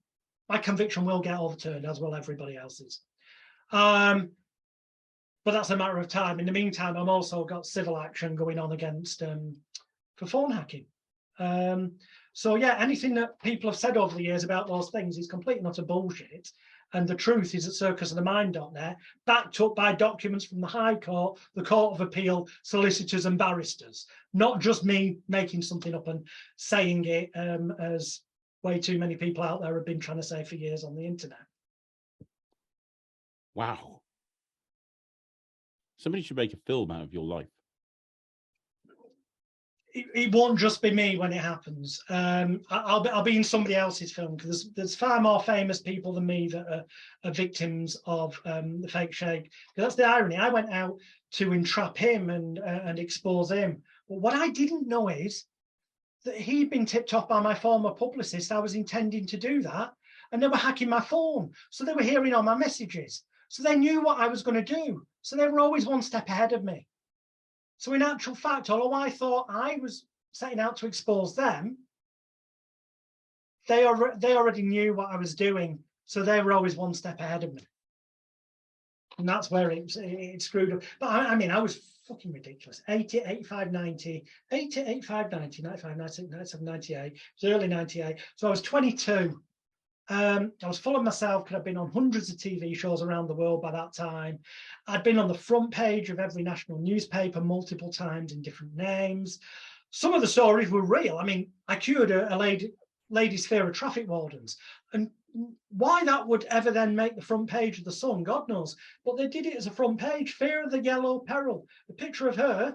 my conviction will get overturned, as will everybody else's. But that's a matter of time. In the meantime, I've also got civil action going on against for phone hacking. So yeah, anything that people have said over the years about those things is complete and utter bullshit. And the truth is at circusofthemind.net, backed up by documents from the High Court, the Court of Appeal, solicitors and barristers. Not just me making something up and saying it, as way too many people out there have been trying to say for years on the internet. Wow. Somebody should make a film out of your life. It won't just be me when it happens. I'll be in somebody else's film, because there's far more famous people than me that are victims of the fake shake. That's the irony. I went out to entrap him and expose him. But what I didn't know is that he'd been tipped off by my former publicist I was intending to do that, and they were hacking my phone. So they were hearing all my messages. So they knew what I was going to do. So they were always one step ahead of me. So in actual fact, although I thought I was setting out to expose them, they already knew what I was doing. So they were always one step ahead of me. And that's where it screwed up. But I mean, I was fucking ridiculous. 80, 85, 90, 80, 85, 90, 95, 96, 97, 98. It was early 98. So I was 22. I was full of myself because I'd been on hundreds of TV shows around the world by that time. I'd been on the front page of every national newspaper multiple times in different names. Some of the stories were real. I mean, I cured a lady's fear of traffic wardens. And why that would ever then make the front page of the Sun, God knows. But they did it as a front page, fear of the yellow peril. A picture of her,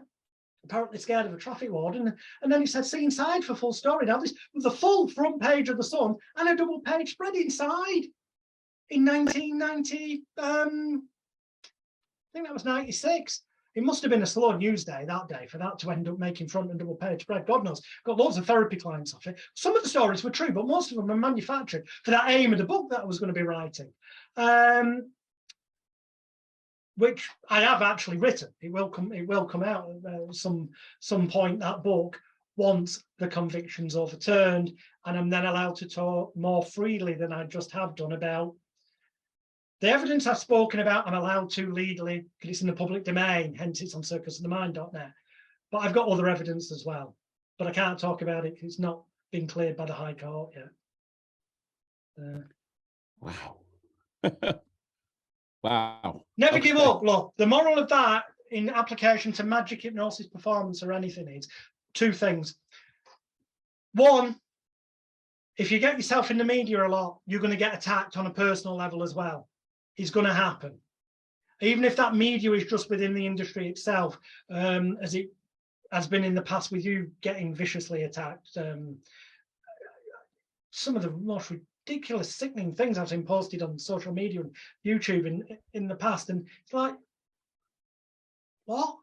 apparently scared of a traffic warden, and then he said, see inside for full story. Now this was the full front page of the Sun and a double page spread inside in 1990, I think that was 96. It must have been a slow news day that day for that to end up making front and double page spread. God knows, got loads of therapy clients off it. Some of the stories were true, but most of them were manufactured for that aim of the book that I was going to be writing, which I have actually written. It will come out at some point, that book, once the conviction's overturned, and I'm then allowed to talk more freely than I just have done about the evidence I've spoken about. I'm allowed to legally, because it's in the public domain, hence it's on circusofthemind.net. But I've got other evidence as well. But I can't talk about it because it's not been cleared by the High Court yet. Wow. Wow. Never give up. Look, the moral of that in application to magic, hypnosis, performance, or anything is two things. One, if you get yourself in the media a lot, you're going to get attacked on a personal level as well. It's going to happen. Even if that media is just within the industry itself, as it has been in the past with you getting viciously attacked. Some of the most ridiculous, sickening things I've seen posted on social media and YouTube in the past. And it's like, what?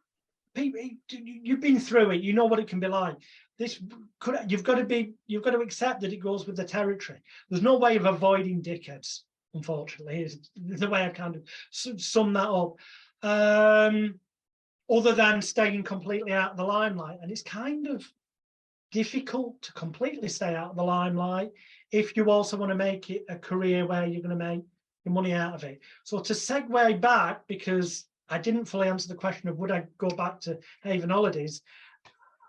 People, you've been through it. You know what it can be like. You've got to accept that it goes with the territory. There's no way of avoiding dickheads, unfortunately, is the way I kind of sum that up. Other than staying completely out of the limelight. And it's kind of difficult to completely stay out of the limelight if you also want to make it a career where you're going to make your money out of it. So to segue back, because I didn't fully answer the question of would I go back to Haven Holidays,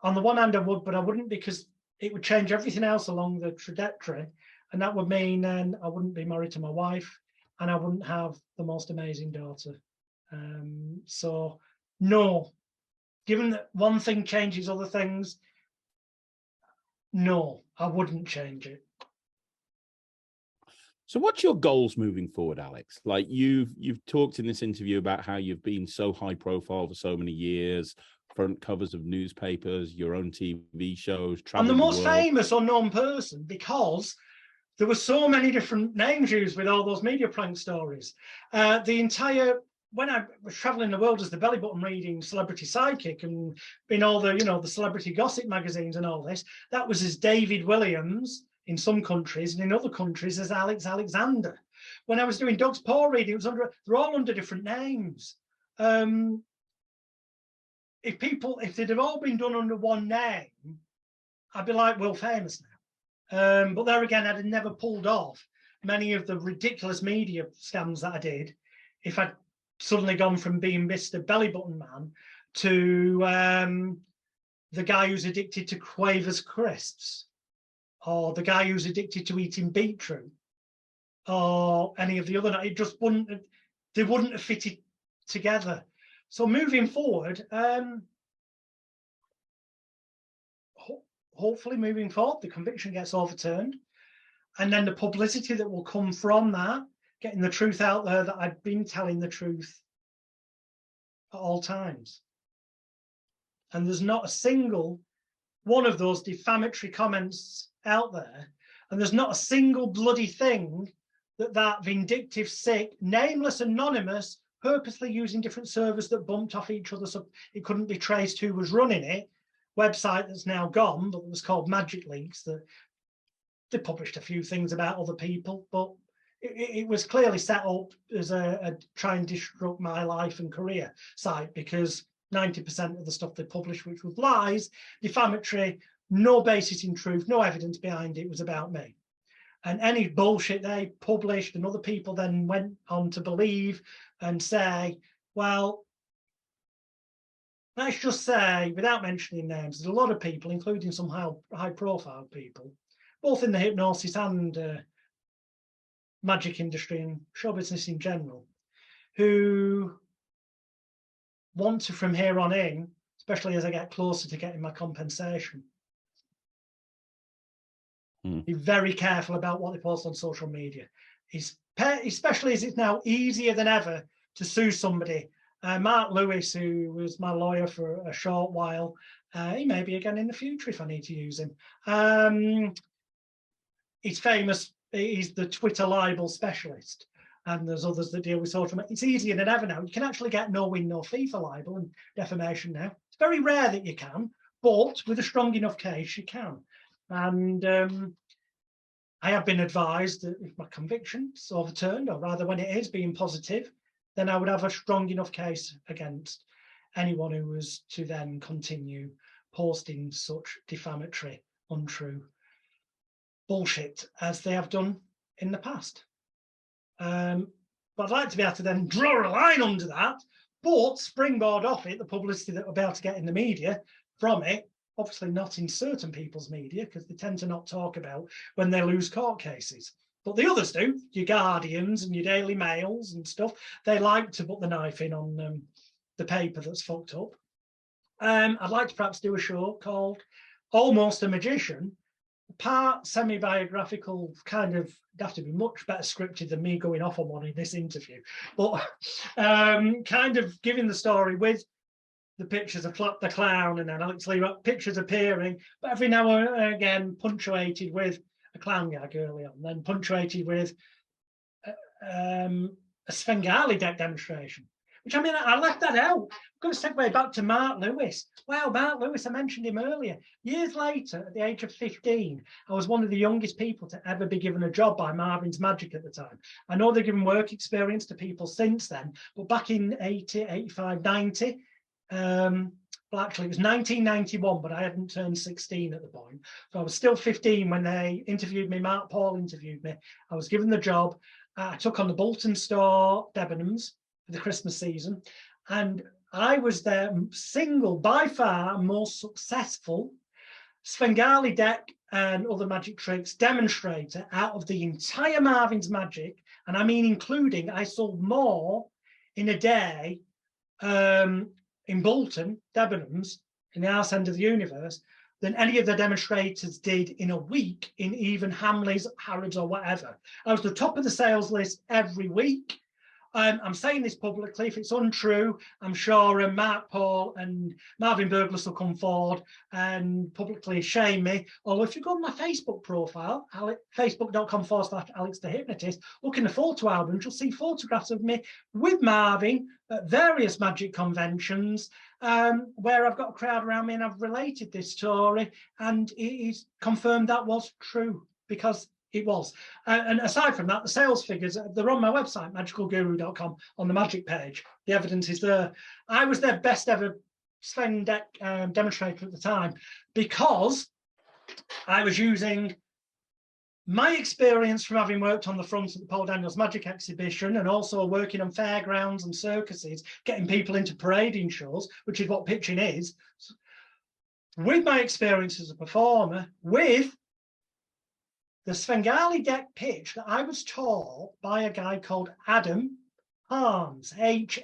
on the one hand I would, but I wouldn't, because it would change everything else along the trajectory. And that would mean then I wouldn't be married to my wife and I wouldn't have the most amazing daughter. So no, given that one thing changes other things, no, I wouldn't change it. So what's your goals moving forward, Alex? Like you've talked in this interview about how you've been so high profile for so many years, front covers of newspapers, your own TV shows. I'm the most famous unknown person because there were so many different names used with all those media prank stories. When I was traveling the world as the belly button reading celebrity sidekick and in all the, the celebrity gossip magazines and all this, that was as David Williams in some countries, and in other countries as Alex Alexander. When I was doing Doug's Paw reading, they're all under different names. If they'd have all been done under one name, I'd be like world famous now. But there again, I'd have never pulled off many of the ridiculous media scams that I did if I'd suddenly gone from being Mr. Belly Button Man to the guy who's addicted to Quavers crisps, or the guy who's addicted to eating beetroot, or any of the other. It just wouldn't have fitted together. So moving forward, hopefully moving forward, the conviction gets overturned, and then the publicity that will come from that, getting the truth out there that I've been telling the truth at all times. And there's not a single one of those defamatory comments out there, and there's not a single bloody thing that vindictive, sick, nameless, anonymous, purposely using different servers that bumped off each other so it couldn't be traced who was running it, website that's now gone, but it was called Magic Leaks, that they published a few things about other people, but it was clearly set up as a try and disrupt my life and career site, because 90% of the stuff they published, which was lies, defamatory, no basis in truth, no evidence behind it, was about me. And any bullshit they published and other people then went on to believe and say, well, let's just say, without mentioning names, there's a lot of people, including some high-profile people, both in the hypnosis and magic industry and show business in general, who want to, from here on in, especially as I get closer to getting my compensation, be very careful about what they post on social media, especially as it's now easier than ever to sue somebody. Mark Lewis, who was my lawyer for a short while, he may be again in the future if I need to use him. He's famous. He's the Twitter libel specialist. and there's others that deal with social media. It's easier than ever now. You can actually get no win, no fee for libel and defamation now. It's very rare that you can, but with a strong enough case, you can. And I have been advised that if my conviction's overturned, or rather when it is being positive, then I would have a strong enough case against anyone who was to then continue posting such defamatory, untrue bullshit as they have done in the past. But I'd like to be able to then draw a line under that, but springboard off it, the publicity that we'll be able to get in the media from it, obviously not in certain people's media, because they tend to not talk about when they lose court cases. But the others do, your Guardians and your Daily Mails and stuff. They like to put the knife in on the paper that's fucked up. I'd like to perhaps do a show called Almost a Magician, part semi-biographical, kind of have to be much better scripted than me going off on one in this interview, but kind of giving the story with the pictures of the clown and then Alex Lee, pictures appearing, but every now and again punctuated with a clown gag early on, then punctuated with a Svengali deck demonstration, which I mean, I left that out. I'm going to segue back to Mark Lewis. Wow, Mark Lewis, I mentioned him earlier. Years later, at the age of 15, I was one of the youngest people to ever be given a job by Marvin's Magic at the time. I know they've given work experience to people since then, but back in 80, 85, 90, well, actually, it was 1991, but I hadn't turned 16 at the point. So I was still 15 when they interviewed me. Mark Paul interviewed me. I was given the job. I took on the Bolton store, Debenhams, for the Christmas season. And I was their single, by far, most successful Svengali deck and other magic tricks demonstrator out of the entire Marvin's Magic. And I mean, including, I sold more in a day in Bolton, Debenhams, in the arse end of the universe, than any of the demonstrators did in a week in even Hamleys, Harrods, or whatever. I was the top of the sales list every week. I'm saying this publicly. If it's untrue, I'm sure Mark Paul and Marvin Burglas will come forward and publicly shame me. Although if you go on my Facebook profile, facebook.com/Alex the Hypnotist, look in the photo album, you'll see photographs of me with Marvin at various magic conventions where I've got a crowd around me and I've related this story, and it is confirmed that was true, because it was. And aside from that, the sales figures, they're on my website, magicalguru.com, on the magic page. The evidence is there. I was their best ever Sven deck demonstrator at the time, because I was using my experience from having worked on the front of the Paul Daniels Magic Exhibition and also working on fairgrounds and circuses, getting people into parading shows, which is what pitching is, with my experience as a performer, with the Svengali deck pitch that I was taught by a guy called Adam Harms, Harmes,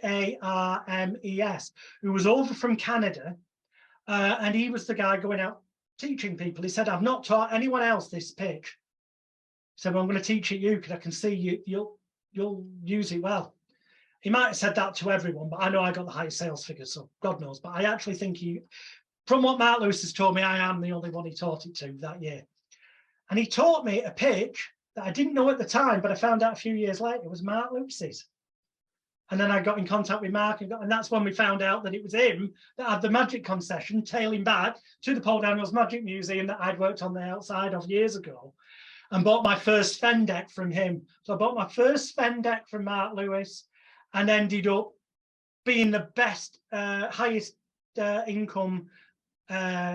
who was over from Canada, and he was the guy going out teaching people. He said, I've not taught anyone else this pitch. He said, well, I'm going to teach it you because I can see you'll use it well. He might have said that to everyone, but I know I got the highest sales figures, so God knows. But I actually think from what Mark Lewis has told me, I am the only one he taught it to that year. And he taught me a pitch that I didn't know at the time, but I found out a few years later it was Mark Lewis's. And then I got in contact with Mark, and that's when we found out that it was him that had the magic concession tailing back to the Paul Daniels Magic Museum that I'd worked on the outside of years ago, and bought my first Sven deck from him. So I bought my first Sven deck from Mark Lewis and ended up being the best, highest income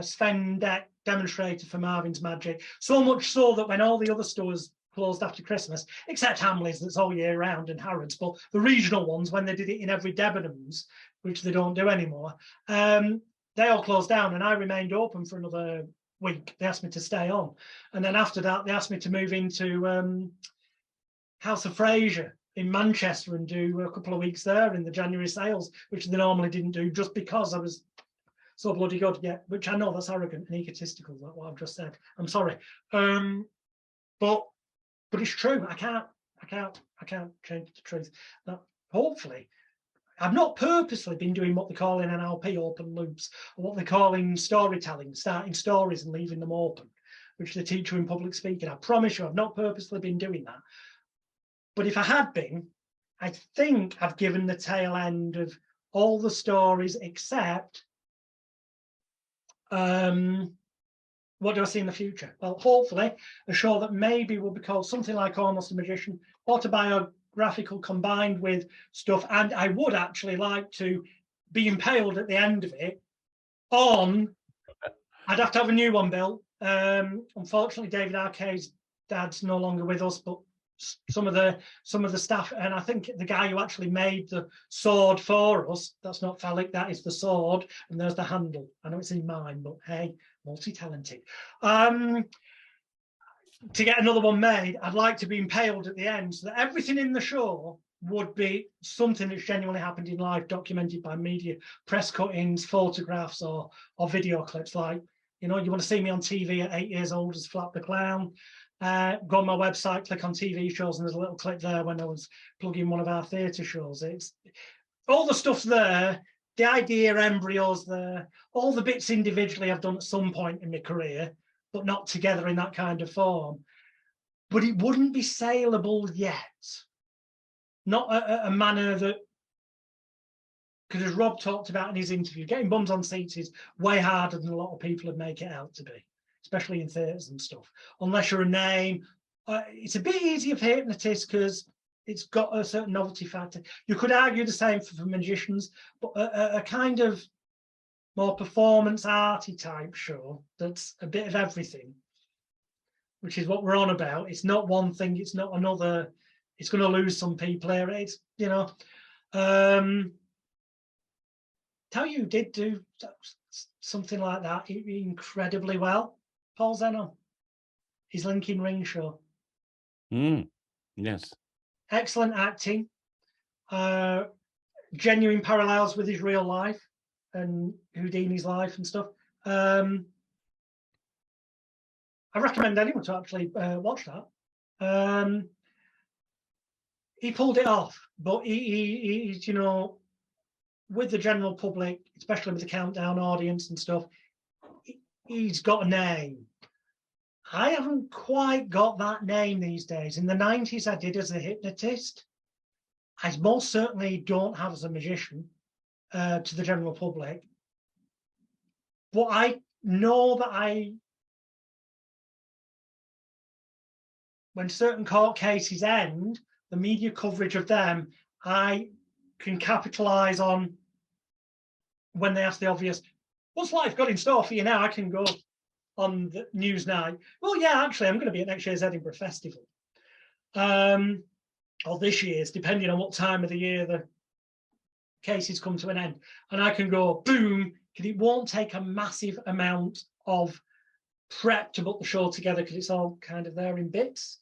Sven deck demonstrator for Marvin's Magic. So much so that when all the other stores closed after Christmas, except Hamleys, that's all year round, and Harrods, but the regional ones, when they did it in every Debenhams, which they don't do anymore, they all closed down, and I remained open for another week. They asked me to stay on, and then after that they asked me to move into House of Fraser in Manchester and do a couple of weeks there in the January sales, which they normally didn't do, just because I was so bloody good. Yeah, which I know that's arrogant and egotistical, like what I've just said. I'm sorry, but it's true. I can't change the truth. Now, hopefully, I've not purposely been doing what they call in NLP open loops, or what they call in storytelling, starting stories and leaving them open, which they teach you in public speaking. I promise you, I've not purposely been doing that. But if I had been, I think I've given the tail end of all the stories except what do I see in the future? Well, hopefully a show that maybe will be called something like Almost a Magician, autobiographical combined with stuff. And I would actually like to be impaled at the end of it on, I'd have to have a new one built. Unfortunately, David Arcade's dad's no longer with us, but some of the staff, and I think the guy who actually made the sword for us, that's not phallic, that is the sword, and there's the handle. I know it's in mine, but hey, multi-talented. To get another one made, I'd like to be impaled at the end so that everything in the show would be something that's genuinely happened in life, documented by media, press cuttings, photographs, or video clips. Like, you know, you want to see me on TV at 8 years old as Flap the Clown, go on my website, click on TV shows, and there's a little clip there when I was plugging one of our theatre shows. It's all the stuff's there, the idea embryo's there, all the bits individually I've done at some point in my career, but not together in that kind of form. But it wouldn't be saleable yet. Not a manner that, because as Rob talked about in his interview, getting bums on seats is way harder than a lot of people would make it out to be, especially in theatres and stuff. Unless you're a name, it's a bit easier for hypnotists because it's got a certain novelty factor. You could argue the same for magicians, but a kind of more performance arty type show that's a bit of everything, which is what we're on about. It's not one thing, it's not another. It's going to lose some people here. It's, you know, Tell You did do something like that incredibly well. Paul Zeno, his Lincoln Ring show. Yes. Excellent acting, genuine parallels with his real life and Houdini's life and stuff. I recommend anyone to actually watch that. He pulled it off, but he's, you know, with the general public, especially with the countdown audience and stuff, he's got a name. I haven't quite got that name these days. In the 90s, I did as a hypnotist. I most certainly don't have as a magician to the general public. But I know that when certain court cases end, the media coverage of them, I can capitalize on when they ask the obvious, what's life got in store for you now? I can go on the news night. Well, yeah, actually, I'm going to be at next year's Edinburgh Festival. Or this year's, depending on what time of the year the cases come to an end. And I can go, boom, because it won't take a massive amount of prep to put the show together because it's all kind of there in bits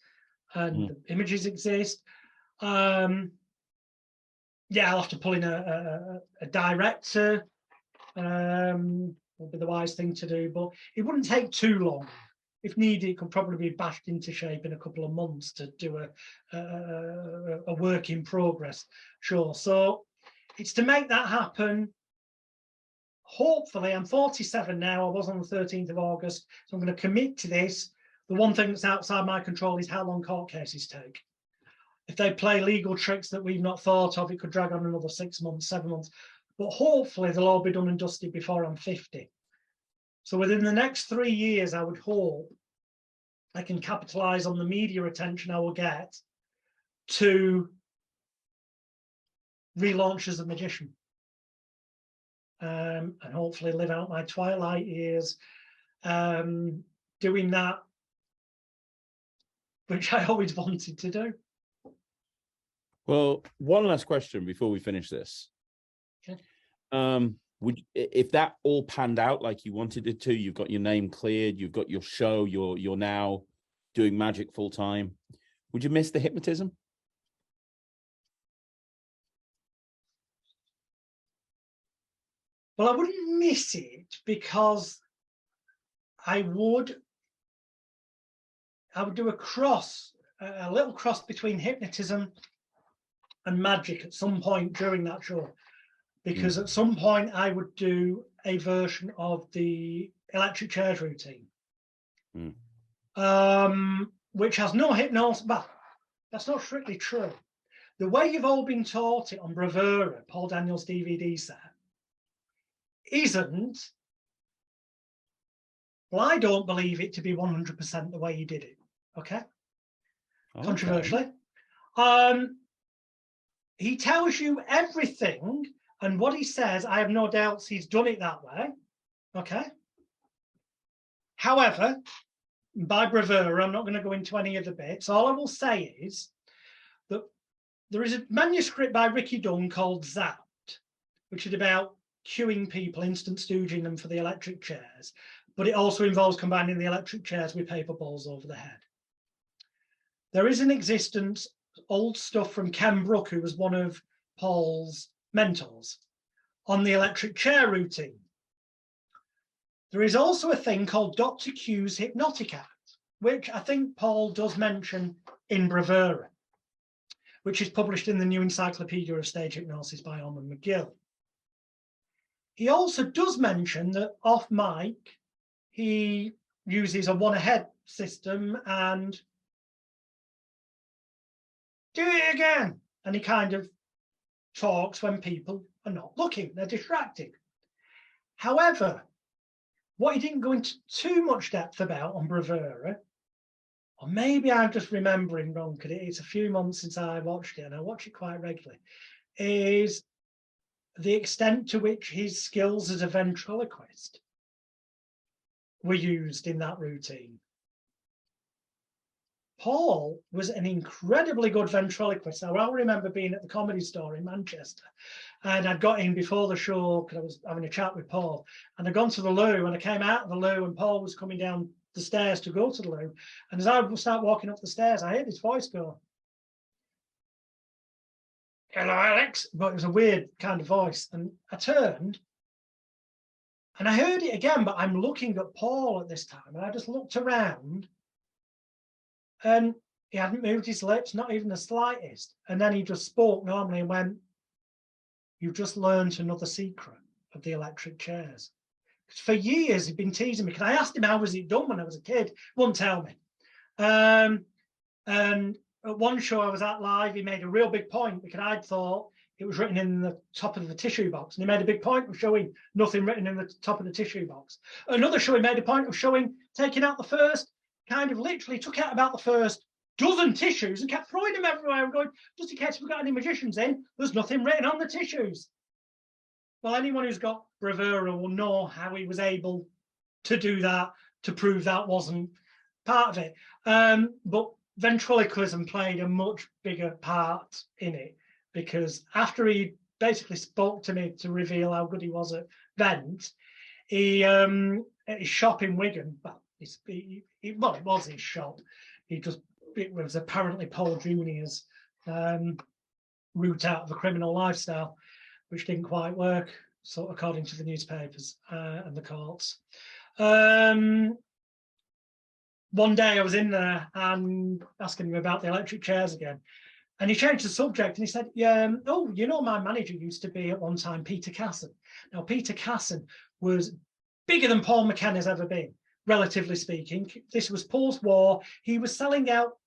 and the images exist. Yeah, I'll have to pull in a director. Will be the wise thing to do, but it wouldn't take too long. If needed, it could probably be bashed into shape in a couple of months to do a work in progress show. So it's to make that happen. Hopefully, I'm 47 now. I was on the 13th of August, so I'm going to commit to this. The one thing that's outside my control is how long court cases take. If they play legal tricks that we've not thought of, it could drag on another 6 months, 7 months. But hopefully they'll all be done and dusted before I'm 50. So within the next 3 years, I would hope I can capitalize on the media attention I will get to relaunch as a magician. And hopefully live out my twilight years doing that, which I always wanted to do. Well, one last question before we finish this. Okay. If that all panned out like you wanted it to, you've got your name cleared, you've got your show, you're now doing magic full time, would you miss the hypnotism? Well, I wouldn't miss it because I would do a little cross between hypnotism and magic at some point during that show. Because at some point I would do a version of the electric chairs routine, which has no hypnosis. But that's not strictly true. the way you've all been taught it on Bravura, Paul Daniels' DVD set, isn't, well, I don't believe it to be 100% the way he did it. Okay? Controversially. He tells you everything, and what he says, I have no doubts he's done it that way. Okay? However, by Bravura, I'm not going to go into any of the bits. All I will say is that there is a manuscript by Ricky Dunn called Zapped, which is about cueing people, instant stooging them for the electric chairs, but it also involves combining the electric chairs with paper balls over the head. There is in existence old stuff from Ken Brook, who was one of Paul's mentors, on the electric chair routine. There is also a thing called Dr. Q's Hypnotic Act, which I think Paul does mention in Bravura, which is published in the New Encyclopedia of Stage Hypnosis by Ormond McGill. He also does mention that off mic, he uses a one-ahead system and do it again. And he kind of talks when people are not looking, they're distracted. However, what he didn't go into too much depth about on Bravura, or maybe I'm just remembering wrong because it's a few months since I watched it and I watch it quite regularly, is the extent to which his skills as a ventriloquist were used in that routine. Paul was an incredibly good ventriloquist. Now, I remember being at the Comedy Store in Manchester, and I'd got in before the show because I was having a chat with Paul, and I'd gone to the loo, and I came out of the loo, and Paul was coming down the stairs to go to the loo, and as I start walking up the stairs, I heard his voice go, "Hello, Alex," but it was a weird kind of voice, and I turned, and I heard it again, but I'm looking at Paul at this time, and I just looked around, and he hadn't moved his lips, not even the slightest. And then he just spoke normally and went, "You've just learned another secret of the electric chairs." Because for years he'd been teasing me, because I asked him how was it done when I was a kid. He wouldn't tell me. And at one show I was at live, he made a real big point because I'd thought it was written in the top of the tissue box. And he made a big point of showing nothing written in the top of the tissue box. Another show, he made a point of showing, taking out the first, kind of literally took out about the first dozen tissues and kept throwing them everywhere and going, just in case we've got any magicians in, there's nothing written on the tissues. Well, anyone who's got Bravura will know how he was able to do that, to prove that wasn't part of it. But ventriloquism played a much bigger part in it, because after he basically spoke to me to reveal how good he was at vent, he at his shop in Wigan, well, it was his shop. It was apparently Paul Jr.'s route out of a criminal lifestyle, which didn't quite work, so according to the newspapers and the courts. One day I was in there and asking him about the electric chairs again, and he changed the subject and he said, "Oh, you know, my manager used to be at one time Peter Casson." Now, Peter Casson was bigger than Paul McKenna's ever been, relatively speaking. This was post-war. He was selling out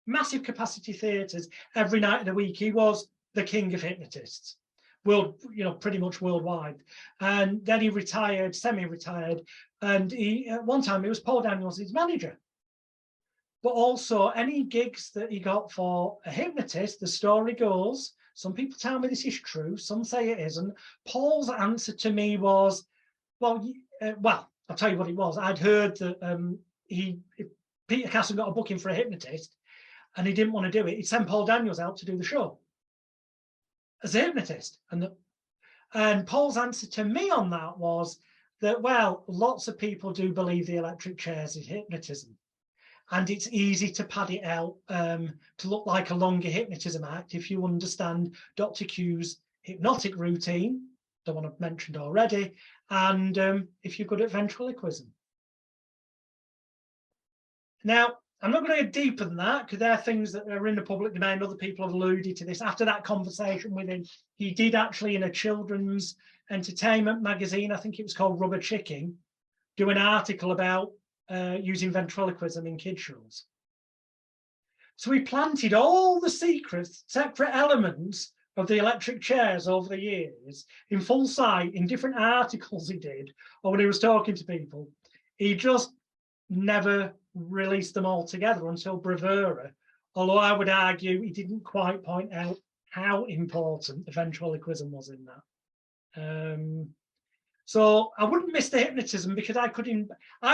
massive capacity theatres every night of the week. He was the king of hypnotists, pretty much worldwide. And then he retired, semi-retired, and at one time he was Paul Daniels' manager. But also any gigs that he got for a hypnotist, the story goes, some people tell me this is true, some say it isn't. Paul's answer to me was, well, I'll tell you what it was. I'd heard that Peter Casson got a booking for a hypnotist and he didn't want to do it. He'd send Paul Daniels out to do the show as a hypnotist. And Paul's answer to me on that was that, well, lots of people do believe the electric chairs is hypnotism. And it's easy to pad it out to look like a longer hypnotism act if you understand Dr. Q's hypnotic routine, the one I've mentioned already, and if you're good at ventriloquism. Now, I'm not going to go deeper than that because there are things that are in the public domain. Other people have alluded to this. After that conversation with him, he did actually, in a children's entertainment magazine, I think it was called Rubber Chicken, do an article about using ventriloquism in kids' shows. So he planted all the secrets, separate elements of the electric chairs over the years in full sight in different articles he did, or when he was talking to people. He just never released them all together until Bravura, although I would argue he didn't quite point out how important the ventriloquism was in that. So I wouldn't miss the hypnotism, because I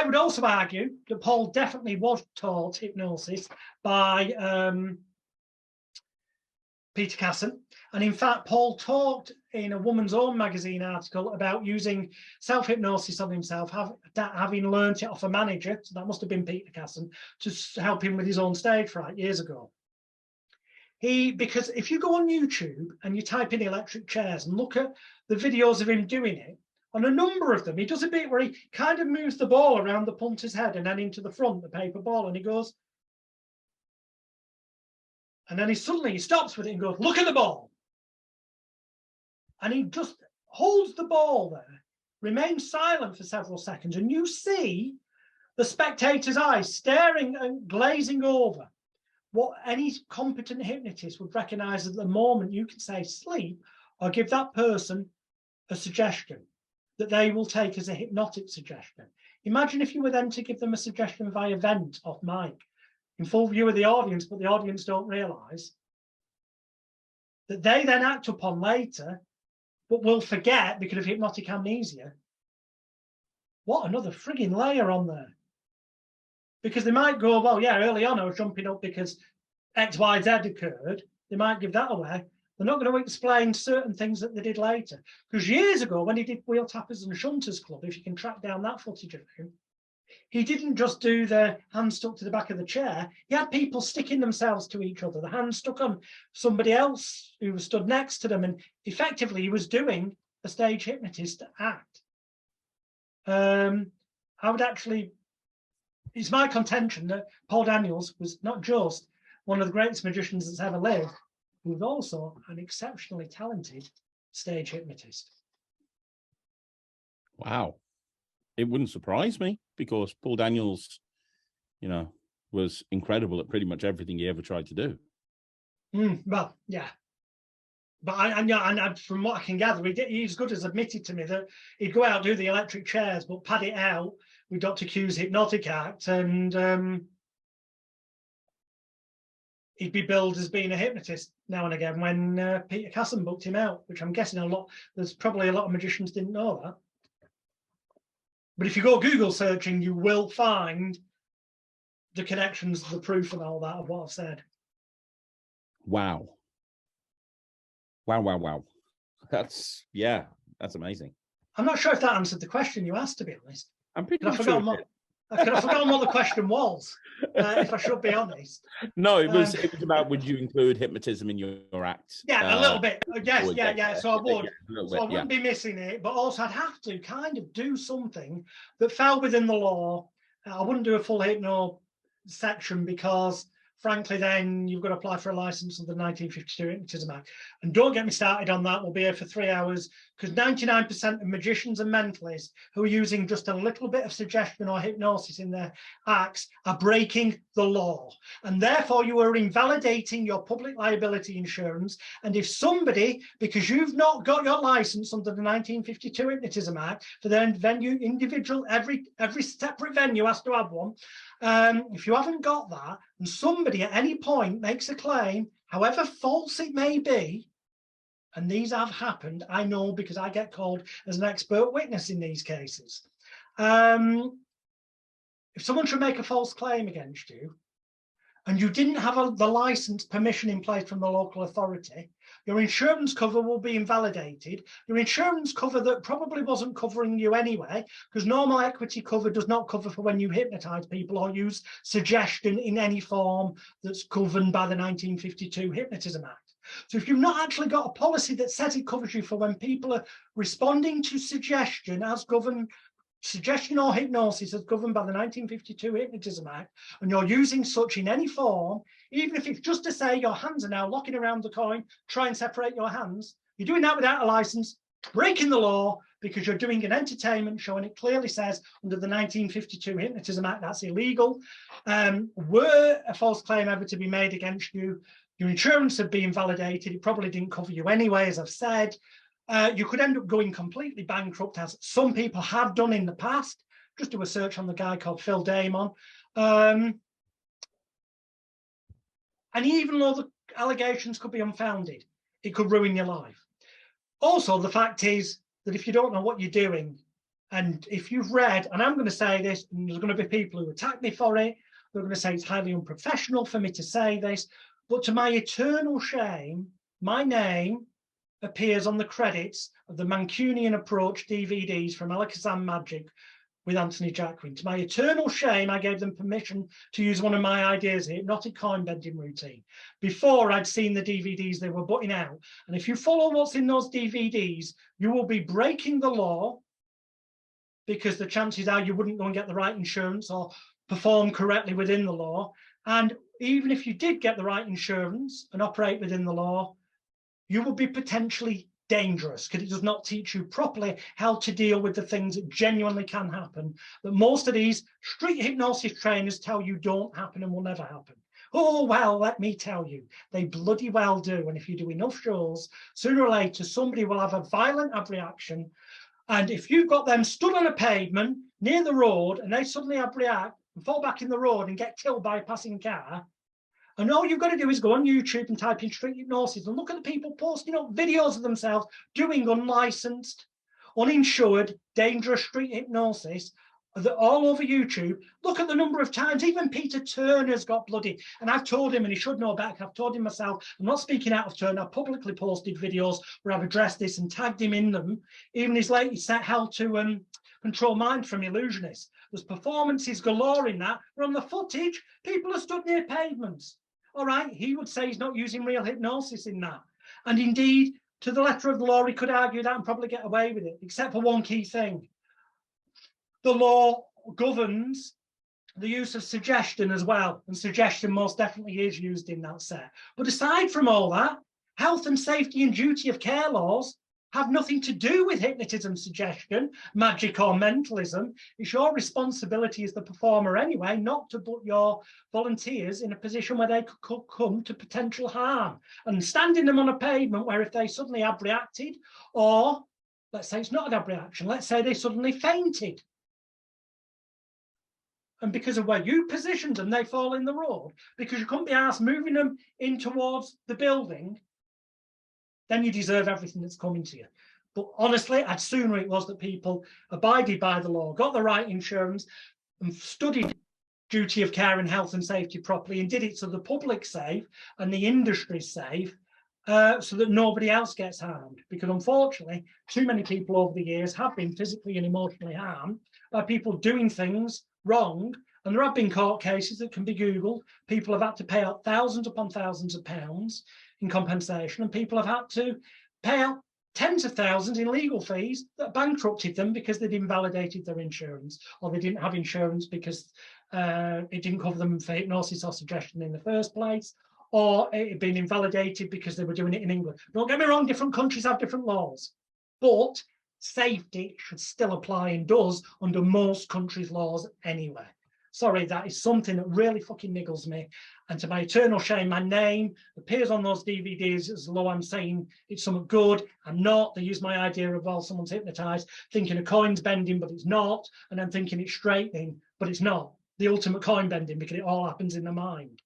would also argue that Paul definitely was taught hypnosis by Peter Casson. And in fact, Paul talked in a Woman's Own magazine article about using self-hypnosis on himself, having learned it off a manager, so that must have been Peter Casson, to help him with his own stage fright years ago. Because if you go on YouTube and you type in electric chairs and look at the videos of him doing it, on a number of them, he does a bit where he kind of moves the ball around the punter's head and then into the front, the paper ball, and he goes, and then he stops with it and goes, look at the ball. And he just holds the ball there, remains silent for several seconds, and you see the spectator's eyes staring and glazing over what any competent hypnotist would recognize at the moment you can say sleep, or give that person a suggestion that they will take as a hypnotic suggestion. Imagine if you were then to give them a suggestion via vent off mic, in full view of the audience, but the audience don't realize that they then act upon later, but will forget because of hypnotic amnesia. What another frigging layer on there. Because they might go, well, yeah, early on I was jumping up because X, Y, Z occurred. They might give that away. They're not going to explain certain things that they did later. Because years ago, when he did Wheel Tappers and Shunters Club, if you can track down that footage of him, he didn't just do the hand stuck to the back of the chair. He had people sticking themselves to each other. The hand stuck on somebody else who was stood next to them. And effectively, he was doing a stage hypnotist act. I would actually, it's my contention that Paul Daniels was not just one of the greatest magicians that's ever lived, he was also an exceptionally talented stage hypnotist. Wow. It wouldn't surprise me, because Paul Daniels, was incredible at pretty much everything he ever tried to do. Well, yeah. But from what I can gather, he's good as admitted to me that he'd go out and do the electric chairs, but pad it out with Dr. Q's hypnotic act, and he'd be billed as being a hypnotist now and again when Peter Casson booked him out, which I'm guessing there's probably a lot of magicians didn't know that. But if you go Google searching, you will find the connections, the proof and all that of what I've said. Wow. Wow. That's amazing. I'm not sure if that answered the question you asked, to be honest. I'm pretty I've sure. I've forgotten what the question was, if I should be honest. No, it was about, would you include hypnotism in your act? Yeah, a little bit. Yes, yeah. So I would. I wouldn't be missing it, but also I'd have to kind of do something that fell within the law. I wouldn't do a full hypno section, because frankly, then you've got to apply for a license under the 1952 Hypnotism Act. And don't get me started on that. We'll be here for 3 hours, because 99% of magicians and mentalists who are using just a little bit of suggestion or hypnosis in their acts are breaking the law. And therefore, you are invalidating your public liability insurance. And if somebody, because you've not got your license under the 1952 Hypnotism Act, for the venue, individual, every separate venue has to have one. If you haven't got that, and somebody at any point makes a claim, however false it may be, and these have happened, I know because I get called as an expert witness in these cases. If someone should make a false claim against you, and you didn't have the license permission in place from the local authority, your insurance cover will be invalidated. Your insurance cover that probably wasn't covering you anyway, because normal equity cover does not cover for when you hypnotize people or use suggestion in any form that's governed by the 1952 Hypnotism Act. So if you've not actually got a policy that says it covers you for when people are responding to suggestion as governed, suggestion or hypnosis as governed by the 1952 Hypnotism Act, and you're using such in any form, even if it's just to say your hands are now locking around the coin, try and separate your hands, you're doing that without a license, breaking the law, because you're doing an entertainment show and it clearly says under the 1952 Hypnotism Act that's illegal. Were a false claim ever to be made against you, your insurance would be invalidated. It probably didn't cover you anyway, as I've said. You could end up going completely bankrupt, as some people have done in the past. Just do a search on the guy called Phil Damon. And even though the allegations could be unfounded, it could ruin your life. Also, the fact is that if you don't know what you're doing, and if you've read, and I'm going to say this, and there's going to be people who attack me for it, they're going to say it's highly unprofessional for me to say this, but to my eternal shame, my name appears on the credits of the Mancunian Approach DVDs from Alakazam Magic with Anthony Jacquin. To my eternal shame, I gave them permission to use one of my ideas, a hypnotic coin bending routine. Before I'd seen the DVDs they were putting out. And if you follow what's in those DVDs, you will be breaking the law, because the chances are you wouldn't go and get the right insurance or perform correctly within the law. And even if you did get the right insurance and operate within the law, you would be potentially dangerous, because it does not teach you properly how to deal with the things that genuinely can happen, that most of these street hypnosis trainers tell you don't happen and will never happen. Oh, well, let me tell you, they bloody well do. And if you do enough shows, sooner or later, somebody will have a violent abreaction. And if you've got them stood on a pavement near the road and they suddenly abreact and fall back in the road and get killed by a passing car, and all you've got to do is go on YouTube and type in street hypnosis and look at the people posting up videos of themselves doing unlicensed, uninsured, dangerous street hypnosis all over YouTube. Look at the number of times, even Peter Turner's got bloody, and I've told him, and he should know better, I've told him myself, I'm not speaking out of turn, I've publicly posted videos where I've addressed this and tagged him in them. Even his latest set, How to Control Mind from Illusionists. There's performances galore in that, where on the footage, people are stood near pavements. All right, he would say he's not using real hypnosis in that. And indeed, to the letter of the law, he could argue that and probably get away with it, except for one key thing. The law governs the use of suggestion as well, and suggestion most definitely is used in that set. But aside from all that, health and safety and duty of care laws have nothing to do with hypnotism, suggestion, magic, or mentalism. It's your responsibility as the performer anyway, not to put your volunteers in a position where they could come to potential harm. And standing them on a pavement where if they suddenly abreacted, or let's say it's not an abreaction, let's say they suddenly fainted, and because of where you positioned them, they fall in the road, because you couldn't be asked moving them in towards the building, then you deserve everything that's coming to you. But honestly, I'd sooner it was that people abided by the law, got the right insurance, and studied duty of care and health and safety properly, and did it so the public's safe and the industry's safe, so that nobody else gets harmed. Because unfortunately, too many people over the years have been physically and emotionally harmed by people doing things wrong. And there have been court cases that can be Googled. People have had to pay out thousands upon thousands of pounds in compensation, and people have had to pay out tens of thousands in legal fees that bankrupted them because they'd invalidated their insurance, or they didn't have insurance because it didn't cover them for hypnosis or suggestion in the first place, or it had been invalidated because they were doing it in England. Don't get me wrong, different countries have different laws, but safety should still apply, and does under most countries' laws anyway. Sorry, that is something that really fucking niggles me. And to my eternal shame, my name appears on those DVDs as though I'm saying it's something good. I'm not. They use my idea of, well, someone's hypnotized, thinking a coin's bending, but it's not. And then thinking it's straightening, but it's not. The ultimate coin bending, because it all happens in the mind.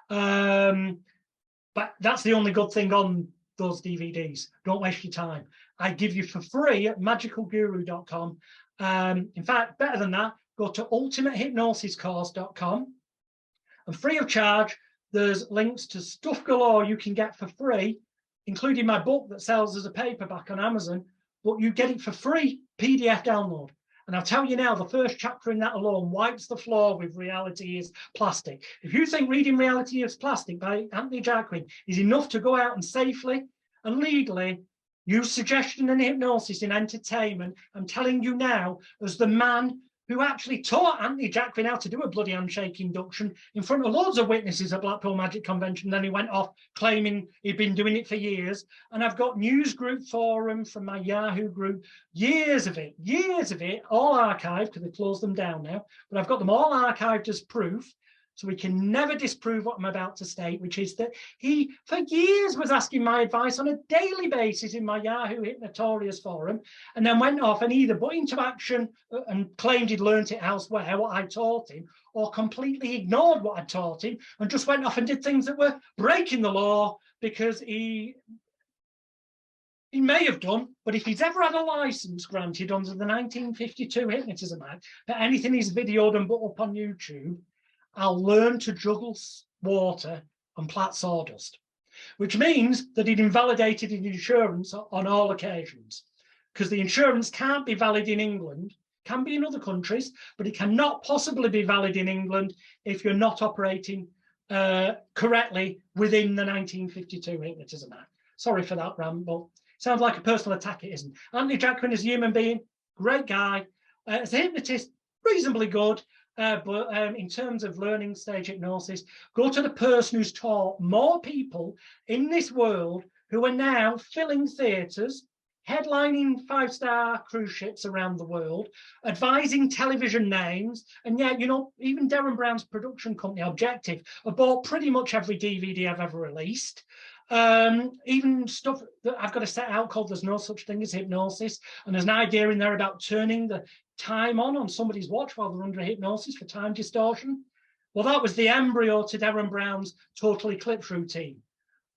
But that's the only good thing on those DVDs. Don't waste your time. I give you for free at magicalguru.com. In fact, better than that, go to ultimatehypnosiscourse.com, and free of charge, there's links to stuff galore you can get for free, including my book that sells as a paperback on Amazon, but you get it for free PDF download. And I'll tell you now, the first chapter in that alone wipes the floor with Reality is Plastic. If you think reading Reality is Plastic by Anthony Jacquin is enough to go out and safely and legally use suggestion and hypnosis in entertainment, I'm telling you now, as the man who actually taught Anthony Jacquin how to do a bloody handshake induction in front of loads of witnesses at Blackpool Magic Convention. Then he went off claiming he'd been doing it for years. And I've got news group forum from my Yahoo group, years of it, all archived, because they closed them down now. But I've got them all archived as proof. So we can never disprove what I'm about to state, which is that he, for years, was asking my advice on a daily basis in my Yahoo Hypnotorious forum, and then went off and either put into action and claimed he'd learnt it elsewhere, what I taught him, or completely ignored what I taught him and just went off and did things that were breaking the law because he may have done, but if he's ever had a license granted under the 1952 Hypnotism Act for anything he's videoed and put up on YouTube, I'll learn to juggle water and plait sawdust, which means that it invalidated his insurance on all occasions, because the insurance can't be valid in England, can be in other countries, but it cannot possibly be valid in England if you're not operating correctly within the 1952 Hypnotism Act. Sorry for that ramble. Sounds like a personal attack, it isn't. Anthony Jacquin is a human being, great guy. As a hypnotist, reasonably good. But in terms of learning stage hypnosis, go to the person who's taught more people in this world who are now filling theatres, headlining five-star cruise ships around the world, advising television names, and yet, you know, even Darren Brown's production company, Objective, have bought pretty much every DVD I've ever released. Even stuff that I've got a set out called There's No Such Thing as Hypnosis, and there's an idea in there about turning the time on somebody's watch while they're under hypnosis for time distortion. Well, that was the embryo to Darren Brown's Total Eclipse routine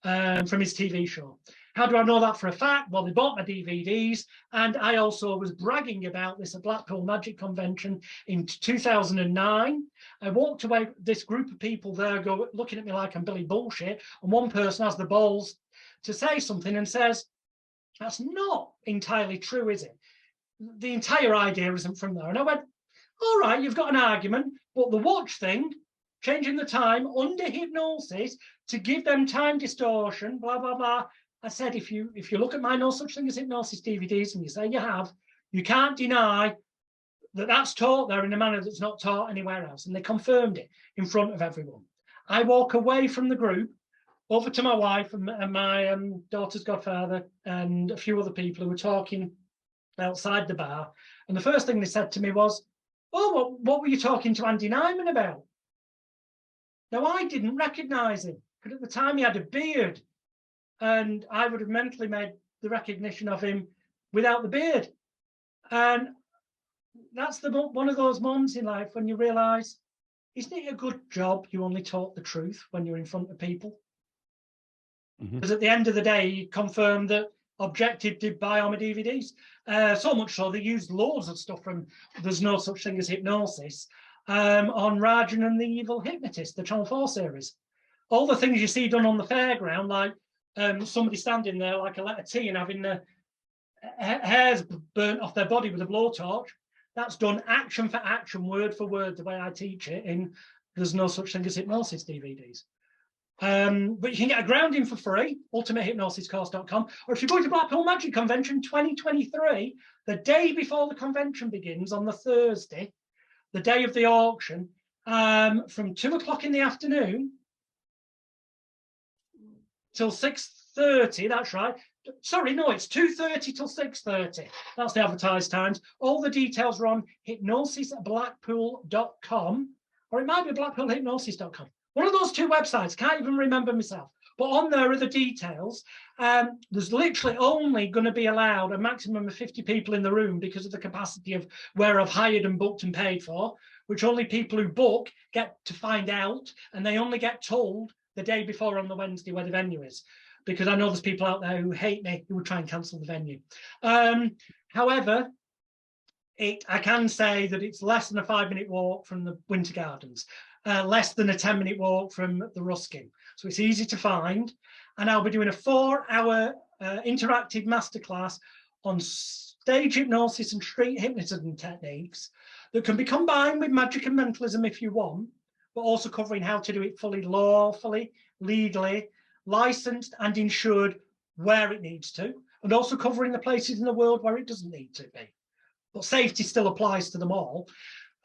from his TV show. How do I know that for a fact? Well, they bought my DVDs, and I also was bragging about this at Blackpool Magic Convention in 2009. I walked away, this group of people there go looking at me like I'm Billy Bullshit, and one person has the balls to say something and says, "That's not entirely true, is it? The entire idea isn't from there." And I went, "All right, you've got an argument, but the watch thing, changing the time under hypnosis to give them time distortion, blah, blah, blah." I said, if you look at my No Such Thing as Hypnosis DVDs and you say you have, you can't deny that that's taught there in a manner that's not taught anywhere else. And they confirmed it in front of everyone. I walk away from the group over to my wife and my daughter's godfather and a few other people who were talking outside the bar. And the first thing they said to me was, "Oh, what were you talking to Andy Nyman about?" Now, I didn't recognize him, because at the time he had a beard, and I would have mentally made the recognition of him without the beard. And that's one of those moments in life when you realize, isn't it a good job you only talk the truth when you're in front of people? Because at the end of the day, you confirmed that Objective did buy all my DVDs. So much so they used loads of stuff from There's No Such Thing as Hypnosis on Rajan and the Evil Hypnotist, the Channel 4 series. All the things you see done on the fairground, like somebody standing there like a letter T and having the hairs burnt off their body with a blowtorch, that's done action for action, word for word, the way I teach it in There's No Such Thing as Hypnosis DVDs. But you can get a grounding for free, ultimatehypnosiscourse.com, or if you go to Blackpool Magic Convention 2023, the day before the convention begins on the Thursday, the day of the auction, from 2 o'clock in the afternoon till 6:30, that's right. Sorry, no, it's 2:30 till 6:30. That's the advertised times. All the details are on hypnosisblackpool.com, or it might be blackpoolhypnosis.com. One of those two websites, can't even remember myself. But on there are the details. There's literally only going to be allowed a maximum of 50 people in the room because of the capacity of where I've hired and booked and paid for, which only people who book get to find out, and they only get told the day before on the Wednesday where the venue is, because I know there's people out there who hate me who would try and cancel the venue. However, I can say that it's less than a 5-minute walk from the Winter Gardens, less than a 10-minute walk from the Ruskin. So it's easy to find. And I'll be doing a 4-hour interactive masterclass on stage hypnosis and street hypnotism techniques that can be combined with magic and mentalism if you want, but also covering how to do it fully lawfully, legally, licensed and insured where it needs to, and also covering the places in the world where it doesn't need to be. but safety still applies to them all.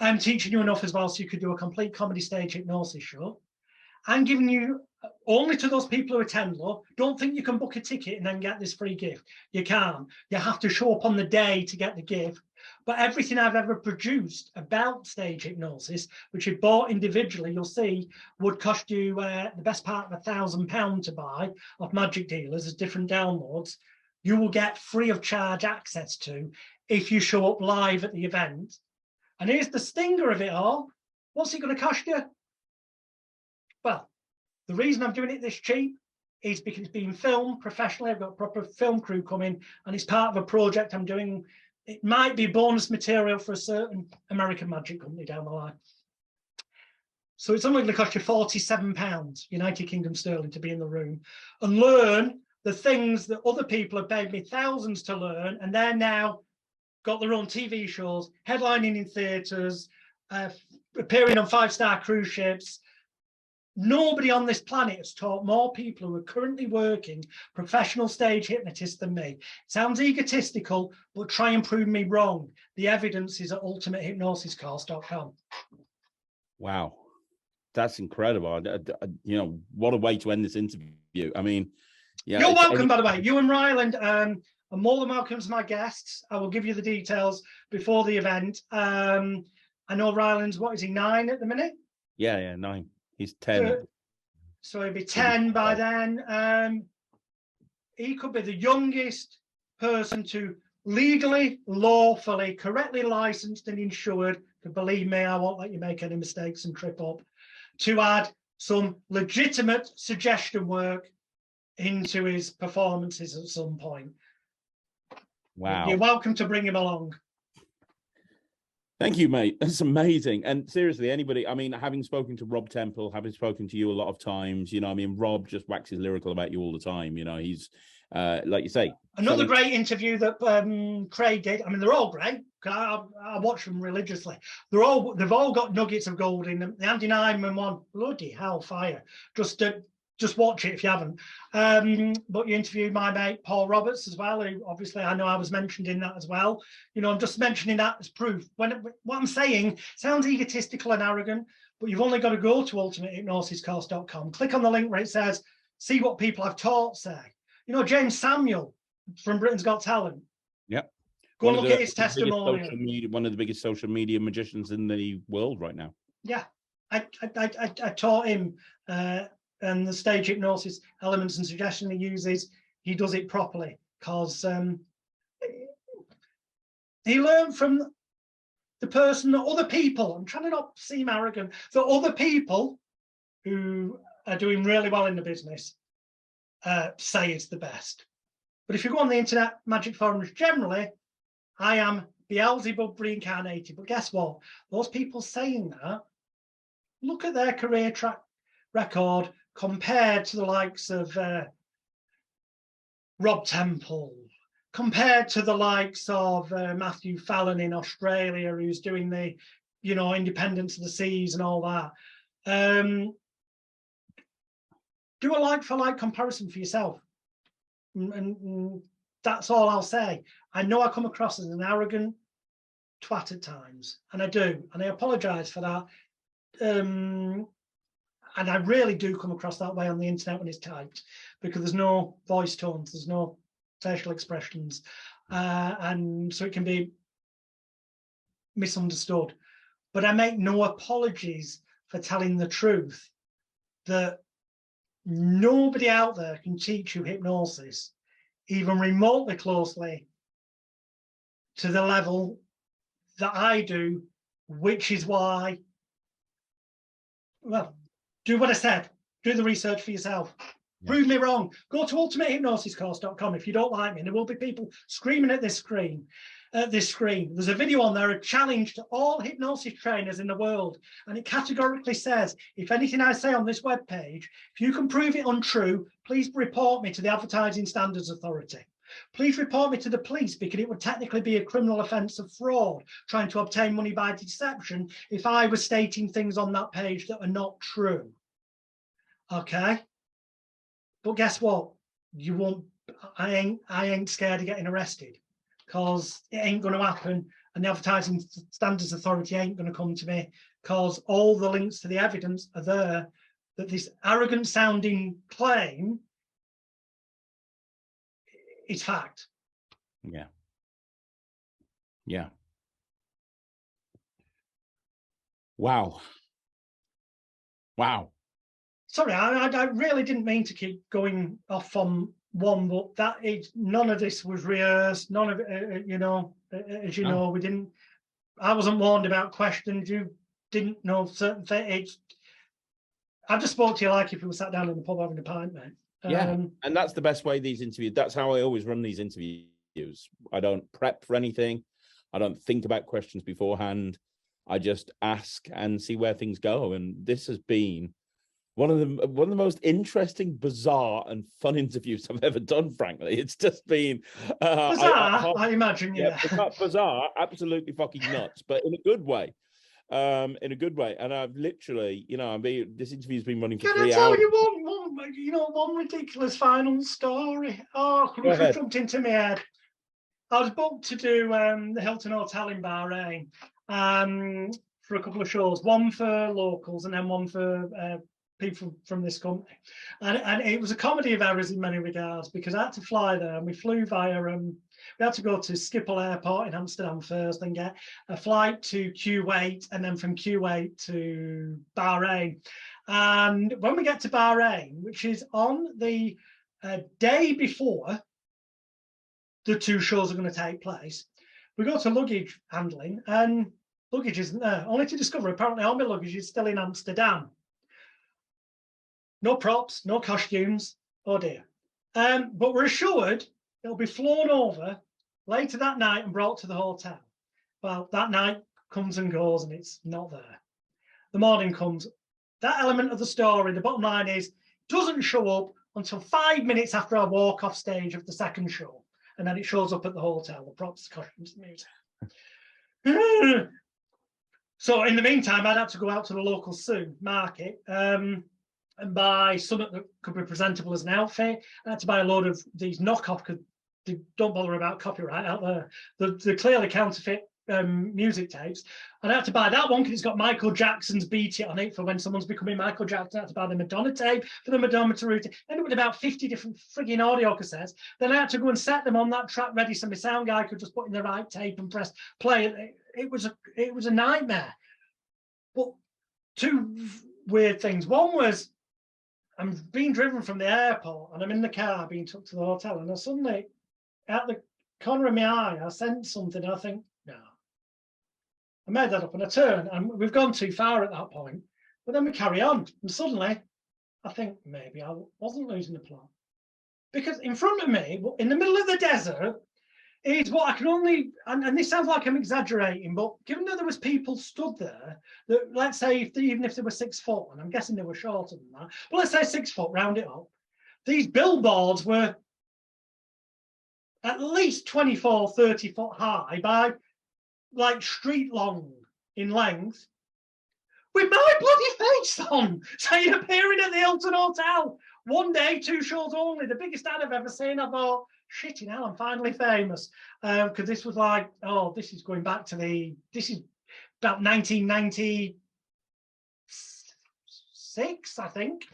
I'm teaching you enough as well so you could do a complete comedy stage hypnosis show. I'm giving you only to those people who attend, though. Don't think you can book a ticket and then get this free gift. You can't. You have to show up on the day to get the gift. But everything I've ever produced about stage hypnosis, which you bought individually, you'll see, would cost you the best part of £1,000 to buy off magic dealers as different downloads. You will get free of charge access to if you show up live at the event. And here's the stinger of it all. What's it going to cost you? Well, the reason I'm doing it this cheap is because it's being filmed professionally. I've got a proper film crew coming, and it's part of a project I'm doing. It might be bonus material for a certain American magic company down the line. So it's only going to cost you £47, United Kingdom sterling, to be in the room and learn the things that other people have paid me thousands to learn, and they're now got their own TV shows, headlining in theatres, appearing on 5-star cruise ships. Nobody on this planet has taught more people who are currently working professional stage hypnotists than me. It sounds egotistical, but try and prove me wrong. The evidence is at ultimatehypnosiscourse.com. Wow, that's incredible. What a way to end this interview. I mean, yeah. You're welcome, by the way. You and Ryland are more than welcome as my guests. I will give you the details before the event. I know Ryland's, what is he, 9 at the minute? Yeah, 9. He's 10. So he'll be 10 by then. He could be the youngest person to legally, lawfully, correctly licensed and insured, because believe me, I won't let you make any mistakes and trip up, to add some legitimate suggestion work into his performances at some point. Wow. You're welcome to bring him along. Thank you, mate. That's amazing. And seriously, anybody, I mean, having spoken to Rob Temple, having spoken to you a lot of times, Rob just waxes lyrical about you all the time. He's, like you say. Another great interview that Craig did. I mean, they're all great. I watch them religiously. They've all got nuggets of gold in them. The Andy Nyman one, bloody hellfire. Just watch it if you haven't. But you interviewed my mate Paul Roberts as well, who obviously I know I was mentioned in that as well. I'm just mentioning that as proof. What I'm saying sounds egotistical and arrogant, but you've only got to go to ultimatehypnosiscourse.com. Click on the link where it says, see what people I've taught say. James Samuel from Britain's Got Talent. Yep. Go and look at his testimonial. One of the biggest social media magicians in the world right now. Yeah. I taught him and the stage hypnosis elements and suggestion he uses, he does it properly because he learned from the person that other people, I'm trying to not seem arrogant, that other people who are doing really well in the business say it's the best. But if you go on the internet magic forums generally, I am Beelzebub reincarnated. But guess what? Those people saying that, look at their career track record compared to the likes of Rob Temple, compared to the likes of Matthew Fallon in Australia, who's doing the, Independence of the Seas and all that. Do a like-for-like comparison for yourself. And that's all I'll say. I know I come across as an arrogant twat at times, and I do, and I apologise for that. And I really do come across that way on the internet when it's typed, because there's no voice tones, there's no facial expressions, and so it can be misunderstood. But I make no apologies for telling the truth that nobody out there can teach you hypnosis even remotely closely to the level that I do, which is why, well, do what I said. Do the research for yourself. Yeah. Prove me wrong. Go to ultimatehypnosiscourse.com if you don't like me. There will be people screaming at this screen. There's a video on there, a challenge to all hypnosis trainers in the world. And it categorically says, if anything I say on this webpage, if you can prove it untrue, please report me to the Advertising Standards Authority. Please report me to the police, because it would technically be a criminal offence of fraud, trying to obtain money by deception, if I was stating things on that page that are not true. Okay? But guess what? You won't. I ain't scared of getting arrested, because it ain't going to happen. and the Advertising Standards Authority ain't going to come to me because all the links to the evidence are there that this arrogant sounding claim is fact. Yeah. Yeah. Wow. Wow. Sorry, I really didn't mean to keep going off on one, but none of this was rehearsed. None of it, you know, as you know, we didn't. I wasn't warned about questions. You didn't know certain things. I just spoke to you like if we were sat down in the pub having a pint, mate. Yeah, and that's the best way these interviews. That's how I always run these interviews. I don't prep for anything. I don't think about questions beforehand. I just ask and see where things go. And this has been one of the most interesting, bizarre, and fun interviews I've ever done. Frankly, it's just been bizarre. I imagine, yeah, bizarre, absolutely fucking nuts, but in a good way. In a good way. And I've literally, you know, this interview's been running for 3 hours. Can I tell you one ridiculous final story? Oh, it just jumped into my head. I was booked to do the Hilton Hotel in Bahrain for a couple of shows, one for locals and then one for people from this company. And it was a comedy of errors in many regards because I had to fly there and we flew via, we had to go to Schiphol Airport in Amsterdam first, then get a flight to Kuwait and then from Kuwait to Bahrain. And when we get to Bahrain, which is on the day before the two shows are going to take place, we go to luggage handling and luggage isn't there, only to discover apparently all my luggage is still in Amsterdam. No props, no costumes, oh dear. But we're assured it'll be flown over later that night and brought to the hotel. Well, that night comes and goes and it's not there. The morning comes. That element of the story, the bottom line is, doesn't show up until 5 minutes after I walk off stage of the second show. And then it shows up at the hotel, the props, the costumes, the music. So in the meantime, I'd have to go out to the local market and buy something that could be presentable as an outfit. I had to buy a load of these knockoff, because they don't bother about copyright out there. They're clearly counterfeit music tapes. And I had to buy that one because it's got Michael Jackson's Beat It on it for when someone's becoming Michael Jackson. I had to buy the Madonna tape for the Madonna routine. Ended with about 50 different frigging audio cassettes. Then I had to go and set them on that track ready so my sound guy could just put in the right tape and press play. It was a nightmare. But two weird things. One was I'm being driven from the airport and I'm in the car being took to the hotel, and I suddenly, at the corner of my eye, I sense something. I think, no. I made that up and I turn, and we've gone too far at that point. But then we carry on, and suddenly I think maybe I wasn't losing the plot. Because in front of me, in the middle of the desert, is what I can only, and this sounds like I'm exaggerating, but given that there was people stood there, that let's say even if they were 6 foot, and I'm guessing they were shorter than that, but let's say 6 foot, round it up, these billboards were at least 24, 30 foot high by like street long in length, with my bloody face on, saying appearing at the Hilton Hotel. 1 day, 2 shows only, the biggest ad I've ever seen. I thought, shitting hell, I'm finally famous. Because this was like, oh, this is going back to this is about 1996, I think.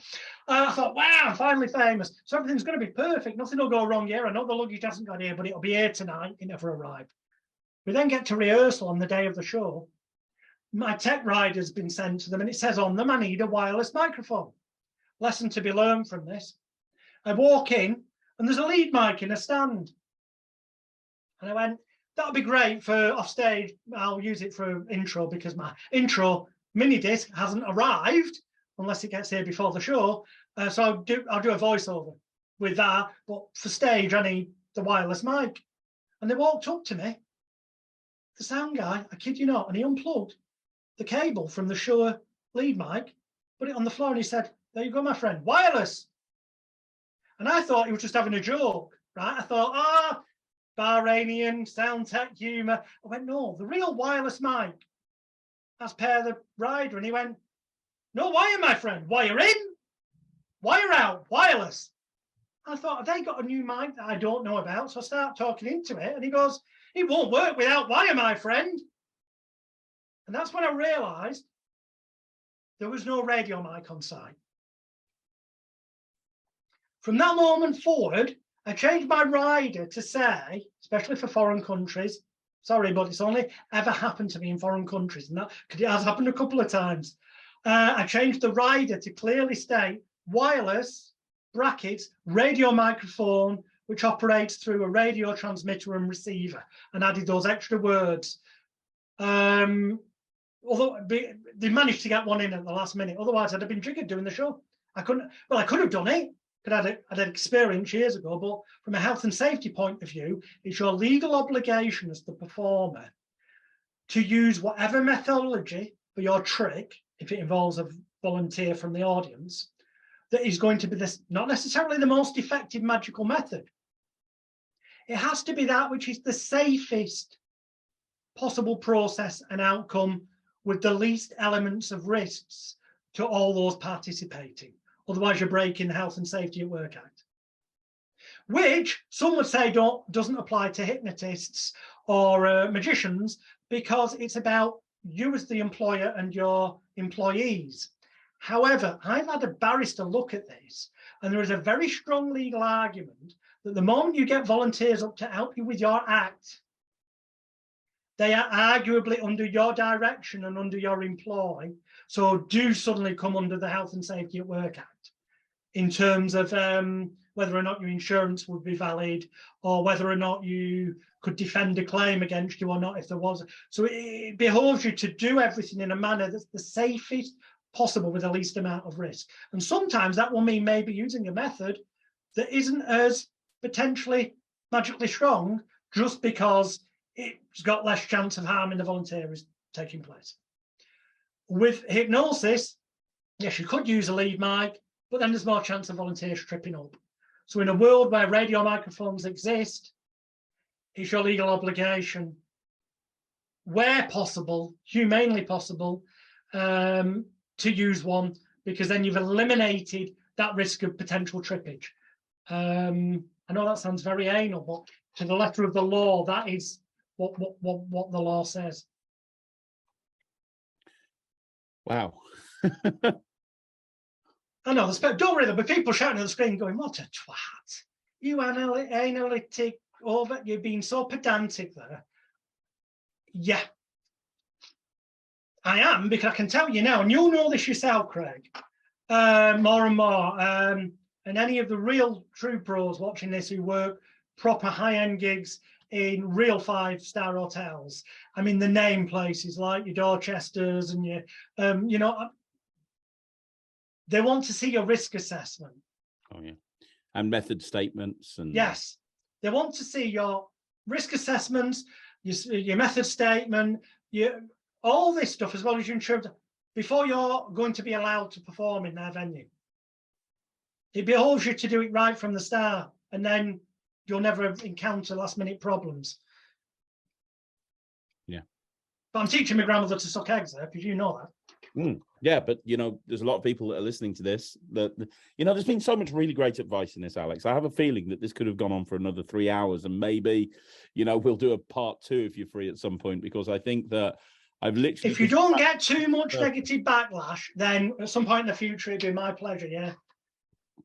I thought, wow, I'm finally famous. So everything's going to be perfect. Nothing will go wrong here. I know the luggage hasn't got here, but it'll be here tonight. It never arrived. We then get to rehearsal on the day of the show. My tech rider's been sent to them, and it says on them, I need a wireless microphone. Lesson to be learned from this. I walk in, and there's a lead mic in a stand. And I went, that'll be great for off stage. I'll use it for intro because my intro mini disc hasn't arrived unless it gets here before the show. So I'll do a voiceover with that. But for stage, I need the wireless mic. And they walked up to me, the sound guy, I kid you not, and he unplugged the cable from the Shure lead mic, put it on the floor, and he said, there you go, my friend, wireless. And I thought he was just having a joke, right? I thought, Bahrainian sound tech humor. I went, no, the real wireless mic. That's Per the rider. And he went, no wire, my friend. Wire in, wire out, wireless. I thought, have they got a new mic that I don't know about? So I start talking into it. And he goes, It won't work without wire, my friend. And that's when I realized there was no radio mic on site. From that moment forward, I changed my rider to say, especially for foreign countries, sorry, but it's only ever happened to me in foreign countries, and that because it has happened a couple of times. I changed the rider to clearly state wireless brackets radio microphone, which operates through a radio transmitter and receiver, and added those extra words. Although they managed to get one in at the last minute, otherwise I'd have been triggered doing the show. I could have done it. I'd had experience years ago, but from a health and safety point of view, it's your legal obligation as the performer to use whatever methodology for your trick, if it involves a volunteer from the audience, that is going to be this, not necessarily the most effective magical method. It has to be that which is the safest possible process and outcome with the least elements of risks to all those participating. Otherwise, you're breaking the Health and Safety at Work Act, which some would say doesn't apply to hypnotists or magicians, because it's about you as the employer and your employees. However, I've had a barrister look at this, and there is a very strong legal argument that the moment you get volunteers up to help you with your act, they are arguably under your direction and under your employ, so do suddenly come under the Health and Safety at Work Act in terms of whether or not your insurance would be valid, or whether or not you could defend a claim against you or not if there was. So it behoves you to do everything in a manner that's the safest possible with the least amount of risk. And sometimes that will mean maybe using a method that isn't as potentially magically strong, just because it's got less chance of harming the volunteers taking place. With hypnosis, yes, you could use a lead mic, but then there's more chance of volunteers tripping up. So in a world where radio microphones exist, it's your legal obligation, where possible, humanely possible, to use one, because then you've eliminated that risk of potential trippage. I know that sounds very anal, but to the letter of the law, that is what the law says. Wow. I know, don't worry, there'll be people shouting at the screen going, what a twat. You analytic, you're being so pedantic there. Yeah, I am, because I can tell you now, and you'll know this yourself, Craig, more and more, and any of the real true pros watching this who work proper high-end gigs in real 5-star hotels. I mean, the name places like your Dorchesters and your, they want to see your risk assessment. Oh, yeah. And method statements. And yes, they want to see your risk assessments, your method statement, all this stuff, as well as your insurance, before you're going to be allowed to perform in their venue. It behoves you to do it right from the start, and then you'll never encounter last-minute problems. Yeah. But I'm teaching my grandmother to suck eggs there, because you know that. Yeah, but, there's a lot of people that are listening to this that, there's been so much really great advice in this, Alex. I have a feeling that this could have gone on for another 3 hours, and maybe, we'll do a part 2 if you're free at some point, because I think that I've literally... If you don't get too much negative backlash, then at some point in the future, it'd be my pleasure, yeah.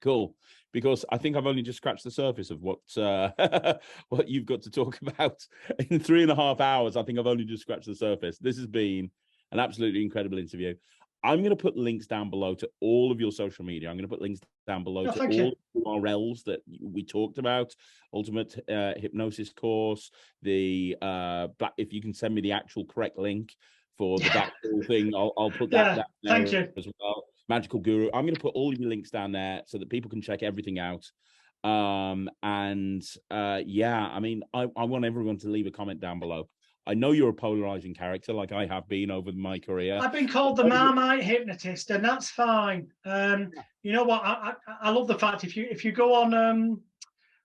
Cool. Because I think I've only just scratched the surface of what what you've got to talk about in 3.5 hours. I think I've only just scratched the surface. This has been an absolutely incredible interview. I'm going to put links down below to all of your social media. I'm going to put links down below to all the URLs that we talked about. Ultimate Hypnosis course, the if you can send me the actual correct link for the backdoor thing, I'll put that down there. Thank you. As well. Magical Guru. I'm going to put all of your links down there so that people can check everything out. I want everyone to leave a comment down below. I know you're a polarizing character, like I have been over my career. I've been called the Marmite hypnotist, and that's fine. You know what? I love the fact if you go on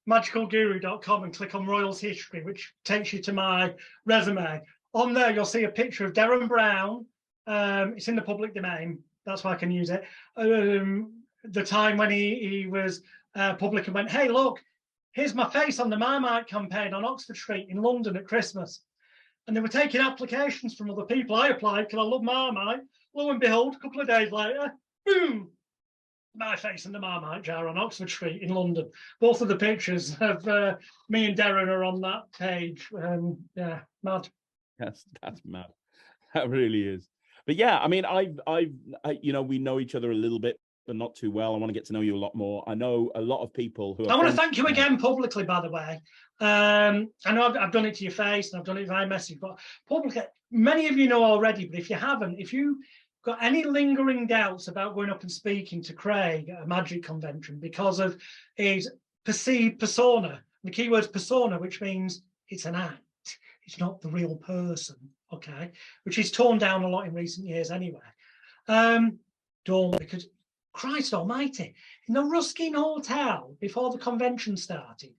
magicalguru.com and click on Royle's history, which takes you to my resume, on there you'll see a picture of Darren Brown. It's in the public domain. That's why I can use it. The time when he was public and went, hey, look, here's my face on the Marmite campaign on Oxford Street in London at Christmas. And they were taking applications from other people. I applied because I love Marmite. Lo and behold, a couple of days later, boom, my face in the Marmite jar on Oxford Street in London. Both of the pictures of me and Darren are on that page. Yeah, mad. That's mad. That really is. But yeah, I mean, I you know, we know each other a little bit, but not too well. I want to get to know you a lot more. I know a lot of people who are. I want to thank you again publicly, by the way. I know I've done it to your face and I've done it via message, but publicly, many of you know already. But if you haven't, if you got any lingering doubts about going up and speaking to Craig at a magic convention because of his perceived persona, the key word's persona, which means it's an act, it's not the real person, okay, which is torn down a lot in recent years anyway. Don't, because Christ almighty, in the Ruskin Hotel before the convention started,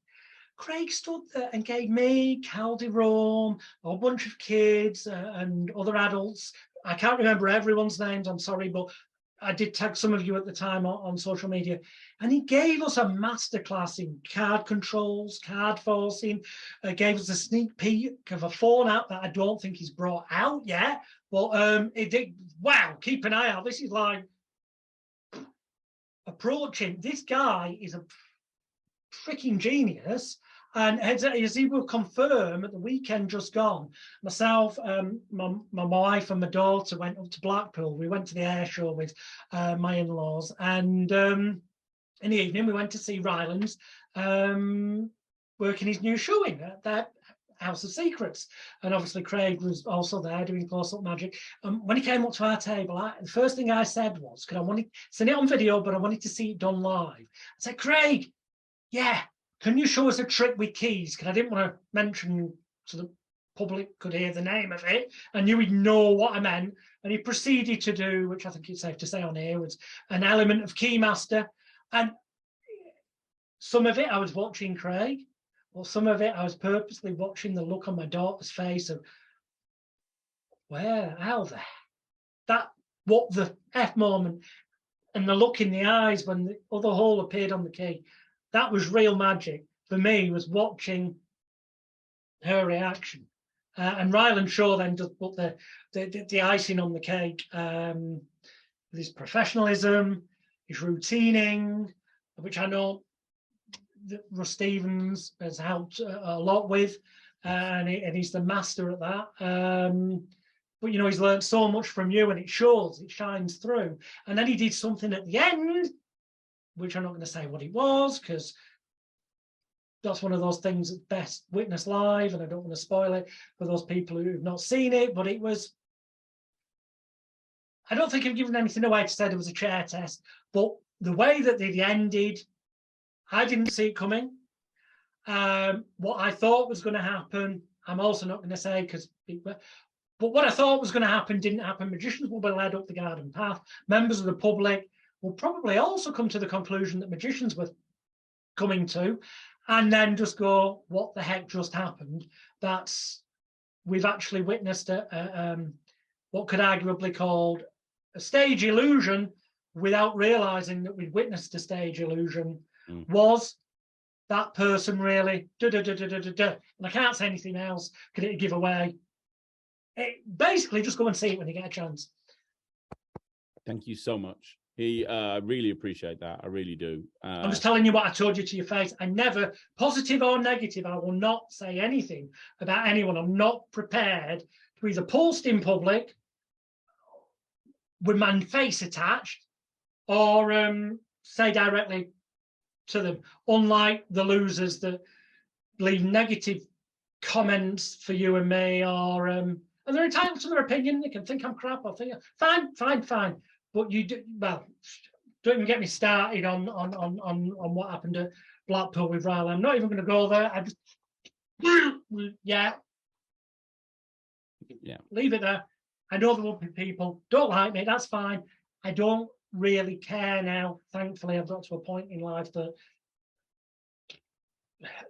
Craig stood there and gave me, Caldy Rome, a bunch of kids and other adults. I can't remember everyone's names, I'm sorry, but I did tag some of you at the time on social media. And he gave us a masterclass in card controls, card forcing, gave us a sneak peek of a phone app that I don't think he's brought out yet. But it did, wow, keep an eye out. This is like approaching. This guy is a freaking genius. And as he will confirm at the weekend just gone, myself, my wife and my daughter went up to Blackpool. We went to the air show with my in-laws. And in the evening, we went to see Ryland's working his new showing at that House of Secrets. And obviously Craig was also there doing close-up magic. When he came up to our table, the first thing I said was, because I wanted to send it on video, but I wanted to see it done live. I said, Craig, yeah, can you show us a trick with keys? Because I didn't want to mention so the public could hear the name of it. I knew he'd know what I meant. And he proceeded to do, which I think it's safe to say on here, was an element of Keymaster. And some of it I was watching Craig, or some of it I was purposely watching the look on my daughter's face of, where, how the, that, what the F moment, and the look in the eyes when the other hole appeared on the key. That was real magic for me, was watching her reaction. And Ryland Shaw then just put the icing on the cake. His professionalism, his routining, which I know that Russ Stevens has helped a lot with, and he's the master at that. But, you know, he's learned so much from you, and it shows, it shines through. And then he did something at the end, which I'm not going to say what it was, because that's one of those things that's best witnessed live, and I don't want to spoil it for those people who've not seen it, but it was, I don't think I've given anything away to say there was a chair test, but the way that they ended, I didn't see it coming. What I thought was going to happen, I'm also not going to say, because, but what I thought was going to happen didn't happen. Magicians will be led up the garden path. Members of the public will probably also come to the conclusion that magicians were coming to, and then just go, what the heck just happened? That's, we've actually witnessed what could arguably called a stage illusion without realizing that we'd witnessed a stage illusion. Was that person really and I can't say anything else because it'd give away. Basically, just go and see it when you get a chance. Thank you so much. I really appreciate that. I really do. I'm just telling you what I told you to your face. I never, positive or negative, I will not say anything about anyone. I'm not prepared to either post in public with my face attached or say directly to them, unlike the losers that leave negative comments for you and me, or and they're entitled to their opinion. They can think I'm crap or think fine. But you do, well, don't even get me started on what happened at Blackpool with Royle. I'm not even going to go there. I just yeah, leave it there. I know there will be people don't like me. That's fine. I don't really care now. Thankfully, I've got to a point in life that,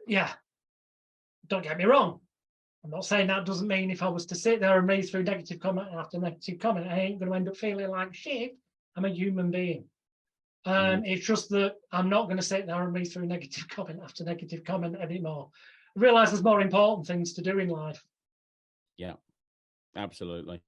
yeah, don't get me wrong. I'm not saying that doesn't mean if I was to sit there and read through negative comment after negative comment, I ain't going to end up feeling like shit. I'm a human being. It's just that I'm not going to sit there and read through negative comment after negative comment anymore. I realise there's more important things to do in life. Yeah, absolutely.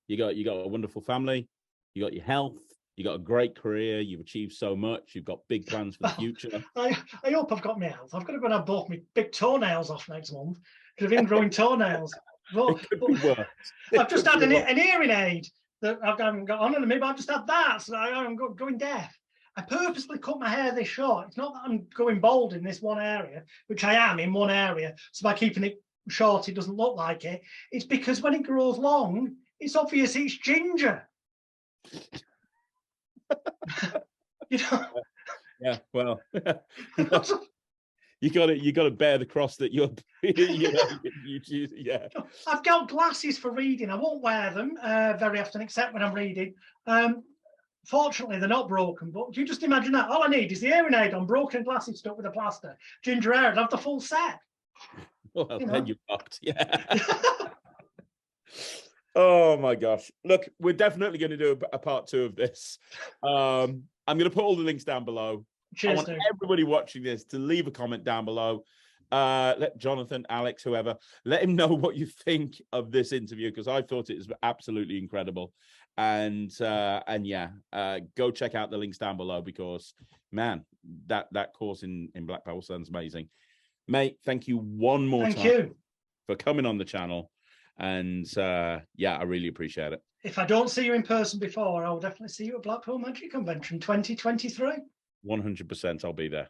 You got a wonderful family. You got your health. You got a great career. You've achieved so much. You've got big plans for the future. I hope I've got my health. I've got to go and have both my big toenails off next month because I've been growing toenails. But I've just had an hearing aid that I haven't got on, and I've just had that, so I'm going deaf. I purposely cut my hair this short. It's not that I'm going bald in this one area, which I am in one area. So by keeping it short, it doesn't look like it. It's because when it grows long, it's obvious it's ginger. You know? Yeah, well, you got to bear the cross that you're you choose. Yeah, I've got glasses for reading. I won't wear them very often, except when I'm reading. Fortunately, they're not broken. But do you just imagine that? All I need is the hearing aid on, broken glasses stuck with a plaster, ginger hair, and have the full set. Well, then you're fucked. Yeah. Oh my gosh! Look, we're definitely going to do a part 2 of this. I'm going to put all the links down below. Cheers, I want everybody watching this to leave a comment down below. Let Jonathan, Alex, whoever, let him know what you think of this interview, because I thought it was absolutely incredible. And yeah, go check out the links down below, because man, that course in Black Powell sounds amazing. Mate, thank you one more time for coming on the channel. And yeah, I really appreciate it. If I don't see you in person before, I'll definitely see you at Blackpool Magic Convention 2023. 100%, I'll be there.